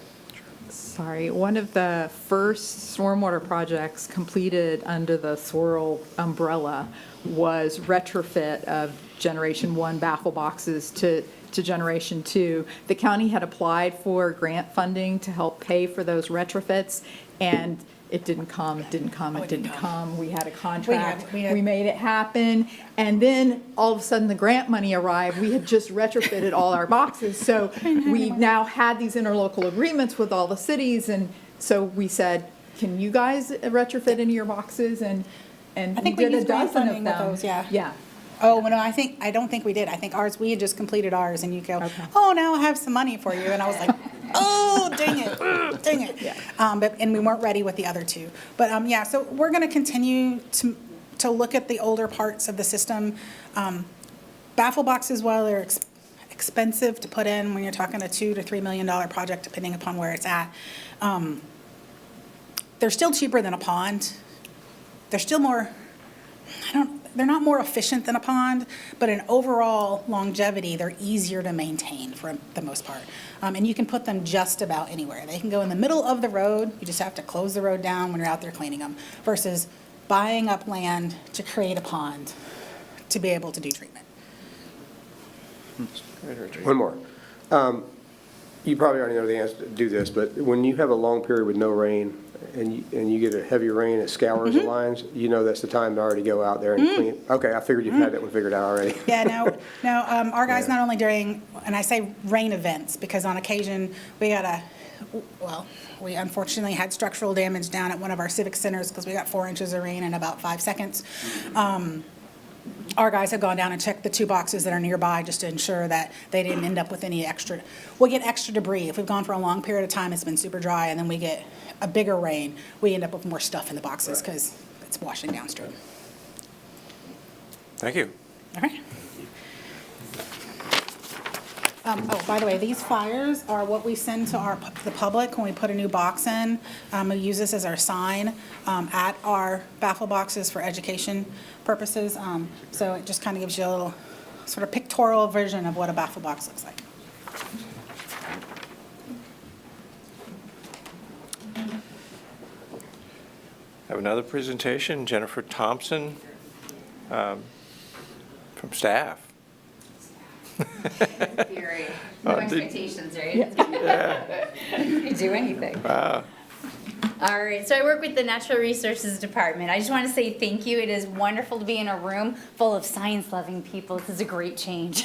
first stormwater projects completed under the Swirl umbrella was retrofit of Generation 1 baffle boxes to Generation 2. The county had applied for grant funding to help pay for those retrofits, and it didn't come. We had a contract. We made it happen. And then all of a sudden the grant money arrived. We had just retrofitted all our boxes. So we now had these interlocal agreements with all the cities. And so we said, can you guys retrofit into your boxes? And I think we did used a grant dozen funding of with them. those, yeah. Yeah. Oh, no, I don't think we did. I think we had just completed ours, and you go, oh, now I have some money for you. And I was like, oh, dang it. Yeah. And we weren't ready with the other 2. But, yeah, so we're going to continue to look at the older parts of the system. Baffle boxes, while they're expensive to put in when you're talking a $2 to $3 million project, depending upon where it's at, they're still cheaper than a pond. They're still more, they're not more efficient than a pond, but in overall longevity, they're easier to maintain for the most part. And you can put them just about anywhere. They can go in the middle of the road. You just have to close the road down when you're out there cleaning them, versus buying up land to create a pond to be able to do treatment. One more. You probably already know the answer to do this, but when you have a long period with no rain and you get a heavy rain that scours the lines, you know that's the time to already go out there and clean. Okay, I figured you had that one figured out already. Yeah, no, our guys not only during, and I say rain events, because on occasion we unfortunately had structural damage down at one of our civic centers because we got 4 inches of rain in about 5 seconds. our guys have gone down and checked the 2 boxes that are nearby just to ensure that they didn't end up with any extra. We'll get extra debris. If we've gone for a long period of time, it's been super dry, and then we get a bigger rain, we end up with more stuff in the boxes because it's washing downstream. Thank you. All right. Oh, by the way, these flyers are what we send to the public when we put a new box in. We use this as our sign at our baffle boxes for education purposes. So it just kind of gives you a little sort of pictorial version of what a baffle box looks like. Have another presentation, Jennifer Thompson from staff. Theory. No expectations, right? You can do anything. Wow. All right, so I work with the Natural Resources Department. I just want to say thank you. It is wonderful to be in a room full of science-loving people. This is a great change.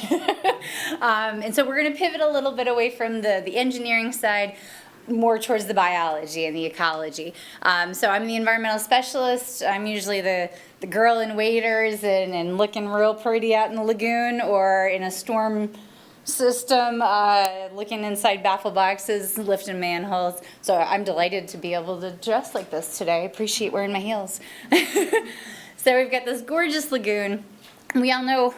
And so we're going to pivot a little bit away from the engineering side, more towards the biology and the ecology. So I'm the environmental specialist. I'm usually the girl in waders and looking real pretty out in the lagoon or in a storm system, looking inside baffle boxes, lifting manholes. So I'm delighted to be able to dress like this today. I appreciate wearing my heels. So we've got this gorgeous lagoon. We all know,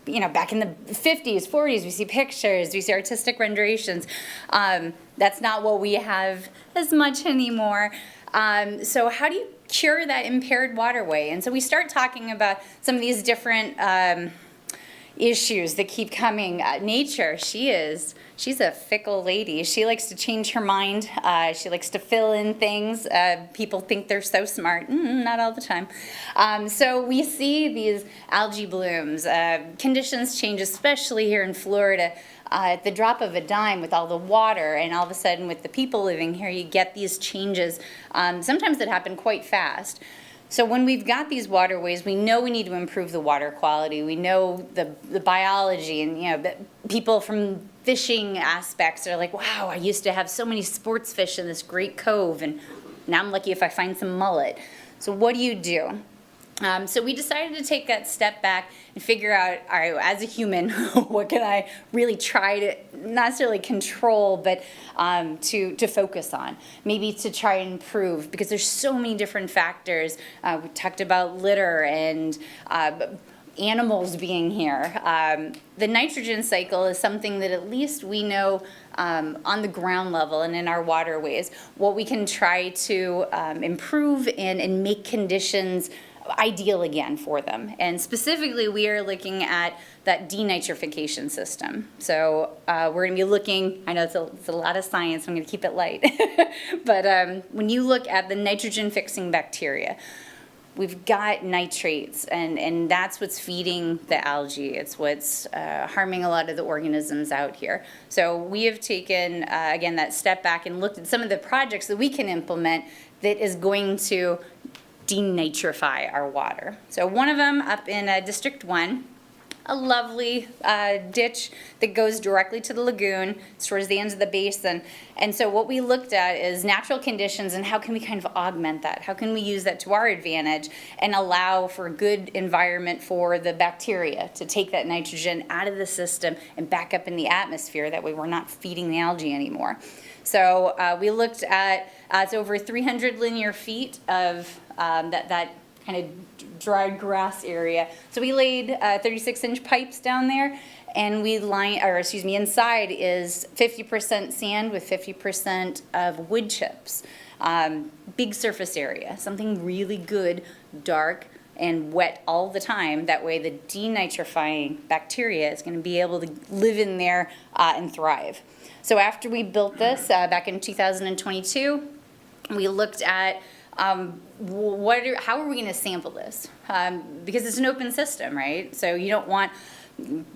you know, back in the 50s, 40s, we see pictures, we see artistic renditions. That's not what we have as much anymore. So how do you cure that impaired waterway? And so we start talking about some of these different issues that keep coming. Nature, she's a fickle lady. She likes to change her mind. She likes to fill in things. People think they're so smart. Not all the time. So we see these algae blooms. Conditions change, especially here in Florida. At the drop of a dime with all the water, and all of a sudden with the people living here, you get these changes, sometimes that happen quite fast. So when we've got these waterways, we know we need to improve the water quality. We know the biology, and you know, people from fishing aspects are like, wow, I used to have so many sports fish in this great cove, and now I'm lucky if I find some mullet. So what do you do? So we decided to take that step back and figure out, all right, as a human, what can I really try to, not necessarily control, but to focus on, maybe to try and improve, because there's so many different factors. We talked about litter and animals being here. The nitrogen cycle is something that at least we know on the ground level and in our waterways, what we can try to improve and make conditions ideal again for them. And specifically, we are looking at that denitrification system. So we're going to be looking, I know it's a lot of science, I'm going to keep it light, but when you look at the nitrogen-fixing bacteria, we've got nitrates, and that's what's feeding the algae. It's what's harming a lot of the organisms out here. So we have taken, again, that step back and looked at some of the projects that we can implement that is going to denitrify our water. So one of them up in District 1, a lovely ditch that goes directly to the lagoon. It's towards the ends of the basin. And so what we looked at is natural conditions and how can we kind of augment that? How can we use that to our advantage and allow for a good environment for the bacteria to take that nitrogen out of the system and back up in the atmosphere? That way we're not feeding the algae anymore. So we looked at, it's over 300 linear feet of that kind of dried grass area. So we laid 36-inch pipes down there, and we inside is 50% sand with 50% of wood chips. Big surface area, something really good, dark, and wet all the time. That way the denitrifying bacteria is going to be able to live in there and thrive. So after we built this back in 2022, we looked at how are we going to sample this? Because it's an open system, right? So you don't want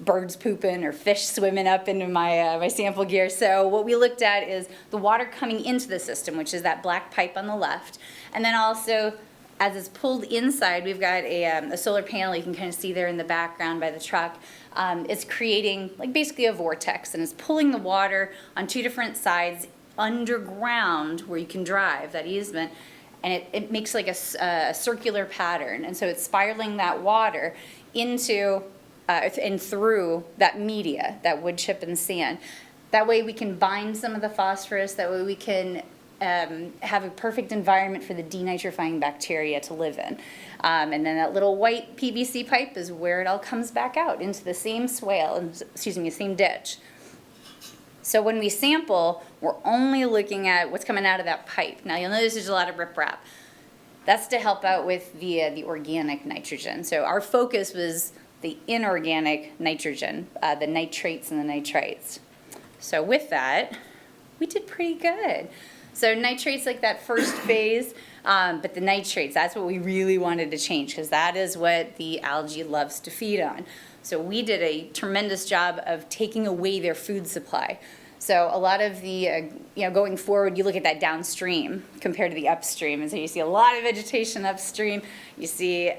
birds pooping or fish swimming up into my sample gear. So what we looked at is the water coming into the system, which is that black pipe on the left. And then also, as it's pulled inside, we've got a solar panel you can kind of see there in the background by the truck. It's creating like basically a vortex, and it's pulling the water on two different sides underground where you can drive that easement, and it makes like a circular pattern. And so it's spiraling that water into and through that media, that wood chip and sand. That way we can bind some of the phosphorus, that way we can have a perfect environment for the denitrifying bacteria to live in. And then that little white PVC pipe is where it all comes back out into the same swale, excuse me, the same ditch. So when we sample, we're only looking at what's coming out of that pipe. Now you'll notice there's a lot of riprap. That's to help out with the organic nitrogen. So our focus was the inorganic nitrogen, the nitrates and the nitrites. So with that, we did pretty good. So nitrates like that first phase, but the nitrates, that's what we really wanted to change because that is what the algae loves to feed on. So we did a tremendous job of taking away their food supply. So a lot of the, going forward, you look at that downstream compared to the upstream, and so you see a lot of vegetation upstream. You see,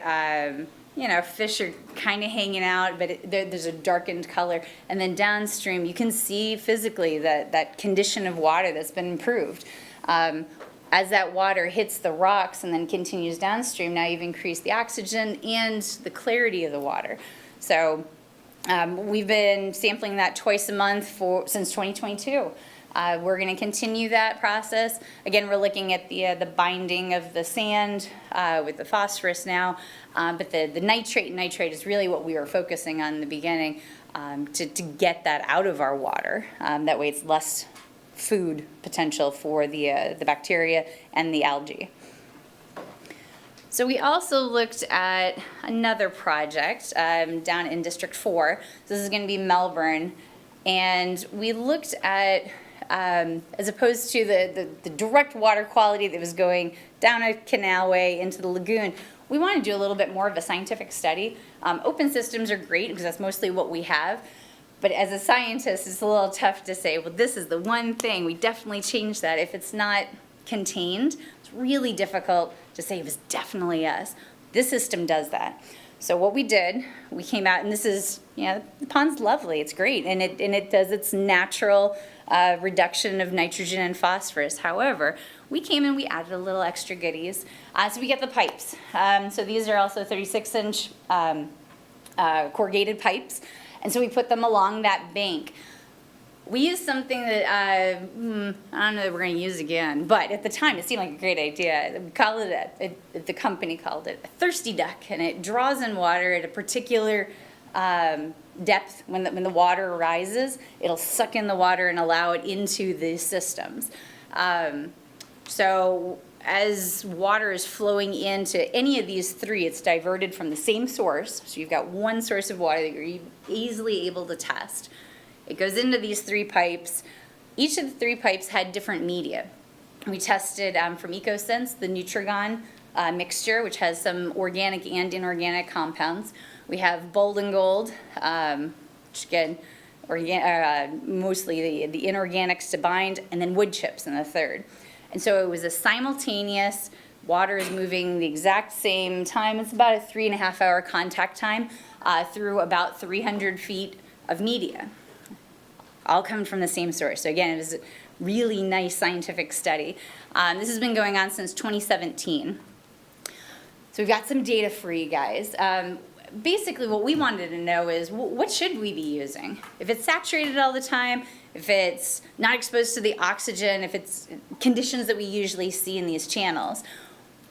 fish are kind of hanging out, but there's a darkened color. And then downstream, you can see physically that condition of water that's been improved. As that water hits the rocks and then continues downstream, now you've increased the oxygen and the clarity of the water. So we've been sampling that twice a month since 2022. We're going to continue that process. Again, we're looking at the binding of the sand with the phosphorus now, but the nitrate is really what we were focusing on in the beginning to get that out of our water. That way it's less food potential for the bacteria and the algae. So we also looked at another project down in District 4. This is going to be Melbourne. And we looked at, as opposed to the direct water quality that was going down a canalway into the lagoon, we want to do a little bit more of a scientific study. Open systems are great because that's mostly what we have. But as a scientist, it's a little tough to say, well, this is the one thing. We definitely change that. If it's not contained, it's really difficult to say it was definitely us. This system does that. So what we did, we came out, and this is, the pond's lovely. It's great. And it does its natural reduction of nitrogen and phosphorus. However, we came and we added a little extra goodies. So we get the pipes. So these are also 36-inch corrugated pipes. And so we put them along that bank. We used something that, I don't know that we're going to use again, but at the time it seemed like a great idea. We call it, the company called it a thirsty duck, and it draws in water at a particular depth. When the water rises, it'll suck in the water and allow it into the systems. So as water is flowing into any of these three, it's diverted from the same source. So you've got one source of water that you're easily able to test. It goes into these three pipes. Each of the three pipes had different media. We tested from EcoSense the Nutrigon mixture, which has some organic and inorganic compounds. We have Bold and Gold, which again, mostly the inorganics to bind, and then wood chips in the third. And so it was a simultaneous, water is moving the exact same time. It's about a 3.5-hour contact time through about 300 feet of media, all coming from the same source. So again, it was a really nice scientific study. This has been going on since 2017. So we've got some data for you guys. Basically, what we wanted to know is, what should we be using? If it's saturated all the time, if it's not exposed to the oxygen, if it's conditions that we usually see in these channels,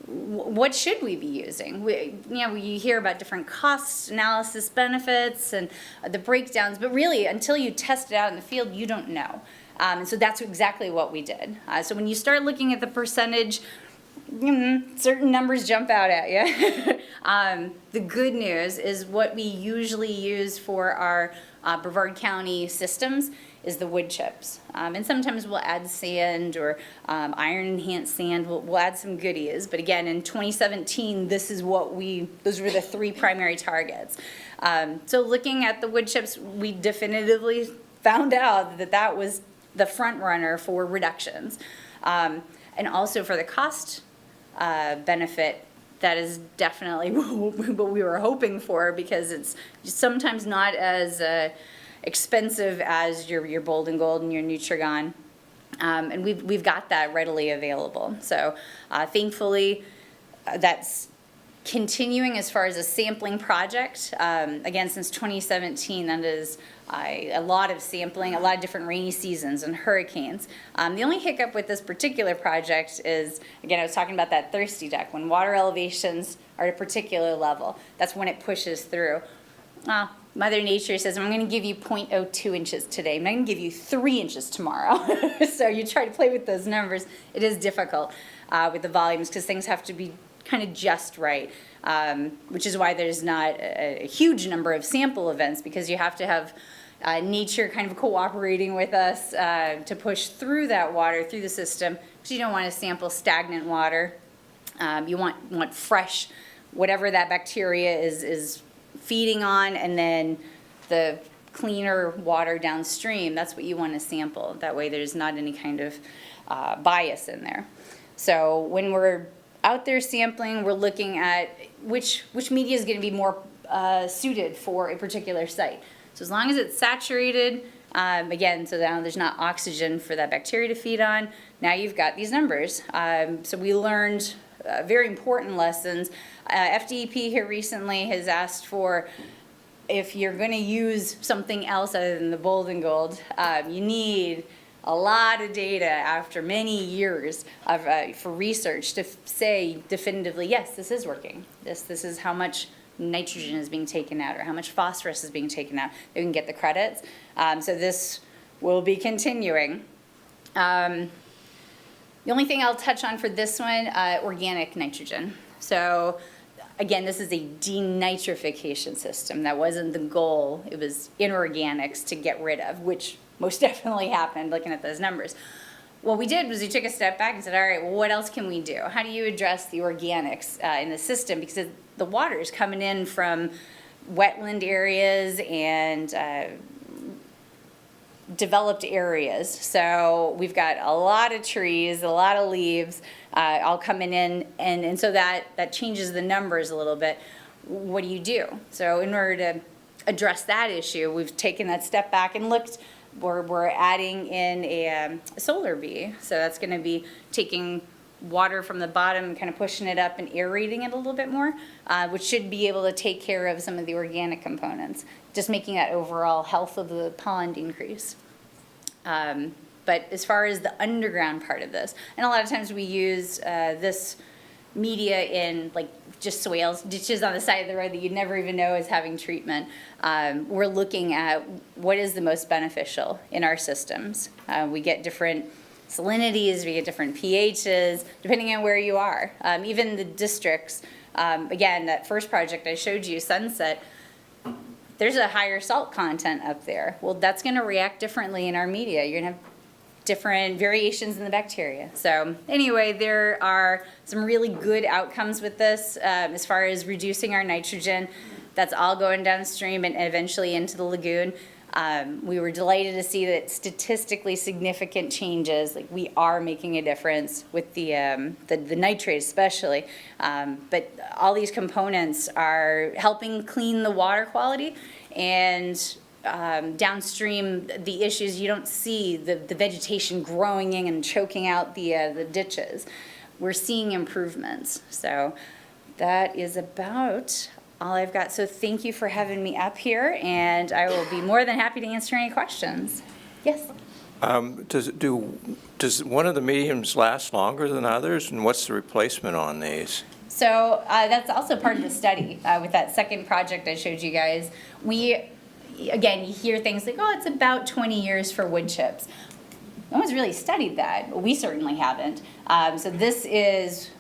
what should we be using? You hear about different cost analysis benefits and the breakdowns, but really, until you test it out in the field, you don't know. And so that's exactly what we did. So when you start looking at the percentage, certain numbers jump out at you. The good news is what we usually use for our Brevard County systems is the wood chips. And sometimes we'll add sand or iron-enhanced sand. We'll add some goodies. But again, in 2017, those were the three primary targets. So looking at the wood chips, we definitively found out that was the front runner for reductions. And also for the cost benefit, that is definitely what we were hoping for, because it's sometimes not as expensive as your Bold and Gold and your Nutrigon. And we've got that readily available. So thankfully, that's continuing as far as a sampling project. Again, since 2017, that is a lot of sampling, a lot of different rainy seasons and hurricanes. The only hiccup with this particular project is, again, I was talking about that thirsty deck. When water elevations are at a particular level, that's when it pushes through. Mother Nature says, I'm going to give you 0.02 inches today. I'm not going to give you 3 inches tomorrow. So you try to play with those numbers. It is difficult with the volumes because things have to be kind of just right, which is why there's not a huge number of sample events, because you have to have nature kind of cooperating with us to push through that water, through the system, because you don't want to sample stagnant water. You want fresh, whatever that bacteria is feeding on, and then the cleaner water downstream, that's what you want to sample. That way there's not any kind of bias in there. So when we're out there sampling, we're looking at which media is going to be more suited for a particular site. So as long as it's saturated, again, so now there's not oxygen for that bacteria to feed on, now you've got these numbers. So we learned very important lessons. FDEP here recently has asked for, if you're going to use something else other than the Golden Gold, you need a lot of data after many years of, for research to say definitively, yes, this is working. This is how much nitrogen is being taken out or how much phosphorus is being taken out. They can get the credits. So this will be continuing. The only thing I'll touch on for this one, organic nitrogen. So again, this is a denitrification system. That wasn't the goal. It was inorganics to get rid of, which most definitely happened looking at those numbers. What we did was we took a step back and said, all right, well, what else can we do? How do you address the organics in the system? Because the water is coming in from wetland areas and developed areas. So we've got a lot of trees, a lot of leaves all coming in, and so that changes the numbers a little bit. What do you do? So in order to address that issue, we've taken that step back and looked. We're adding in a solar bee. So that's going to be taking water from the bottom and kind of pushing it up and aerating it a little bit more, which should be able to take care of some of the organic components, just making that overall health of the pond increase. But as far as the underground part of this, and a lot of times we use this media in like just swales, ditches on the side of the road that you'd never even know is having treatment. We're looking at what is the most beneficial in our systems. We get different salinities, we get different pHs, depending on where you are. Even the districts, again, that first project I showed you, Sunset, there's a higher salt content up there. Well, that's going to react differently in our media. You're going to have different variations in the bacteria. So anyway, there are some really good outcomes with this as far as reducing our nitrogen. That's all going downstream and eventually into the lagoon. We were delighted to see that statistically significant changes, like we are making a difference with the nitrate especially. But all these components are helping clean the water quality, and downstream, the issues, you don't see the vegetation growing in and choking out the ditches. We're seeing improvements. So that is about all I've got. So thank you for having me up here, and I will be more than happy to answer any questions. Yes? Does one of the mediums last longer than others, and what's the replacement on these? So that's also part of the study with that second project I showed you guys. Again, you hear things like, oh, it's about 20 years for wood chips. No one's really studied that. We certainly haven't. So this is,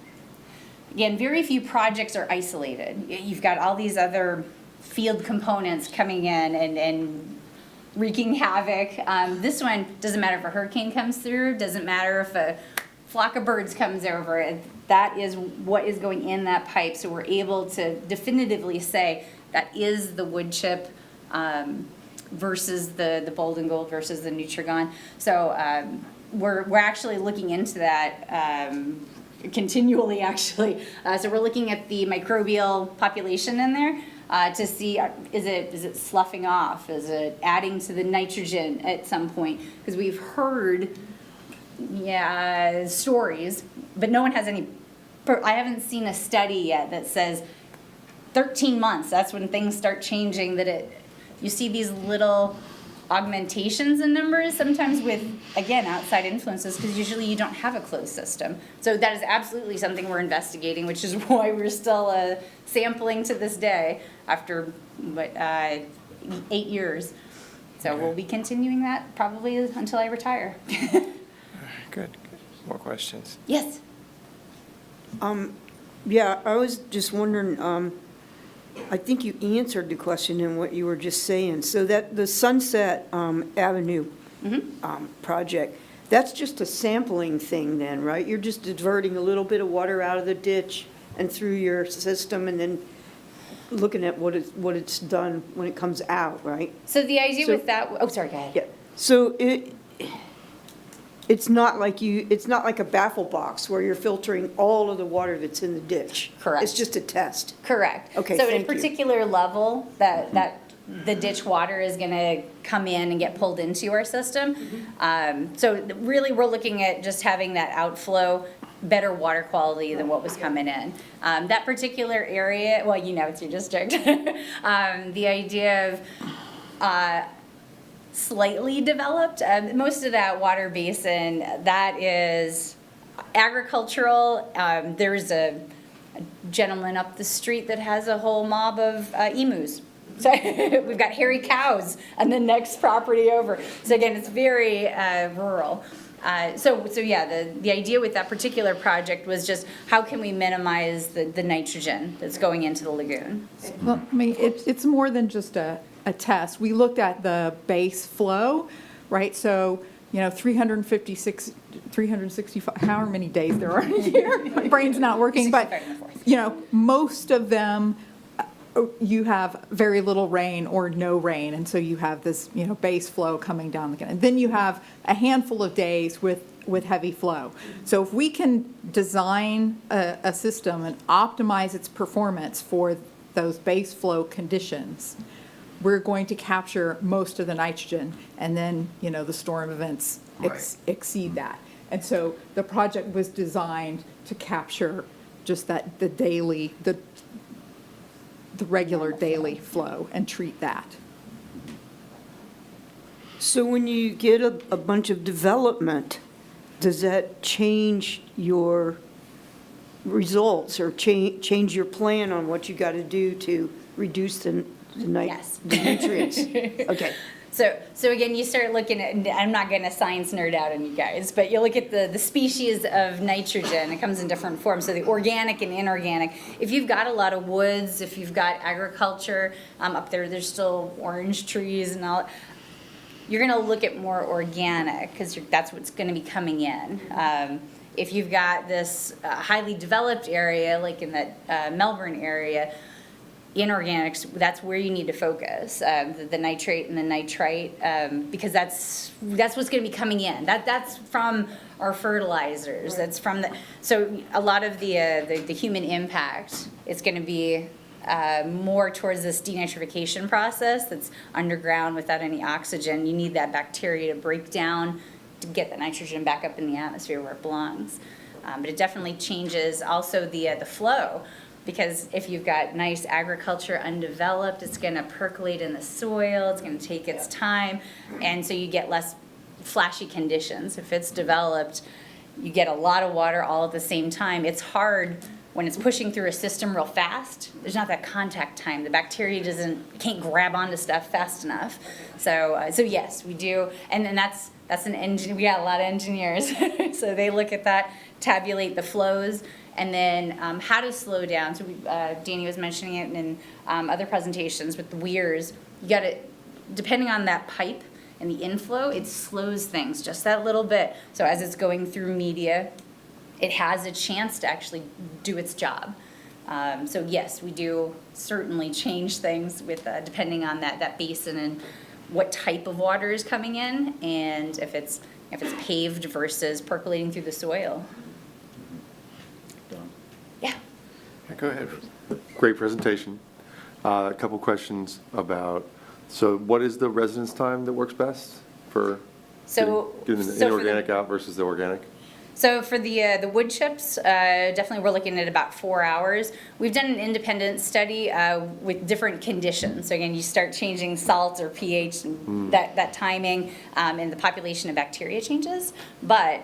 again, very few projects are isolated. You've got all these other field components coming in and wreaking havoc. This one, doesn't matter if a hurricane comes through, doesn't matter if a flock of birds comes over. That is what is going in that pipe. So we're able to definitively say that is the wood chip versus the Golden Gold versus the Nutrigon. So we're actually looking into that continually, actually. So we're looking at the microbial population in there to see is it sloughing off? Is it adding to the nitrogen at some point? Because we've heard stories, but no one has any I haven't seen a study yet that says 13 months, that's when things start changing, you see these little augmentations in numbers, sometimes with, again, outside influences, because usually you don't have a closed system. So that is absolutely something we're investigating, which is why we're still sampling to this day after, 8 years. So we'll be continuing that probably until I retire. Good. More questions? Yes. Yeah, I was just wondering, I think you answered the question in what you were just saying. So that the Sunset Avenue project, that's just a sampling thing then, right? You're just diverting a little bit of water out of the ditch and through your system and then looking at what it's done when it comes out, right? So the idea with that, oh, sorry, go ahead. Yeah. So it's not like a baffle box where you're filtering all of the water that's in the ditch. Correct. It's just a test. Correct. Okay, So at a thank you. particular level, that the ditch water is going to come in and get pulled into our system. So really, we're looking at just having that outflow, better water quality than what was coming in. That particular area, well, it's your district. The idea of slightly developed, most of that water basin, that is agricultural. There's a gentleman up the street that has a whole mob of emus. So we've got hairy cows on the next property over. So again, it's very rural. So yeah, the idea with that particular project was just how can we minimize the nitrogen that's going into the lagoon? Well, I mean, it's more than just a test. We looked at the base flow, right? So, 365, however many days there are in a year. My brain's not working, but, most of them, you have very little rain or no rain, and so you have this, base flow coming down the canal. Then you have a handful of days with heavy flow. So if we can design a system and optimize its performance for those base flow conditions, we're going to capture most of the nitrogen, and then, the storm events exceed that. And so the project was designed to capture just the regular daily flow and treat that. So when you get a bunch of development, does that change your results or change your plan on what you got to do to reduce the nutrients? Okay. So again, you start looking at, I'm not going to science nerd out on you guys, but you look at the species of nitrogen. It comes in different forms, so the organic and inorganic. If you've got a lot of woods, if you've got agriculture, up there's still orange trees and all, you're going to look at more organic because that's what's going to be coming in. If you've got this highly developed area, like in that Melbourne area, inorganics, that's where you need to focus, the nitrate and the nitrite, because that's what's going to be coming in. That's from our fertilizers. Right. That's from so a lot of the human impact is going to be more towards this denitrification process that's underground without any oxygen. You need that bacteria to break down to get the nitrogen back up in the atmosphere where it belongs. But it definitely changes also the flow. Because if you've got nice agriculture undeveloped, it's going to percolate in the soil, it's going to take its time, and so you get less flashy conditions. If it's developed, you get a lot of water all at the same time. It's hard when it's pushing through a system real fast. There's not that contact time. The bacteria can't grab onto stuff fast enough. So yes, we do, and then that's an engine. We got a lot of engineers, so they look at that, tabulate the flows. And then how to slow down. So Danny was mentioning it in other presentations with the weirs. You got to, depending on that pipe and the inflow, it slows things just that little bit. So as it's going through media, it has a chance to actually do its job. So yes, we do certainly change things with depending on that basin and what type of water is coming in, and if it's paved versus percolating through the soil. Go ahead. Great presentation. A couple questions about, so what is the residence time that works best for getting the inorganic out versus the organic? So for the wood chips, definitely we're looking at about 4 hours. We've done an independent study with different conditions. So again, you start changing salt or pH and that timing, and the population of bacteria changes. But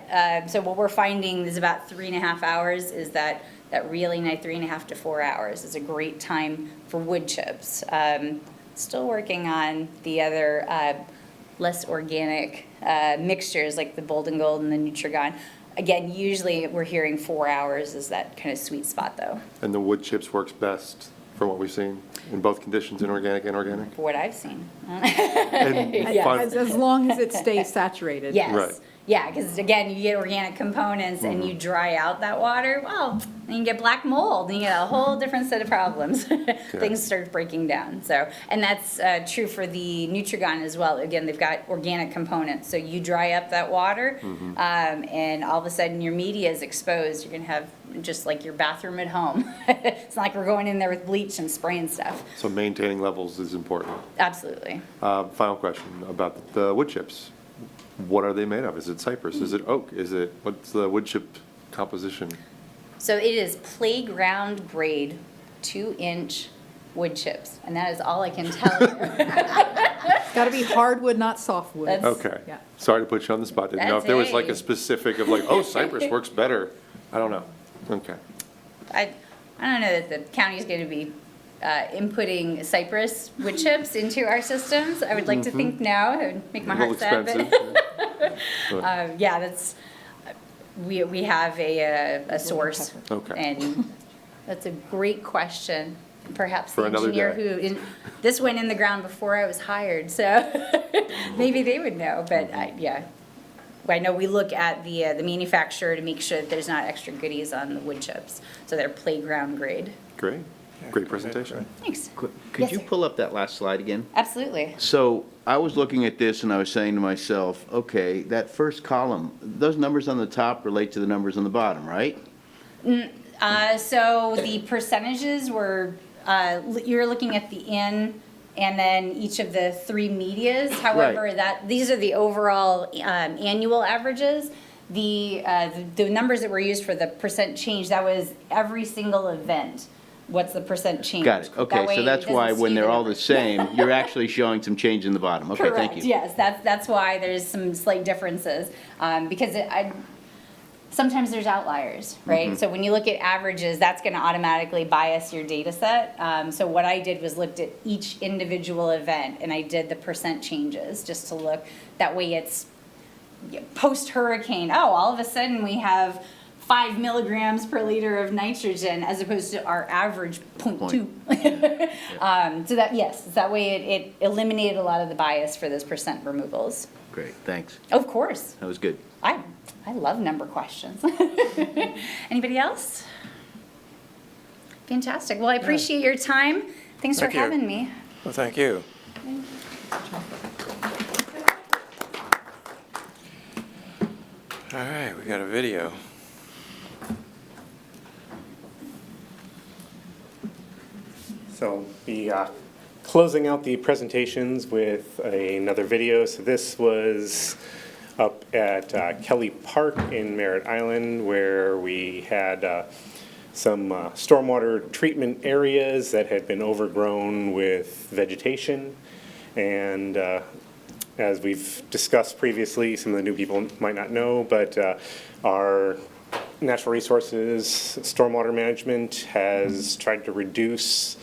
so what we're finding is about 3.5 hours is that really nice 3.5 to 4 hours is a great time for wood chips. Still working on the other less organic mixtures like the Bolden Gold and the Nutrigon. Again, usually we're hearing 4 hours is that kind of sweet spot though. And the wood chips works best from what we've seen in both conditions, in organic and organic? For what I've seen. Yes, as long as it stays saturated. Yes. Right. Yeah, because again, you get organic components and you dry out that water, well, then you get black mold, and you get a whole different set of problems. Things start breaking down. So, and that's true for the Nutrigon as well. Again, they've got organic components. So you dry up that water, and all of a sudden your media is exposed. You're gonna have just like your bathroom at home. It's not like we're going in there with bleach and spraying stuff. So maintaining levels is important. Absolutely. Final question about the wood chips. What are they made of? Is it cypress? Is it oak? What's the wood chip composition? So it is playground grade 2-inch wood chips, and that is all I can tell you. It's got to be hardwood, not softwood. Okay. Yeah. Sorry to put you on the spot. Didn't know if there was like a That's specific of like, oh, cypress works better. I don't know. Okay. I don't know that the county's going to be inputting cypress wood chips into our systems. I would like to think no. It would make my heart sad. But yeah, that's we have a source. Okay. And that's a great question. Perhaps For the another engineer day. this went in the ground before I was hired, so maybe they would know. But yeah, I know we look at the manufacturer to make sure that there's not extra goodies on the wood chips, so they're playground grade. Great. Great presentation. Thanks. Could Yes, you sir. pull up that last slide again? Absolutely. So I was looking at this and I was saying to myself, okay, that first column, those numbers on the top relate to the numbers on the bottom, right? So the percentages were, you're looking at the in and then each of the 3 medias. However, these are the overall annual averages. The numbers that were used for the percent change, that was every single event. What's the percent change? Got it. Okay, That way so it that's doesn't why when skew they're all the numbers. same, you're actually showing some change in the bottom. Okay, thank Correct, you. yes, that's why there's some slight differences, because sometimes there's outliers, right? So when you look at averages, that's gonna automatically bias your data set. So what I did was looked at each individual event, and I did the percent changes, just to look, that way it's post-hurricane, all of a sudden we have 5 milligrams per liter of nitrogen as opposed to our average 0.2. So that way it eliminated a lot of the bias for those percent removals. Great, thanks. Of course. That was good. I love number questions. Anybody else? Fantastic. Well, I appreciate your time. Thanks for Thank you. having me. Well, thank you. All right, we got a video. So be closing out the presentations with another video. So this was up at Kelly Park in Merritt Island, where we had some stormwater treatment areas that had been overgrown with vegetation. And as we've discussed previously, some of the new people might not know, but our Natural Resources Stormwater Management has tried to reduce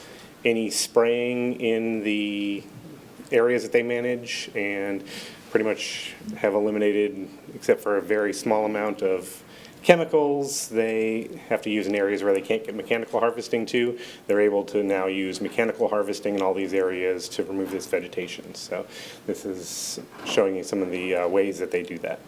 any spraying in the areas that they manage, and pretty much have eliminated, except for a very small amount of chemicals they have to use in areas where they can't get mechanical harvesting to. They're able to now use mechanical harvesting in all these areas to remove this vegetation. So this is showing you some of the ways that they do that.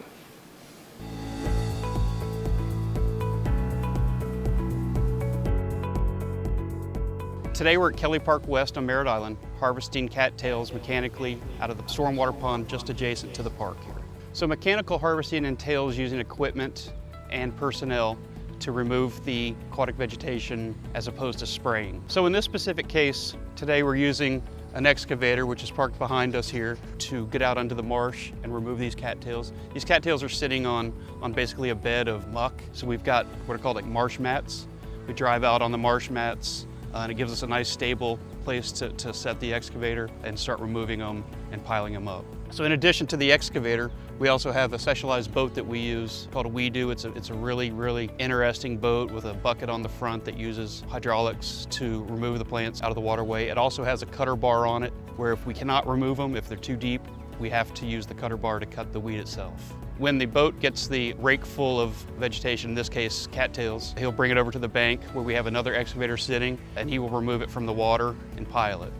Today we're at Kelly Park West on Merritt Island, harvesting cattails mechanically out of the stormwater pond just adjacent to the park here. So mechanical harvesting entails using equipment and personnel to remove the aquatic vegetation as opposed to spraying. So in this specific case, today we're using an excavator, which is parked behind us here, to get out onto the marsh and remove these cattails. These cattails are sitting on basically a bed of muck. So we've got what are called like marsh mats. We drive out on the marsh mats, and it gives us a nice stable place to set the excavator and start removing them and piling them up. So in addition to the excavator, we also have a specialized boat that we use called a We-Do. It's a really, really interesting boat with a bucket on the front that uses hydraulics to remove the plants out of the waterway. It also has a cutter bar on it where if we cannot remove them, if they're too deep, we have to use the cutter bar to cut the weed itself. When the boat gets the rake full of vegetation, in this case cattails, he'll bring it over to the bank where we have another excavator sitting, and he will remove it from the water and pile it.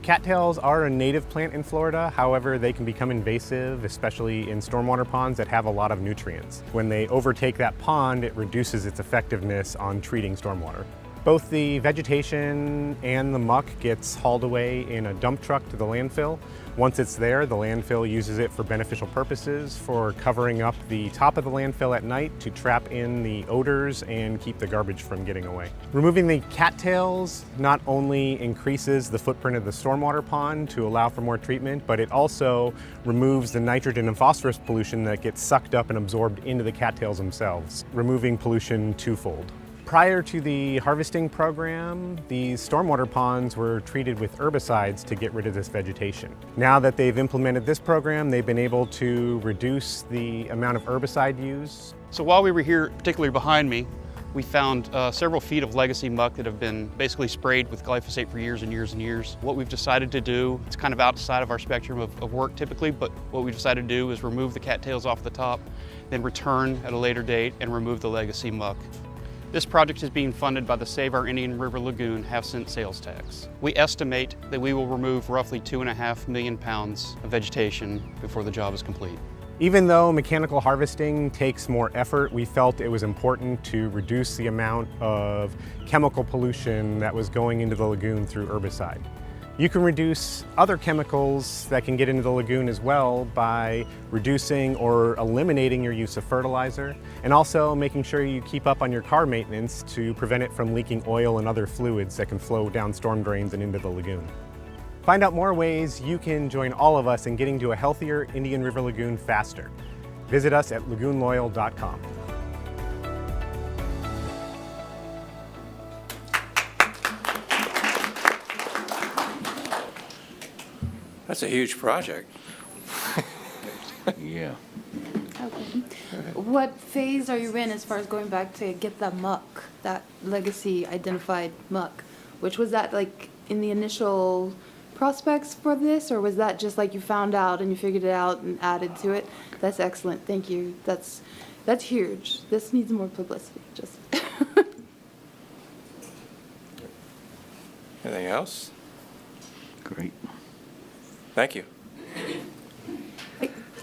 Cattails are a native plant in Florida. However, they can become invasive, especially in stormwater ponds that have a lot of nutrients. When they overtake that pond, it reduces its effectiveness on treating stormwater. Both the vegetation and the muck gets hauled away in a dump truck to the landfill. Once it's there, the landfill uses it for beneficial purposes, for covering up the top of the landfill at night to trap in the odors and keep the garbage from getting away. Removing the cattails not only increases the footprint of the stormwater pond to allow for more treatment, but it also removes the nitrogen and phosphorus pollution that gets sucked up and absorbed into the cattails themselves, removing pollution twofold. Prior to the harvesting program, these stormwater ponds were treated with herbicides to get rid of this vegetation. Now that they've implemented this program, they've been able to reduce the amount of herbicide use. So while we were here, particularly behind me, we found several feet of legacy muck that have been basically sprayed with glyphosate for years and years and years. What we've decided to do, it's kind of outside of our spectrum of work typically, but what we've decided to do is remove the cattails off the top, then return at a later date and remove the legacy muck. This project is being funded by the Save Our Indian River Lagoon half-cent sales tax. We estimate that we will remove roughly 2.5 million pounds of vegetation before the job is complete. Even though mechanical harvesting takes more effort, we felt it was important to reduce the amount of chemical pollution that was going into the lagoon through herbicide. You can reduce other chemicals that can get into the lagoon as well by reducing or eliminating your use of fertilizer, and also making sure you keep up on your car maintenance to prevent it from leaking oil and other fluids that can flow down storm drains and into the lagoon. Find out more ways you can join all of us in getting to a healthier Indian River Lagoon faster. Visit us at lagoonloyal.com. That's a huge project. Yeah. Okay. What phase are you in as far as going back to get the muck, that legacy identified muck? Which was that like in the initial prospects for this, or was that just like you found out and you figured it out and added to it? That's excellent, thank you. That's huge. This needs more publicity, just. Anything else? Great. Thank you.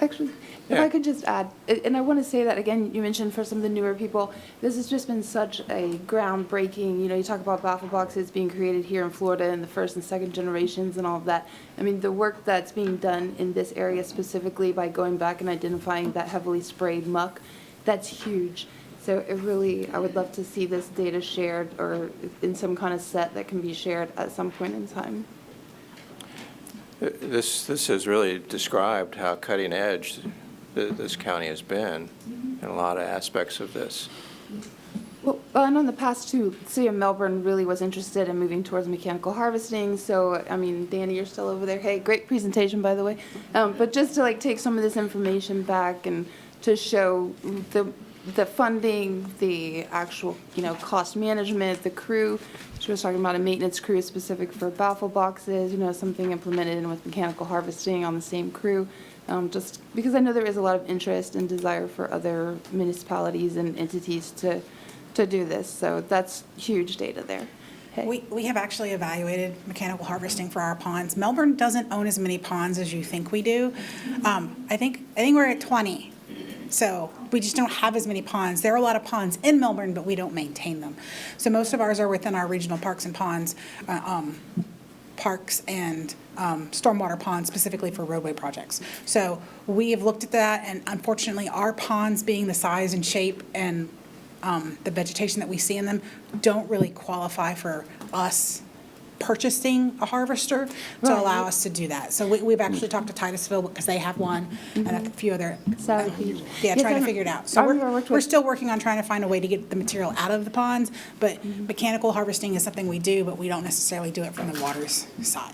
Actually, if I could just add, and I want to say that again, you mentioned for some of the newer people, this has just been such a groundbreaking, you talk about baffle boxes being created here in Florida in the first and second generations and all of that. I mean, the work that's being done in this area specifically by going back and identifying that heavily sprayed muck, that's huge. So it really, I would love to see this data shared or in some kind of set that can be shared at some point in time. This has really described how cutting edge this county has been in a lot of aspects of this. Well, and on the past too, the city of Melbourne really was interested in moving towards mechanical harvesting. So, I mean, Danny, you're still over there. Hey, great presentation, by the way. But just to take some of this information back and to show the funding, the actual, cost management, the crew. She was talking about a maintenance crew specific for baffle boxes, something implemented in with mechanical harvesting on the same crew. Just because I know there is a lot of interest and desire for other municipalities and entities to do this. So that's huge data there. Hey. We have actually evaluated mechanical harvesting for our ponds. Melbourne doesn't own as many ponds as you think we do. I think we're at 20. So we just don't have as many ponds. There are a lot of ponds in Melbourne, but we don't maintain them. So most of ours are within our regional parks and ponds, stormwater ponds specifically for roadway projects. So we have looked at that, and unfortunately our ponds being the size and shape and the vegetation that we see in them don't really qualify for us purchasing a harvester to allow us to do that. So we've actually talked to Titusville because they have one and a few other, trying to figure it out. So we're still working on trying to find a way to get the material out of the ponds, but mechanical harvesting is something we do, but we don't necessarily do it from the water's side.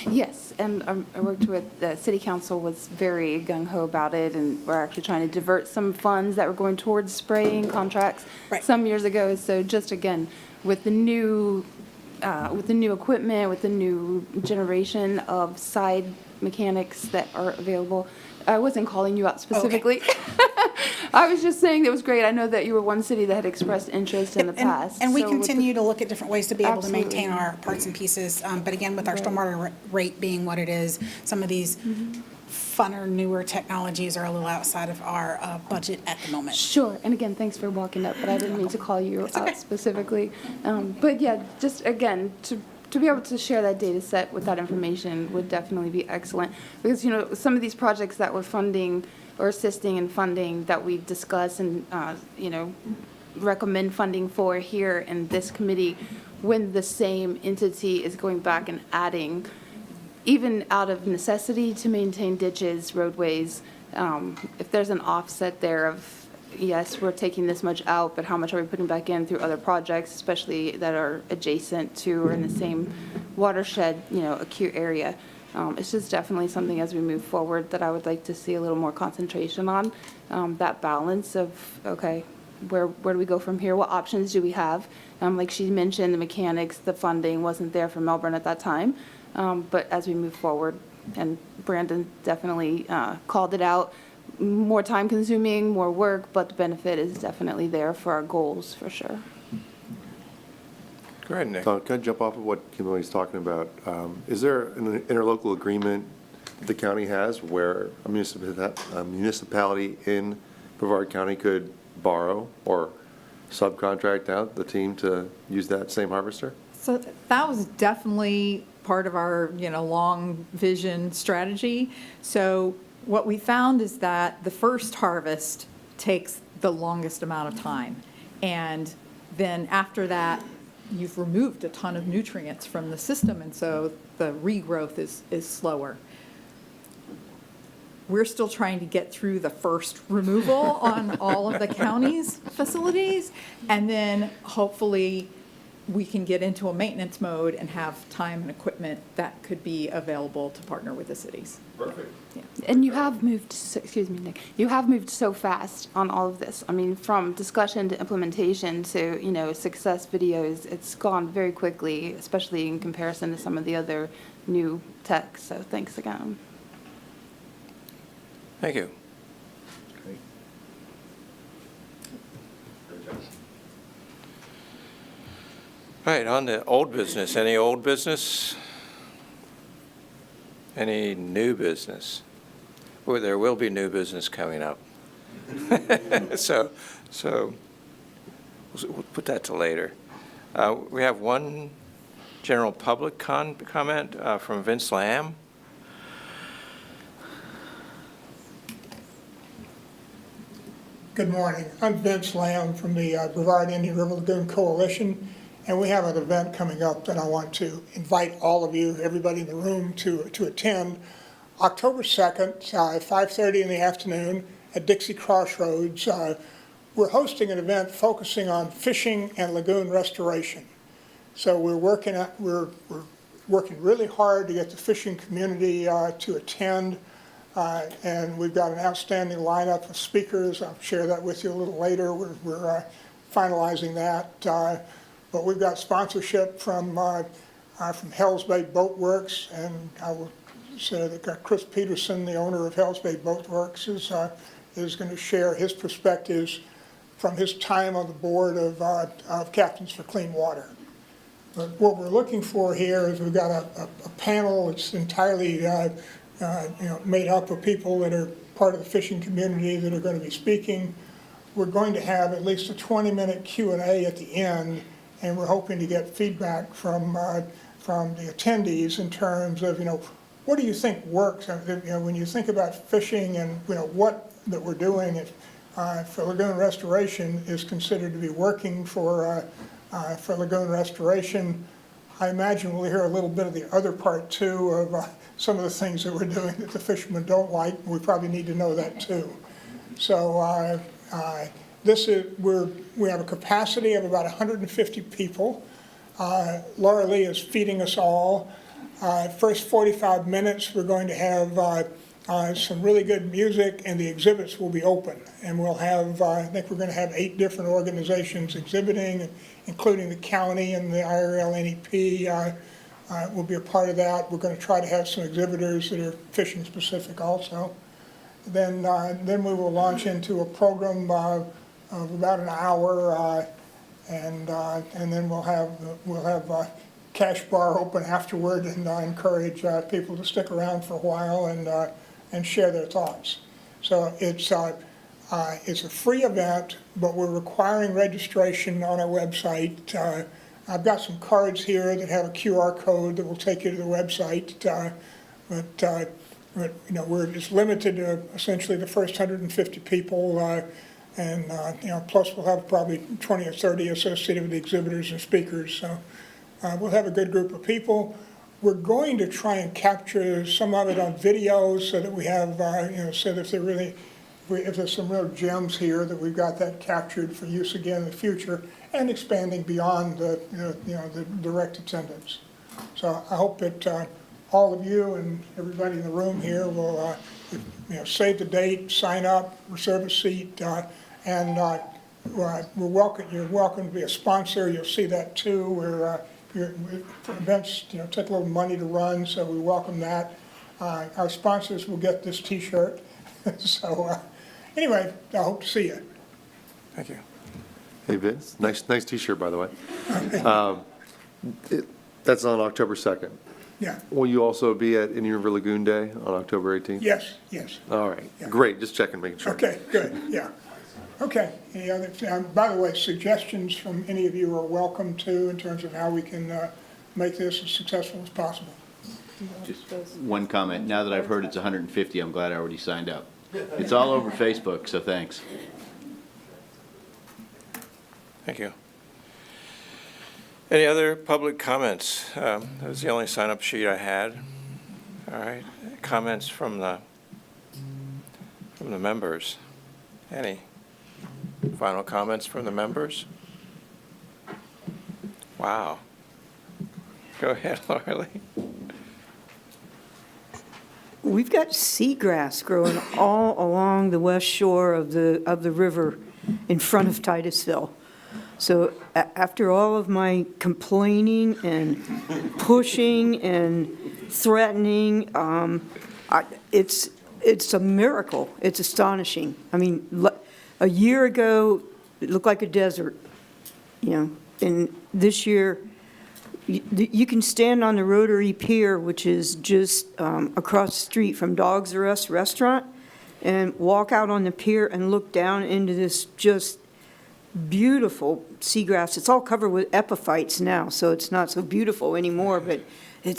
Yes, and I worked with, the city council was very gung-ho about it, and we're actually trying to divert some funds that were going towards spraying contracts some years ago. So just again, with the new equipment, with the new generation of side mechanics that are available, I wasn't calling you out specifically. I was just saying it was great. I know that you were one city that had expressed interest in the past. And we So with continue to look at different ways to be able to Absolutely. maintain our parts and pieces. But again, with our stormwater rate being what it is, some of these funner, newer technologies are a little outside of our budget at the moment. Sure, and again, thanks for walking up, but I didn't mean to call you out specifically. But yeah, just again, to be able to share that data set with that information would definitely be excellent. Because, you know, some of these projects that we're funding or assisting in funding that we discuss and, you know, recommend funding for here in this committee, when the same entity is going back and adding, even out of necessity to maintain ditches, roadways, if there's an offset there of, yes, we're taking this much out, but how much are we putting back in through other projects, especially that are adjacent to or in the same watershed, you know, acute area. It's just definitely something as we move forward that I would like to see a little more concentration on, that balance of, okay, where do we go from here? What options do we have? Like she mentioned, the mechanics, the funding wasn't there for Melbourne at that time. But as we move forward, and Brandon definitely called it out, more time consuming, more work, but the benefit is definitely there for our goals, for sure. Go ahead, Nick. Can I jump off of what Kimberly's talking about? Is there an interlocal agreement the county has where a municipality in Brevard County could borrow or subcontract out the team to use that same harvester? So that was definitely part of our, long vision strategy. So what we found is that the first harvest takes the longest amount of time. And then after that, you've removed a ton of nutrients from the system, and so the regrowth is slower. We're still trying to get through the first removal on all of the county's facilities, and then hopefully we can get into a maintenance mode and have time and equipment that could be available to partner with the cities. Perfect. Yeah. And you have moved, excuse me, Nick, you have moved so fast on all of this. I mean, from discussion to implementation to, success videos, it's gone very quickly, especially in comparison to some of the other new tech. So thanks again. Thank you. Right, on to old business. Any old business? Any new business? Well, there will be new business coming up. So we'll put that to later. We have one general public comment from Vince Lamb. Good morning. I'm Vince Lamb from the Brevard Indian River Lagoon Coalition, and we have an event coming up that I want to invite all of you, everybody in the room, to attend. October 2nd, 5:30 in the afternoon at Dixie Crossroads. We're hosting an event focusing on fishing and lagoon restoration. So we're working really hard to get the fishing community to attend. And we've got an outstanding lineup of speakers. I'll share that with you a little later. We're finalizing that. But we've got sponsorship from Hell's Bay Boat Works, and I will say that Chris Peterson, the owner of Hell's Bay Boat Works, is going to share his perspectives from his time on the board of Captains for Clean Water. But what we're looking for here is we've got a panel that's entirely made up of people that are part of the fishing community that are going to be speaking. We're going to have at least a 20-minute Q&A at the end, and we're hoping to get feedback from the attendees in terms of, what do you think works? When you think about fishing and, what that we're doing for lagoon restoration is considered to be working for lagoon restoration. I imagine we'll hear a little bit of the other part too of some of the things that we're doing that the fishermen don't like. We probably need to know that too. So we have a capacity of about 150 people. Laura Lee is feeding us all. First 45 minutes, we're going to have some really good music, and the exhibits will be open. And we'll have, I think we're going to have 8 different organizations exhibiting, including the county and the IRL NEP will be a part of that. We're going to try to have some exhibitors that are fishing specific also. Then we will launch into a program of about an hour, and then we'll have cash bar open afterward, and encourage people to stick around for a while and share their thoughts. So it's a free event, but we're requiring registration on our website. I've got some cards here that have a QR code that will take you to the website, but you know, we're just limited to essentially the first 150 people, and you know, plus we'll have probably 20 or 30 associated with the exhibitors and speakers. So we'll have a good group of people. We're going to try and capture some of it on video so that we have, you know, so that if there's some real gems here, that we've got that captured for use again in the future, and expanding beyond the, you know, the direct attendance. So I hope that all of you and everybody in the room here will, you know, save the date, sign up, reserve a seat, and you're welcome to be a sponsor. You'll see that too. Your events, you know, take a little money to run, so we welcome that. Our sponsors will get this T-shirt. So anyway, I hope to see you. Thank you. Hey, Vince, nice T-shirt, by the way. That's on October 2nd. Yeah. Will you also be at Indian River Lagoon Day on October 18th? Yes, yes. All right, Yeah. great, just checking, making sure. Okay, good, yeah. Okay, any other, by the way, suggestions from any of you are welcome too, in terms of how we can make this as successful as possible. Just one comment. Now that I've heard it's 150, I'm glad I already signed up. It's all over Facebook, so thanks. Thank you. Any other public comments? That was the only sign-up sheet I had. All right, comments from the members? Any final comments from the members? Wow. Go ahead, Laura Lee. We've got seagrass growing all along the west shore of the river in front of Titusville. So after all of my complaining and pushing and threatening, it's a miracle. It's astonishing. I mean, a year ago, it looked like a desert, you know, and this year, you can stand on the Rotary Pier, which is just across the street from Dogs R Us restaurant, and walk out on the pier and look down into this just beautiful seagrass. It's all covered with epiphytes now, so it's not so beautiful anymore, but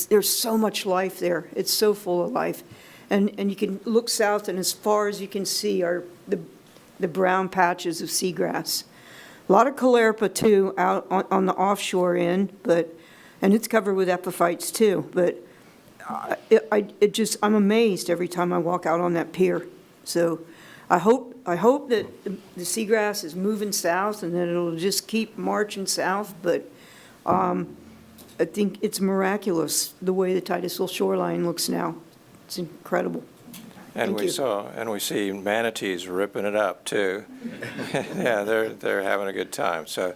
there's so much life there. It's so full of life. And you can look south, and as far as you can see are the brown patches of seagrass. A lot of caulerpa, too, out on the offshore end, and it's covered with epiphytes, too. But I'm amazed every time I walk out on that pier. So I hope that the seagrass is moving south and that it'll just keep marching south, but I think it's miraculous the way the Titusville shoreline looks now. It's incredible. And we see manatees ripping it up too. Yeah, they're having a good time. So,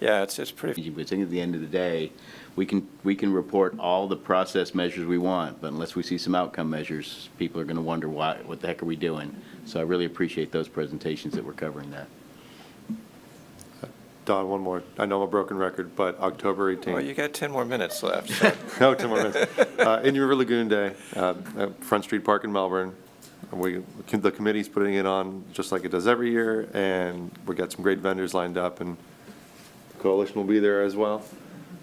yeah, it's pretty. I think at the end of the day, we can report all the process measures we want, but unless we see some outcome measures, people are going to wonder what the heck are we doing? So I really appreciate those presentations that were covering that. Don, one more. I know I'm a broken record, but October 18th. Well, you got 10 more minutes left. So. No, 10 more minutes. Indian River Lagoon Day, at Front Street Park in Melbourne. The committee's putting it on just like it does every year, and we got some great vendors lined up, and the coalition will be there as well.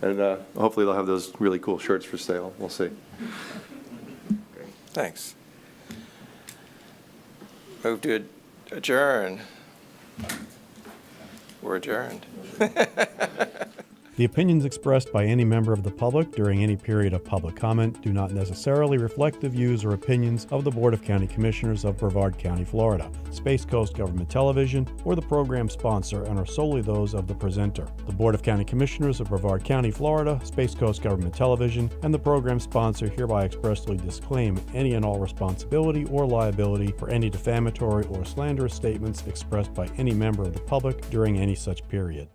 And hopefully they'll have those really cool shirts for sale. We'll see. Thanks. Move to adjourn. We're adjourned. The opinions expressed by any member of the public during any period of public comment do not necessarily reflect the views or opinions of the Board of County Commissioners of Brevard County, Florida, Space Coast Government Television, or the program sponsor, and are solely those of the presenter. The Board of County Commissioners of Brevard County, Florida, Space Coast Government Television, and the program sponsor hereby expressly disclaim any and all responsibility or liability for any defamatory or slanderous statements expressed by any member of the public during any such period.